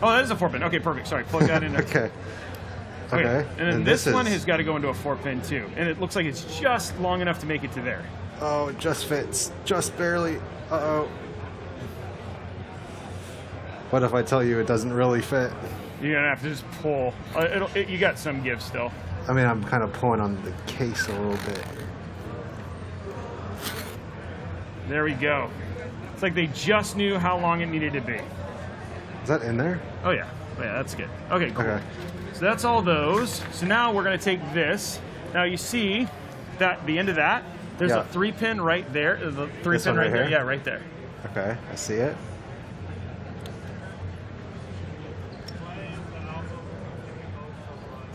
Oh, that is a 4-pin. Okay, perfect. Sorry, plug that in there. Okay. Okay. And then this one has got to go into a 4-pin too. And it looks like it's just long enough to make it to there. Oh, it just fits. Just barely. Uh-oh. What if I tell you it doesn't really fit? You're going to have to just pull. You got some give still. I mean, I'm kind of pulling on the case a little bit. There we go. It's like they just knew how long it needed to be. Is that in there? Oh, yeah. Oh, yeah, that's good. Okay, cool. Okay. So that's all those. So now we're going to take this. Now you see that the end of that, there's a 3-pin right there. There's a 3-pin right there. Yeah, right there. Okay, I see it.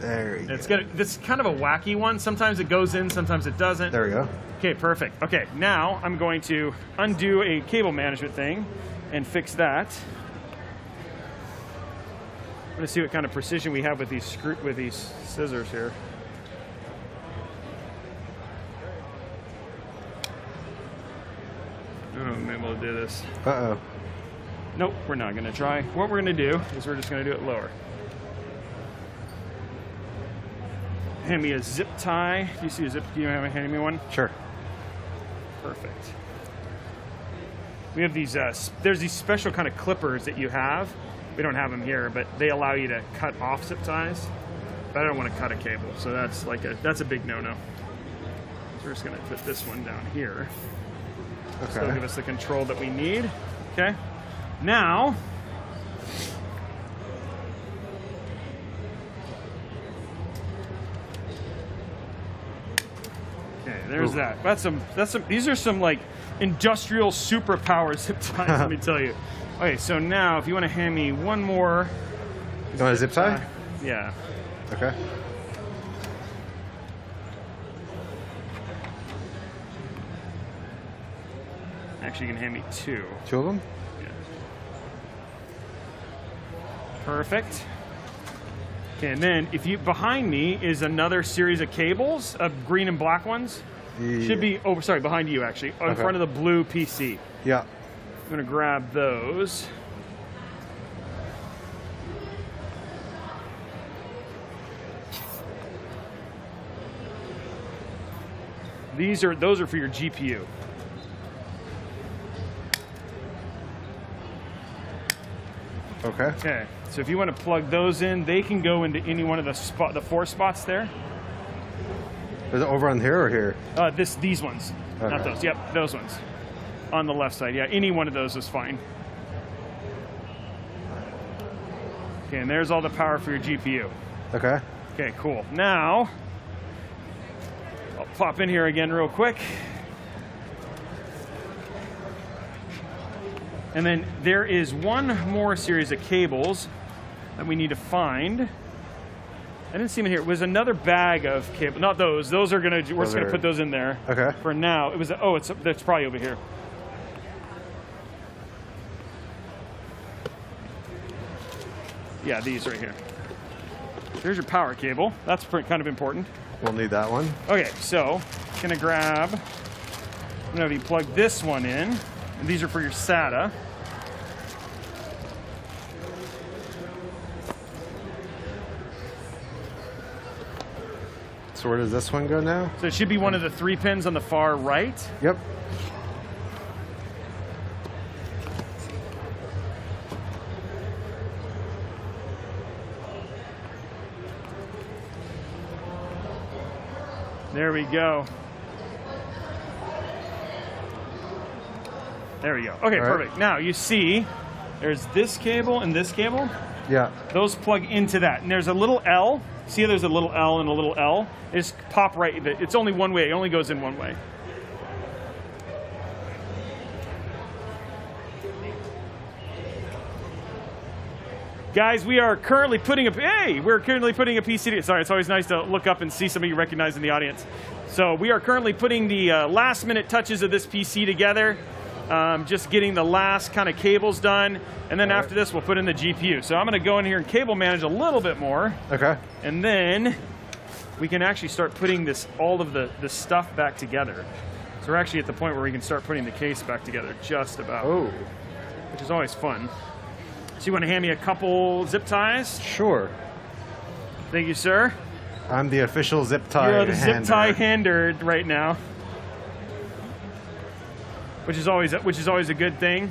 There you go. It's kind of a wacky one. Sometimes it goes in, sometimes it doesn't. There we go. Okay, perfect. Okay, now I'm going to undo a cable management thing and fix that. I'm going to see what kind of precision we have with these scissors here. Oh, maybe we'll do this. Uh-oh. Nope, we're not going to try. What we're going to do is we're just going to do it lower. Hand me a zip tie. Do you see a zip? Can you hand me one? Sure. Perfect. We have these, there's these special kind of clippers that you have. We don't have them here, but they allow you to cut off zip ties. But I don't want to cut a cable, so that's like that's a big no-no. So we're just going to put this one down here. Okay. So it'll give us the control that we need. Okay. Now, okay, there's that. That's some. These are some like industrial superpower zip ties. Let me tell you. Okay, so now if you want to hand me one more. You want a zip tie? Yeah. Okay. Actually, you can hand me two. Two of them? Yeah. Perfect. Okay, and then if you behind me is another series of cables, green and black ones. Yeah. Should be sorry, behind you actually, in front of the blue PC. Yeah. I'm gonna grab those. Those are for your GPU. Okay. Okay. So if you want to plug those in, they can go into any one of the 4 spots there. Is it over on here or here? These ones, not Okay. those. Yep, those ones. On the left side, yeah. Any one of those is fine. Okay, and there's all the power for your GPU. Okay. Okay, cool. Now, I'll pop in here again real quick. And then there is one more series of cables that we need to find. I didn't see them here. It was another bag of cable. Not those. Those are gonna. We're just gonna put those in there. Okay. For now, it was. Oh, it's probably over here. Yeah, these right here. Here's your power cable. That's kind of important. We'll need that one. Okay, so I'm gonna have you plug this one in. And these are for your SATA. So where does this one go now? So it should be one of the 3 pins on the far right. Yep. There we go. There we go. Okay, All right. perfect. Now you see there's this cable and this cable. Yeah. Those plug into that. And there's a little L. See how there's a little L and a little L? They just pop right. It's only one way. It only goes in one way. Guys, we are currently putting a PC. Sorry, it's always nice to look up and see somebody you recognize in the audience. So we are currently putting the last-minute touches of this PC together. Just getting the last kind of cables done, and then after this, we'll put in the GPU. So I'm going to go in here and cable manage a little bit more. Okay. And then we can actually start putting all of the stuff back together. So we're actually at the point where we can start putting the case back together, just about. Oh. Which is always fun. So you want to hand me a couple zip ties? Sure. Thank you, sir. I'm the official zip tie You're the hander. zip tie hander right now, which is always a good thing.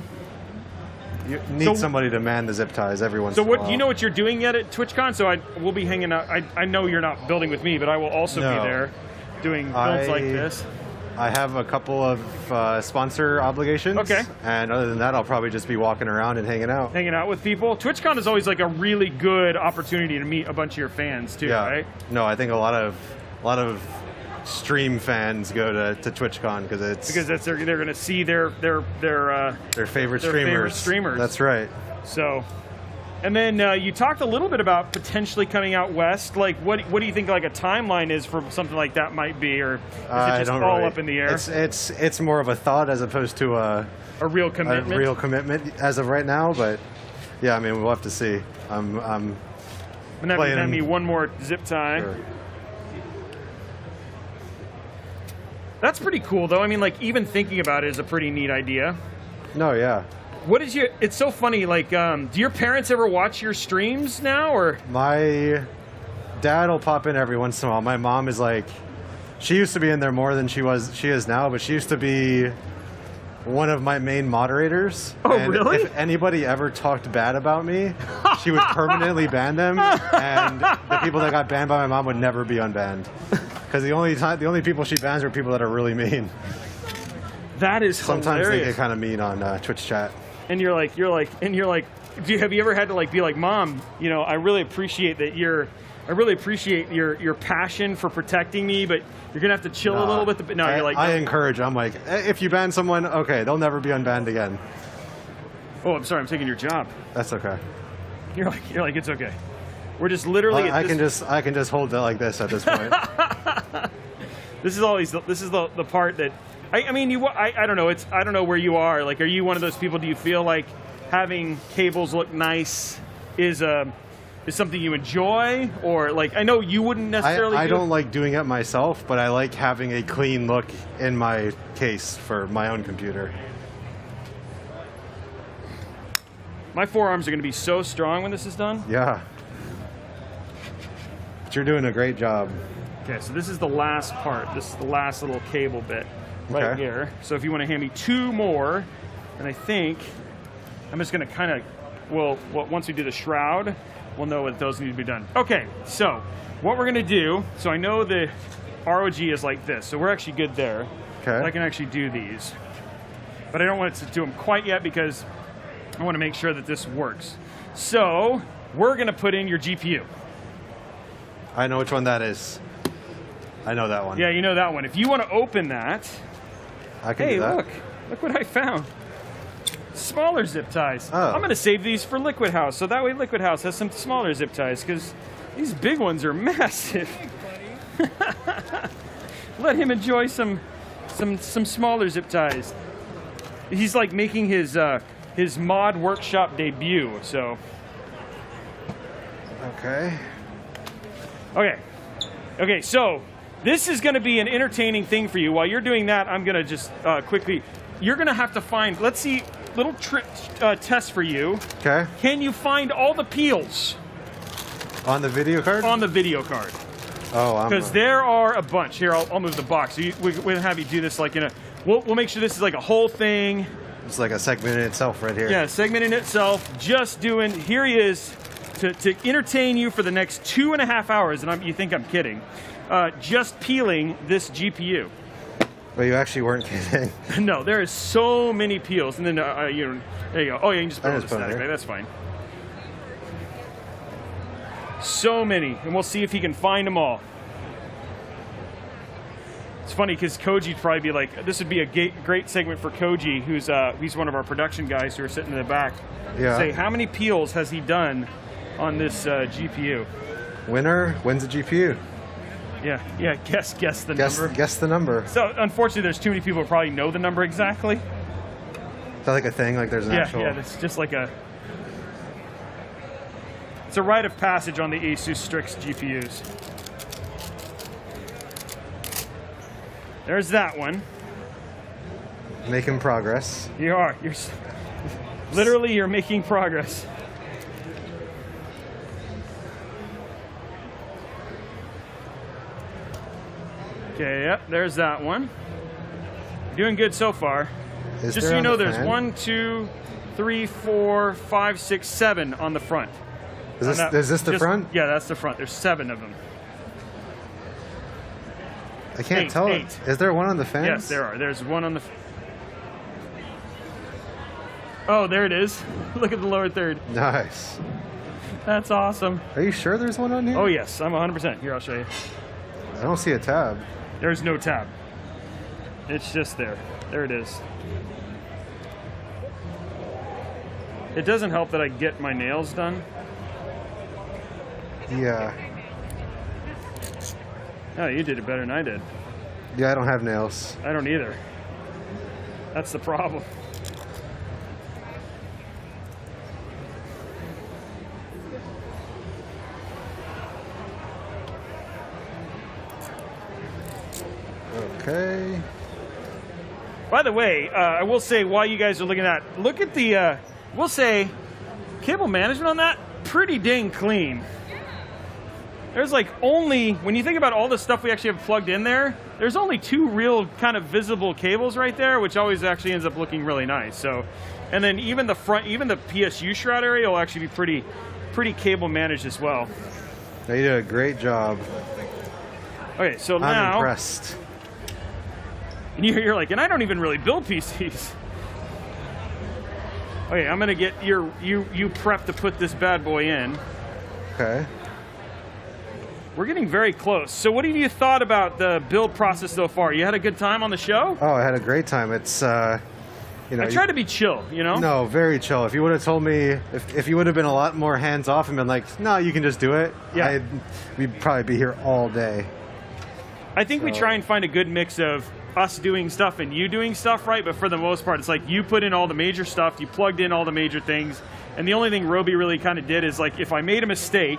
You need somebody to man the zip ties every once in a while. So do you know what you're doing yet at TwitchCon? So we'll be hanging out. I know you're not building with me, but I will also be there doing builds like this. I have a couple of sponsor obligations. Okay. And other than that, I'll probably just be walking around and hanging out. Hanging out with people. TwitchCon is always like a really good opportunity to meet a bunch of your fans too, right? No, I think a lot of stream fans go to TwitchCon because they're going to see their favorite streamers. That's right. So, and then you talked a little bit about potentially coming out west. Like, what do you think like a timeline is for something like that might be, or is it just all up in the air? It's more of a thought as opposed to a real commitment. A real commitment as of right now, but yeah, I mean we'll have to see. I'm and then me one more zip tie. Sure. That's pretty cool, though. I mean, like, even thinking about it is a pretty neat idea. No, yeah. What is it's so funny, like, do your parents ever watch your streams now, or? My dad will pop in every once in a while. My mom is like, she used to be in there more than she is now, but she used to be one of my main moderators. Oh, and really? If anybody ever talked bad about me, she would permanently ban them, and the people that got banned by my mom would never be unbanned. Because the only people she bans are people that are really mean. That is sometimes hilarious. they get kind of mean on Twitch chat. And you're like, have you ever had to like be like, Mom, you know, I really appreciate your passion for protecting me, but you're gonna have to chill a little bit. No, you're like, no. I encourage. I'm like, if you ban someone, okay, they'll never be unbanned again. Oh, I'm sorry, I'm taking your job. That's okay. You're like, it's okay. We're just literally. I can just hold it like this at this point. This is the part that I mean I don't know, I don't know where you are. Like, are you one of those people? Do you feel like having cables look nice is something you enjoy, or like I know you wouldn't necessarily. I don't like doing it myself, but I like having a clean look in my case for my own computer. My forearms are going to be so strong when this is done. Yeah. But you're doing a great job. Okay, so this is the last part. This is the last little cable bit right here. So if you want to hand me two more, and I think I'm just going to kind of, once we do the shroud, we'll know what those need to be done. Okay, so what we're going to do, so I know ROG is like this, so we're actually good there. Okay. I can actually do these. But I don't want to do them quite yet because I want to make sure that this works. So we're going to put in your GPU. I know which one that is. I know that one. Yeah, you know that one. If you want to open that, I can hey, do that. look what I found. Smaller zip ties. Oh. I'm going to save these for Liquid House, so that way Liquid House has some smaller zip ties, because these big ones are massive. Let him enjoy some smaller zip ties. He's like making his mod workshop debut. So. Okay. Okay. So this is going to be an entertaining thing for you. While you're doing that, I'm going to just quickly. You're going to have to find. Let's see. Little test for you. Okay. Can you find all the peels On the video card? on the video card? Oh, Because there are a bunch. Here, I'll move the box. So we'll have you do this like in a. We'll make sure this is like a whole thing. It's like a segment in itself right here. Yeah, segment in itself. Just doing. Here he is to entertain you for the next 2.5 hours. And you think I'm kidding? Just peeling this GPU. But you actually weren't kidding. No, there is so many peels, and then there you go. Oh, yeah, you can just put it on the just put it static. here. That's fine. So many, and we'll see if he can find them all. It's funny because Koji'd probably be like, this would be a great segment for Koji, he's one of our production guys who are sitting in the back. Yeah. Say, how many peels has he done on this GPU? Winner wins a GPU. Yeah. Guess the number. Guess the number. So unfortunately, there's too many people who probably know the number exactly. Is that like a thing? Like there's an actual. Yeah, it's just like it's a rite of passage on the ASUS Strix GPUs. There's that one. Making progress. You are. Literally, you're making progress. Okay, yep, there's that one. Doing good so far. Just so you know, there's 1, 2, 3, 4, 5, 6, 7 on the front. Is this the front? Yeah, that's the front. There's 7 of them. I can't tell. 8. Is there one on the fence? Yes, there are. There's one on the. Oh, there it is. Look at the lower third. Nice. That's awesome. Are you sure there's one on here? Oh yes, I'm 100%. Here, I'll show you. I don't see a tab. There's no tab. It's just there. There it is. It doesn't help that I get my nails done. Yeah. Oh, you did it better than I did. Yeah, I don't have nails. I don't either. That's the problem. Okay. By the way, I will say while you guys are looking at that, look at the, we'll say, cable management on that, pretty dang clean. There's like only, when you think about all the stuff we actually have plugged in there, there's only 2 real kind of visible cables right there, which always actually ends up looking really nice. So, and then even the front, even the PSU shroud area will actually be pretty cable managed as well. You did a great job. Okay, so I'm now, impressed. and you're like, and I don't even really build PCs. Okay, I'm gonna get you prep to put this bad boy in. Okay. We're getting very close. So what have you thought about the build process so far? You had a good time on the show? Oh, I had a great time. It's, you know. I try to be chill, you know? No, very chill. If you would have told me, if you would have been a lot more hands off and been like, no, you can just do it, Yeah. we'd probably be here all day. I think we try and find a good mix of us doing stuff and you doing stuff, right? But for the most part, it's like you put in all the major stuff, you plugged in all the major things, and the only thing Robey really kind of did is like, if I made a mistake,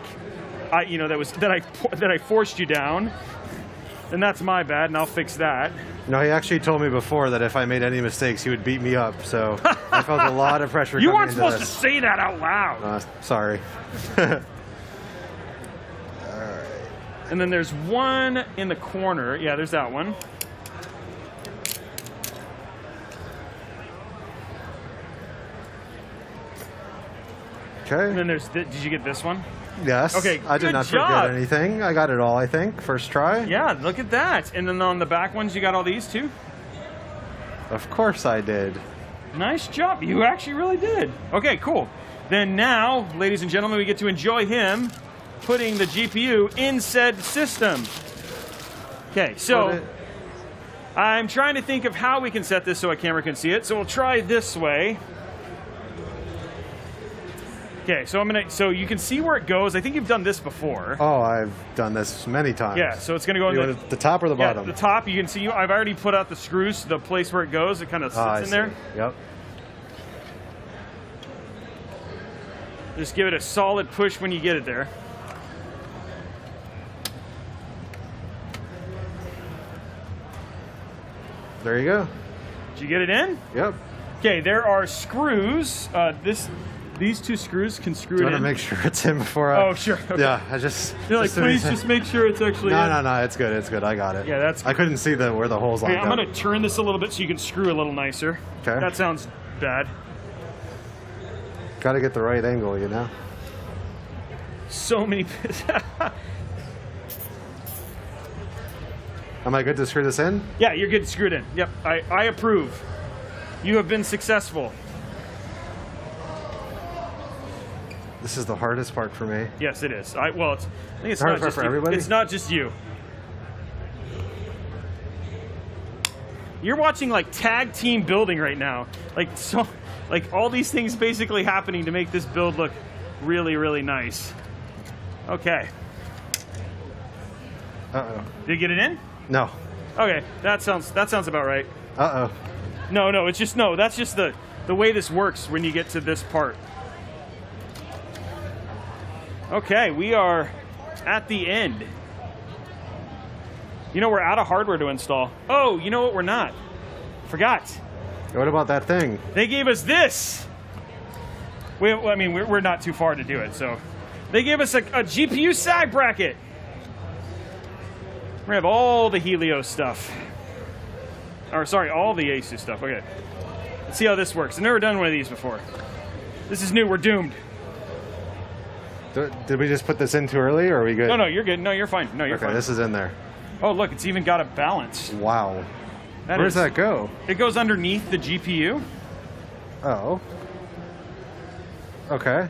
that I forced you down, then that's my bad, and I'll fix that. No, he actually told me before that if I made any mistakes, he would beat me up. So I felt a lot of pressure. You coming weren't into supposed this. to say that out loud. Sorry. And then there's one in the corner. Yeah, there's that one. Okay. And then there's, did you get this one? Yes. Okay, I did good not job. forget anything. I got it all, I think. First try. Yeah, look at that. And then on the back ones, you got all these too? Of course I did. Nice job. You actually really did. Okay, cool. Then now, ladies and gentlemen, we get to enjoy him putting the GPU in said system. Okay, so I'm trying to think of how we can set this so a camera can see it. So we'll try this way. Okay, so you can see where it goes. I think you've done this before. Oh, I've done this many times. Yeah, so it's going to go You in want the top or the bottom? Yeah, the top. You can see I've already put out the screws, the place where it goes. It kind of sits in there. Yep. Just give it a solid push when you get it there. There you go. Did you get it in? Yep. Okay, there are screws. These two screws can screw Do you it want in. to make sure it's in before I... Oh, sure. Okay. Yeah, I just... You're like, please just make sure it's actually in. No, it's good, I got it. Yeah, that's I couldn't see where the holes Okay, lined I'm up. going to turn this a little bit so you can screw a little nicer. Okay. That sounds bad. Got to get the right angle, you know? So many... Am I good to screw this in? Yeah, you're good screwed in. Yep, I approve. You have been successful. This is the hardest part for me. Yes, it is. I think it's Hard not part just for you. everybody? It's not just you. You're watching like tag team building right now. Like all these things basically happening to make this build look really, really nice. Okay. Uh-oh. Did you get it in? No. Okay, that sounds about right. Uh-oh. No, it's just that's just the way this works when you get to this part. Okay, we are at the end. You know, we're out of hardware to install. Oh, you know what? We're not. Forgot. What about that thing? They gave us this. We're not too far to do it, so. They gave us a GPU sag bracket. We have all the Helios stuff. Or, sorry, all the ASUS stuff. Okay. Let's see how this works. I've never done one of these before. This is new. We're doomed. Did we just put this in too early, or are we good? No, you're good. No, you're fine. No, you're okay, fine. this is in there. Oh, look, it's even got a balance. Wow. Where does that go? It goes underneath the GPU. Oh. Okay.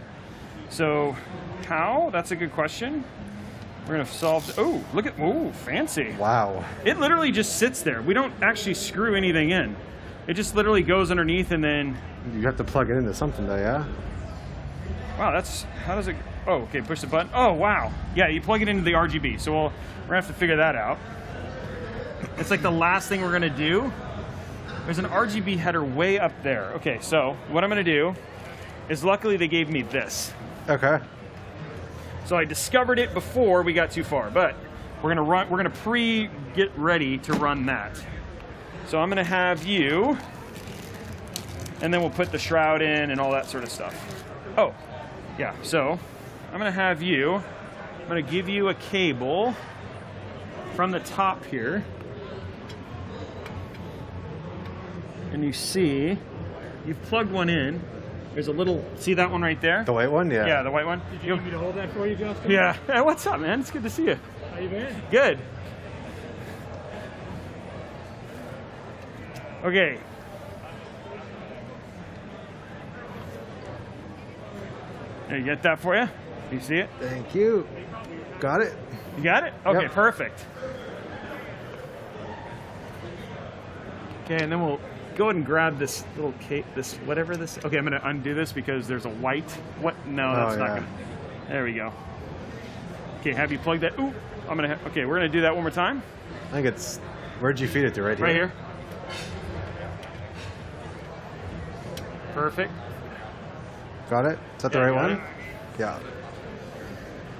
So, how? That's a good question. We're going to solve... Oh, look at... Oh, fancy. Wow. It literally just sits there. We don't actually screw anything in. It just literally goes underneath and then... You have to plug it into something, though, yeah? Wow, that's... How does it... Oh, okay, push the button. Oh, wow. Yeah, you plug it into the RGB. So we're going to have to figure that out. It's like the last thing we're going to do. There's an RGB header way up there. Okay, so what I'm going to do is luckily they gave me this. Okay. So I discovered it before we got too far, but we're going to get ready to run that. So I'm going to have you, and then we'll put the shroud in and all that sort of stuff. Oh, yeah, so I'm going to have you, I'm going to give you a cable from the top here. And you see, you've plugged one in. There's a little, see that one right there? The white one? Yeah. Yeah, the white one. Did you want me to hold that for you, Justin? Yeah. Hey, what's up, man? It's good to see you. How you been? Good. Okay. There, you get that for you? You see it? Thank you. Got it. You got it? Okay, Yep. perfect. Okay, and then we'll go ahead and grab this little cape, whatever this. Okay, I'm going to undo this because there's a white. What? No, that's not going to. There we go. Okay, have you plugged that? Ooh, I'm going to. Okay, we're going to do that one more time. I think it's. Where'd you feed it to? Right here? Right here. Perfect. Got it? Is that the Yeah, right got one? it. Yeah.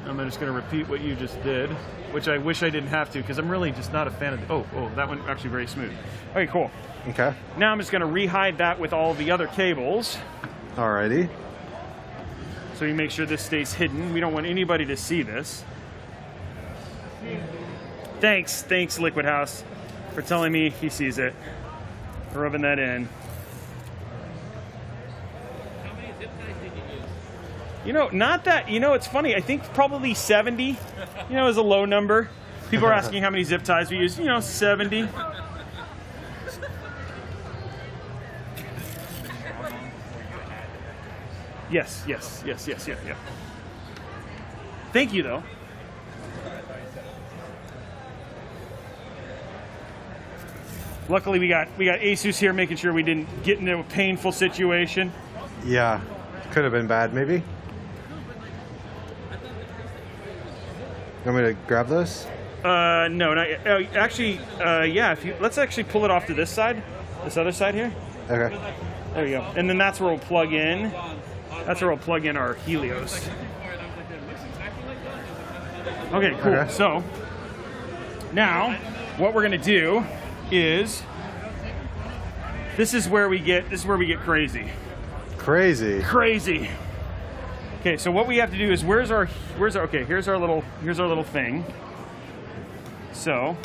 I'm just going to repeat what you just did, which I wish I didn't have to because I'm really just not a fan of. Oh, that one actually very smooth. Okay, cool. Okay. Now I'm just going to re-hide that with all the other cables. Alrighty. So you make sure this stays hidden. We don't want anybody to see this. Thanks, Liquid House, for telling me he sees it. Rubbing that in. How many zip ties did you use? You know, not that, you know, it's funny. I think probably 70, you know, is a low number. People are asking how many zip ties we use. You know, 70. Yes. Thank you, though. Luckily, we got ASUS here making sure we didn't get into a painful situation. Yeah, could have been bad, maybe. You want me to grab this? No, not yet. Actually, yeah. Let's actually pull it off to this side, this other side here. Okay. There we go. And then that's where we'll plug in. That's where we'll plug in our Helios. Okay, cool. Okay. So now, what we're gonna do is this is where we get crazy. Crazy. Okay, so what we have to do is here's our little thing. So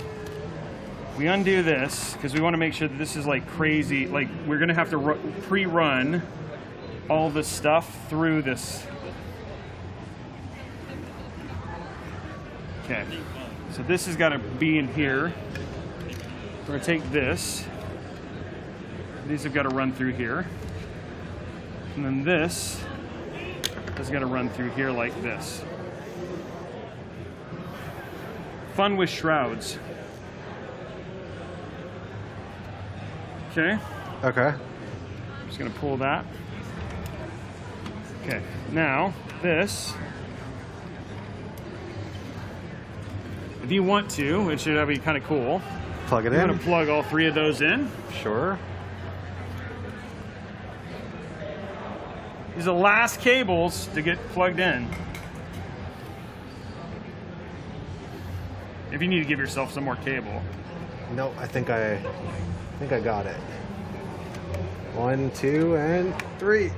we undo this because we want to make sure that this is like crazy. Like we're gonna have to pre-run all this stuff through this. Okay, so this has got to be in here. We're gonna take this. These have got to run through here, and then this has got to run through here like this. Fun with shrouds. Okay. Okay. I'm just gonna pull that. Okay. Now this. If you want to, it should be kind of cool. Plug it I'm in. gonna plug all three of those in. Sure. These are the last cables to get plugged in. If you need to give yourself some more cable. No, I think I got it. 1, 2, and 3.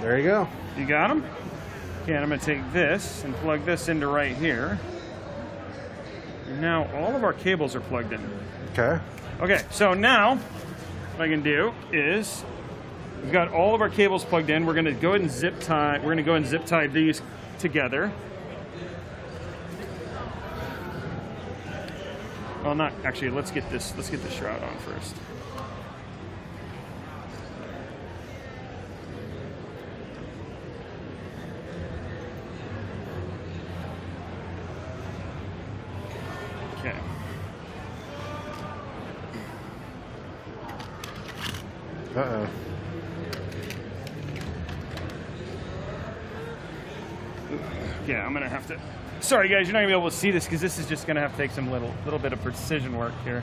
There you go. You got them? Okay, and I'm gonna take this and plug this into right here. And now all of our cables are plugged in. Okay. Okay, so now what I can do is we've got all of our cables plugged in. We're gonna go ahead and zip tie. We're gonna go and zip tie these together. Well, not actually. Let's get the shroud on first. Okay. Uh-oh. Yeah, I'm gonna have to. Sorry, guys, you're not gonna be able to see this because this is just gonna have to take some little bit of precision work here.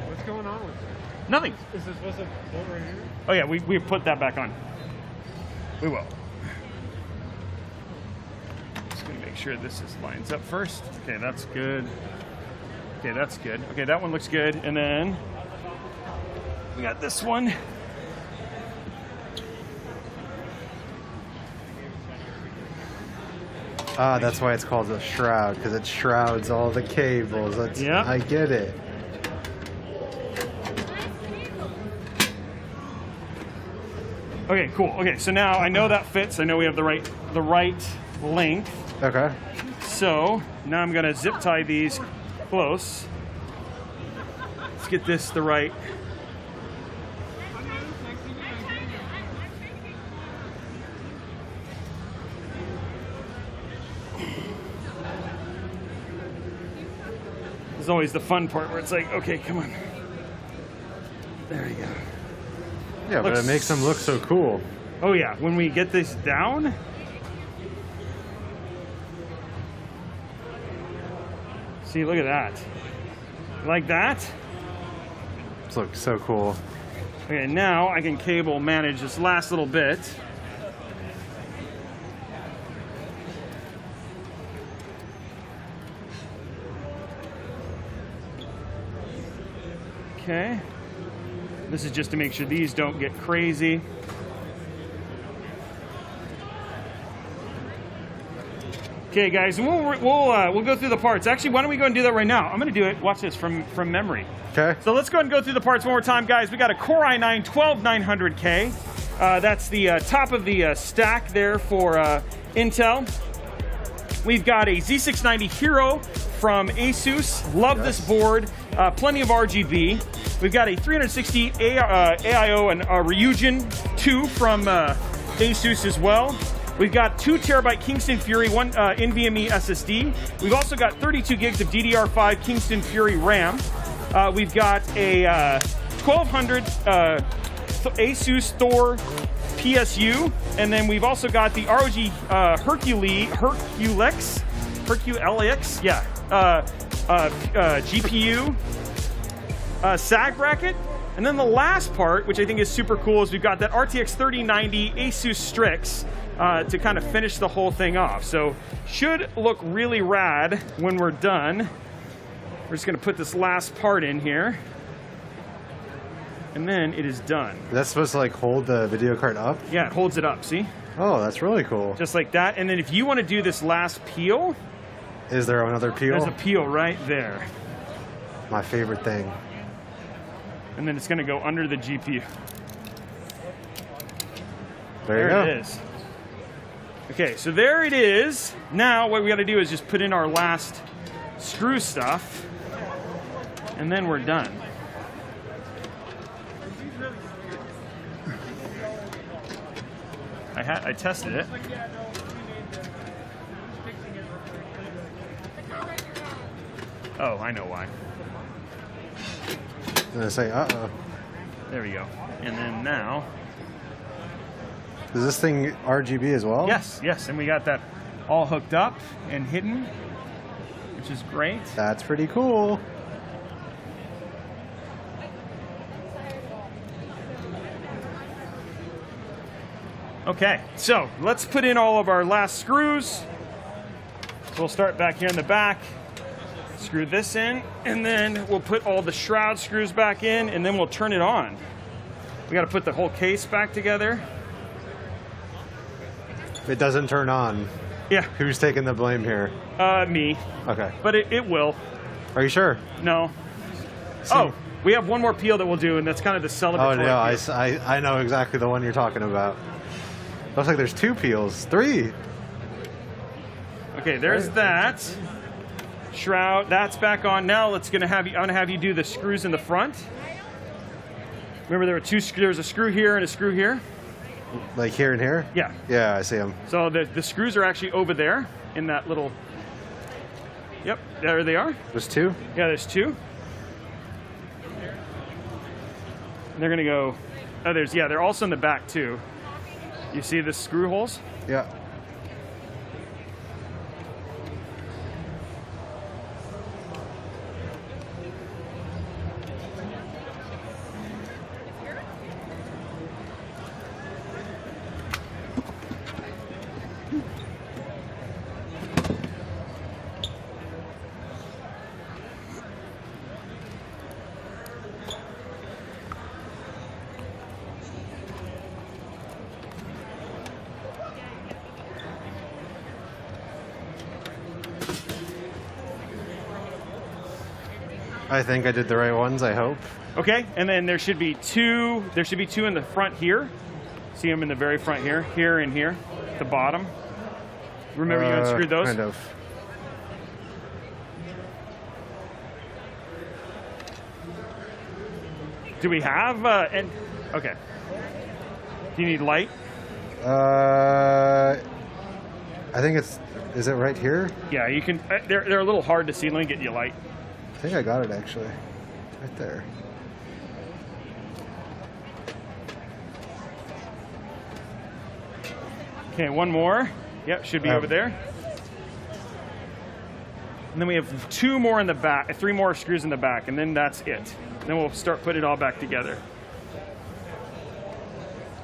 What's going on with it? Nothing. Is this supposed to bolt right here? Oh yeah, we put that back on. We will. Just gonna make sure this lines up first. Okay, that's good. Okay, that's good. Okay, that one looks good. And then we got this one. Ah, that's why it's called a shroud, because it shrouds all the cables. That's, Yeah. I get it. Okay, cool. Okay, so now I know that fits. I know we have the right length. Okay. So now I'm gonna zip tie these close. Let's get this the right. There's always the fun part where it's like, okay, come on. There you go. Yeah, but it makes them look so cool. Oh yeah, when we get this down. See, look at that. Like that? This looks so cool. Okay, now I can cable manage this last little bit. Okay. This is just to make sure these don't get crazy. Okay, guys, and we'll go through the parts. Actually, why don't we go and do that right now? I'm going to do it. Watch this from memory. Okay. So let's go ahead and go through the parts one more time, guys. We got a Core i9 12900K. That's the top of the stack there for Intel. We've got a Z690 Hero from ASUS. Love this board. Plenty of RGB. We've got a 360 AIO and Ryujin 2 from ASUS as well. We've got 2 terabyte Kingston Fury, 1 NVMe SSD. We've also got 32 gigs of DDR5 Kingston Fury RAM. We've got a 1200 ASUS Thor PSU, and then we've also got the ROG Herculex, yeah, GPU, SAG bracket, and then the last part, which I think is super cool, is we've got that RTX 3090 ASUS Strix to kind of finish the whole thing off. So should look really rad when we're done. We're just going to put this last part in here. And then it is done. That's supposed to like hold the video card up? Yeah, it holds it up, see? Oh, that's really cool. Just like that. And then if you want to do this last peel. Is there another peel? There's a peel right there. My favorite thing. And then it's going to go under the GPU. There you go. It is. Okay, so there it is. Now what we got to do is just put in our last screw stuff. And then we're done. I tested it. Oh, I know why. I'm gonna say, uh-oh. There we go. And then now. Is this thing RGB as well? Yes, yes. And we got that all hooked up and hidden, which is great. That's pretty cool. Okay, so let's put in all of our last screws. We'll start back here in the back. Screw this in, and then we'll put all the shroud screws back in, and then we'll turn it on. We got to put the whole case back together. It doesn't turn on. Yeah. Who's taking the blame here? Me. Okay. But it will. Are you sure? No. See. Oh, we have one more peel that we'll do, and that's kind of the celebratory. Oh, no, I know exactly the one you're talking about. Looks like there's 2 peels. 3. Okay, there's that. Shroud, that's back on. Now I'm gonna have you do the screws in the front. Remember there were 2 screws, there's a screw here and a screw here? Like here and here? Yeah. Yeah, I see them. So the screws are actually over there in that little, yep, there they are. There's 2? Yeah, there's 2. And they're gonna go, oh, they're also in the back too. You see the screw holes? Yeah. I think I did the right ones, I hope. Okay, and then there should be 2 in the front here. See them in the very front here, here and here, at the bottom. Remember you unscrewed those? Kind of. Do we have, okay. Do you need light? I think is it right here? Yeah, you can, they're a little hard to see. Let me get you light. I think I got it actually. Right there. Okay, one more. Yep, should be over there. And then we have 2 more in the back, 3 more screws in the back, and then that's it. And then we'll start putting it all back together.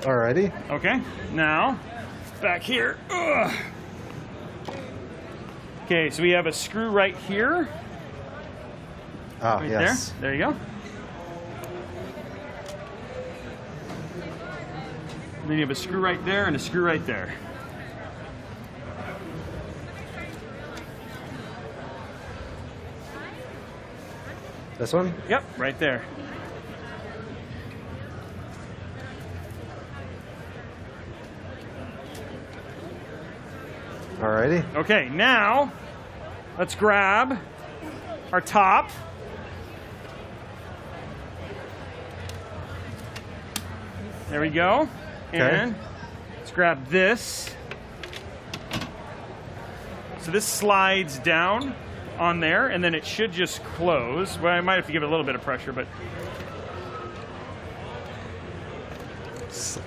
Alrighty. Okay, now, back here. Ugh. Okay, so we have a screw right here. Ah, Right yes. there. There you go. And then you have a screw right there and a screw right there. This one? Yep, right there. Alrighty. Okay, now let's grab our top. There we go. Okay. And let's grab this. So this slides down on there, and then it should just close. Well, I might have to give it a little bit of pressure, but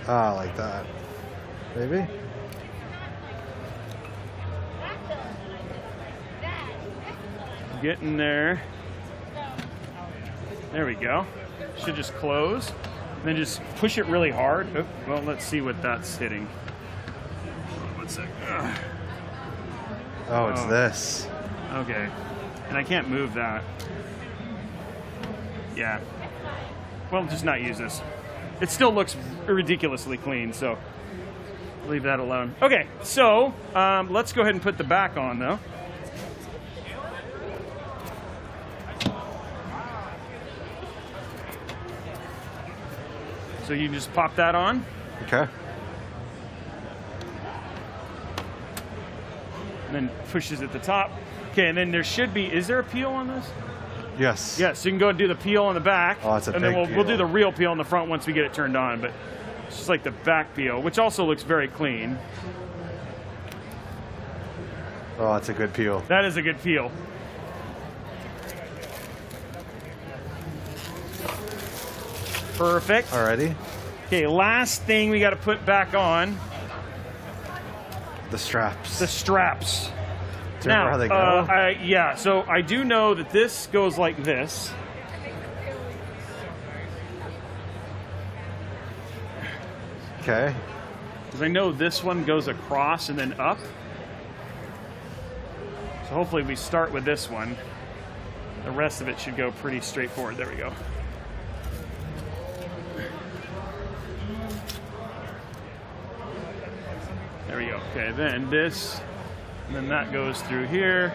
Like that. Maybe? getting there. There we go. Should just close. And then just push it really hard. Oh, well, let's see what that's hitting. Hold on 1 sec. Ugh. Oh, it's Oh. this. Okay. And I can't move that. Yeah. Well, just not use this. It still looks ridiculously clean, so leave that alone. Okay, so let's go ahead and put the back on, though. So you just pop that on. Okay. And then pushes at the top. Okay, and then there should be, is there a peel on this? Yes. Yes, you can go and do the peel on the back. Oh, that's a and then big we'll do peel. the real peel on the front once we get it turned on, but it's just like the back peel, which also looks very clean. Oh, that's a good peel. That is a good peel. Perfect. Alrighty. Okay, last thing we got to put back on, The straps. the straps. Do you remember how they go? Yeah, so I do know that this goes like this. Okay. Because I know this one goes across and then up. So hopefully we start with this one. The rest of it should go pretty straightforward. There we go. There we go. Okay, then this, and then that goes through here.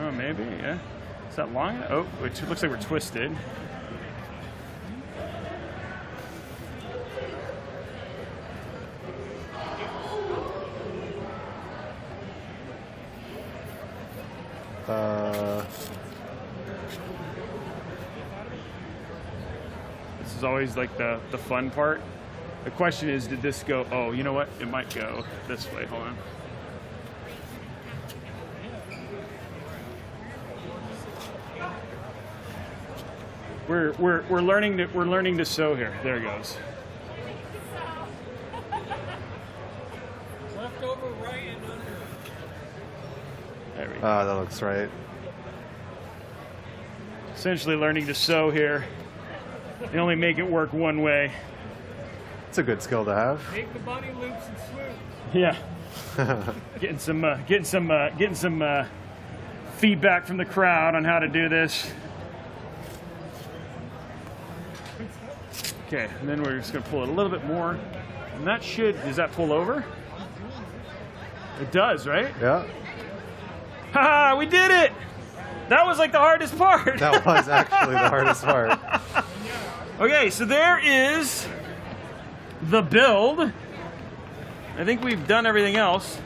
Oh, maybe, yeah. Is that long? Oh, it looks like we're twisted. This is always like the fun part. The question is, did this go? Oh, you know what? It might go this way. Hold on. We're learning to sew here. There it goes. Left over, right, and under. There we go. That looks right. Essentially learning to sew here. They only make it work one way. It's a good skill to have. Make the bunny loops and swoop. Yeah. getting some feedback from the crowd on how to do this. Okay, and then we're just gonna pull it a little bit more. And that should, does that pull over? It does, right? Yeah. Haha, we did it! That was like the hardest part. That was actually the hardest part. Okay, so there is the build. I think we've done everything else.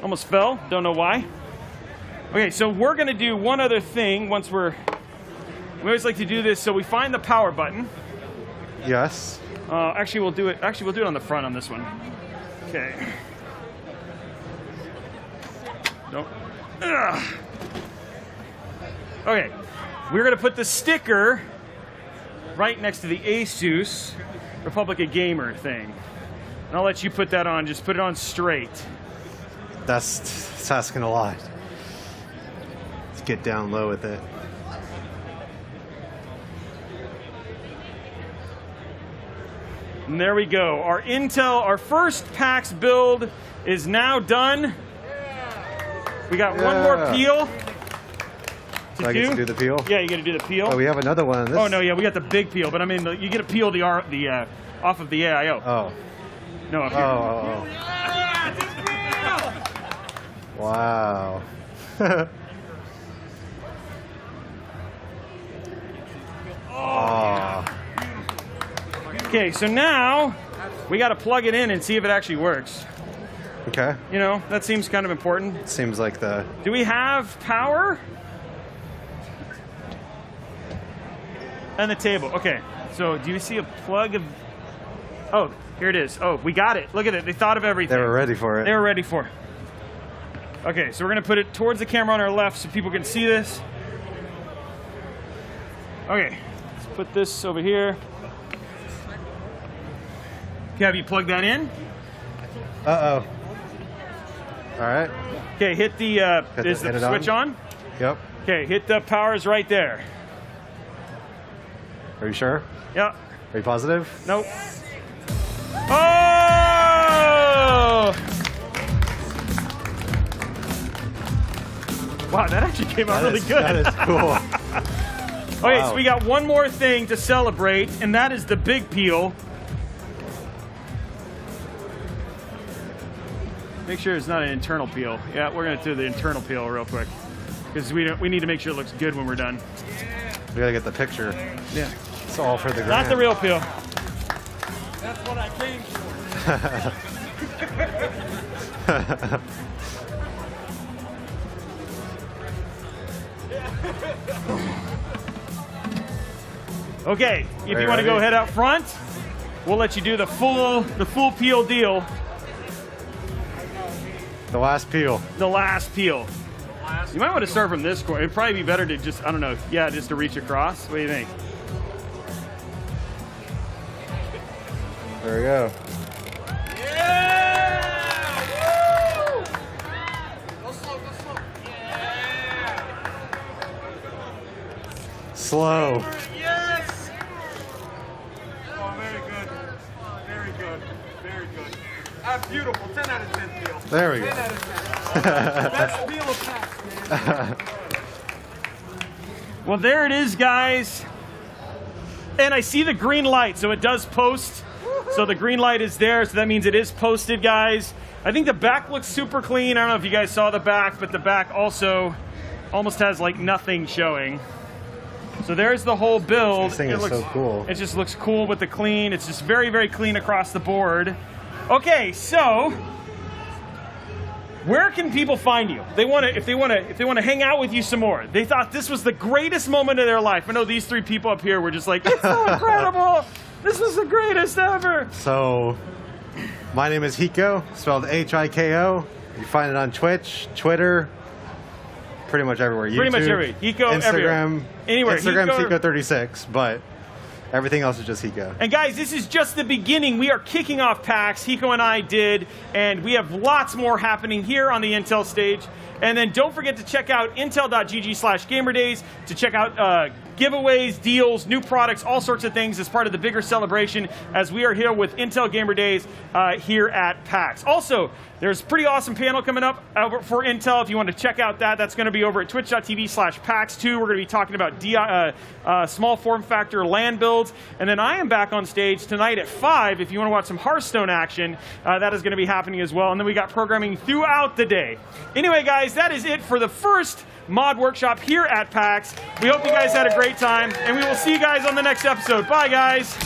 Almost fell, don't know why. Okay, so we're gonna do one other thing once we always like to do this, so we find the power button. Yes. Actually, we'll do it on the front on this one. Okay. Nope. Ugh. Okay, we're gonna put the sticker right next to the ASUS Republic of Gamer thing. And I'll let you put that on, just put it on straight. It's asking a lot. Let's get down low with it. And there we go. Our Intel, our first PAX build is now done. We got one more peel to I get to do the peel? Yeah, you got to do the peel. Oh, we have another one. Oh no, yeah, we got the big peel, but I mean, you get to peel off of the AIO. Oh. No, up here. Oh. Wow. Oh. Okay, so now we got to plug it in and see if it actually works. Okay. You know, that seems kind of important. Seems like the... Do we have power? And the table. Okay, so do you see a plug of... Oh, here it is. Oh, we got it. Look at it. They thought of everything. They were ready for it. They were ready for it. Okay, so we're going to put it towards the camera on our left so people can see this. Okay, let's put this over here. Okay, have you plugged that in? Uh-oh. All right. Okay, hit the, is the switch on? Yep. Okay, hit the powers right there. Are you sure? Yep. Are you positive? Nope. Oh! Wow, that actually came out really good. That is cool. Okay, Wow. so we got one more thing to celebrate, and that is the big peel. Make sure it's not an internal peel. Yeah, we're gonna do the internal peel real quick because we need to make sure it looks good when we're done. We gotta get the picture. Yeah. It's all for the gram. Not the real peel. That's what I came for. Okay, if Are you you want to go ready? head out front, we'll let you do the full peel deal. The last peel. The last peel. You might want to start from this corner. It'd probably be better to just, I don't know, yeah, just to reach across. What do you think? There we go. Go slow, go slow. Slow. Yes! Oh, very good. Very good. Very good. Beautiful. 10 out of 10 peel. There we go. 10 out of 10. Best peel of packs, man. Well, there it is, guys. And I see the green light, so it does post. So the green light is there, so that means it is posted, guys. I think the back looks super clean. I don't know if you guys saw the back, but the back also almost has like nothing showing. So there's the whole build. This thing is so cool. It just looks cool with the clean. It's just very, very clean across the board. Okay, so where can people find you? If they want to hang out with you some more. They thought this was the greatest moment of their life. I know these three people up here were just like, it's so incredible. This was the greatest ever. So, my name is Hiko, spelled Hiko. You find it on Twitch, Twitter, pretty much everywhere. YouTube, Pretty much everywhere. Hiko Instagram, everywhere. Anywhere. Instagram's Hiko- Hiko36, but everything else is just Hiko. And guys, this is just the beginning. We are kicking off PAX. Hiko and I did, and we have lots more happening here on the Intel stage. And then don't forget to check out intel.gg/gamerdays to check out giveaways, deals, new products, all sorts of things as part of the bigger celebration as we are here with Intel Gamer Days here at PAX. Also, there's a pretty awesome panel coming up for Intel. If you want to check out that, that's going to be over at twitch.tv/PAX2. We're going to be talking about small form factor LAN builds. And then I am back on stage tonight at 5 if you want to watch some Hearthstone action. That is going to be happening as well. And then we got programming throughout the day. Anyway, guys, that is it for the first Mod Workshop here at PAX. We hope you guys had a great time, and we will see you guys on the next episode. Bye, guys.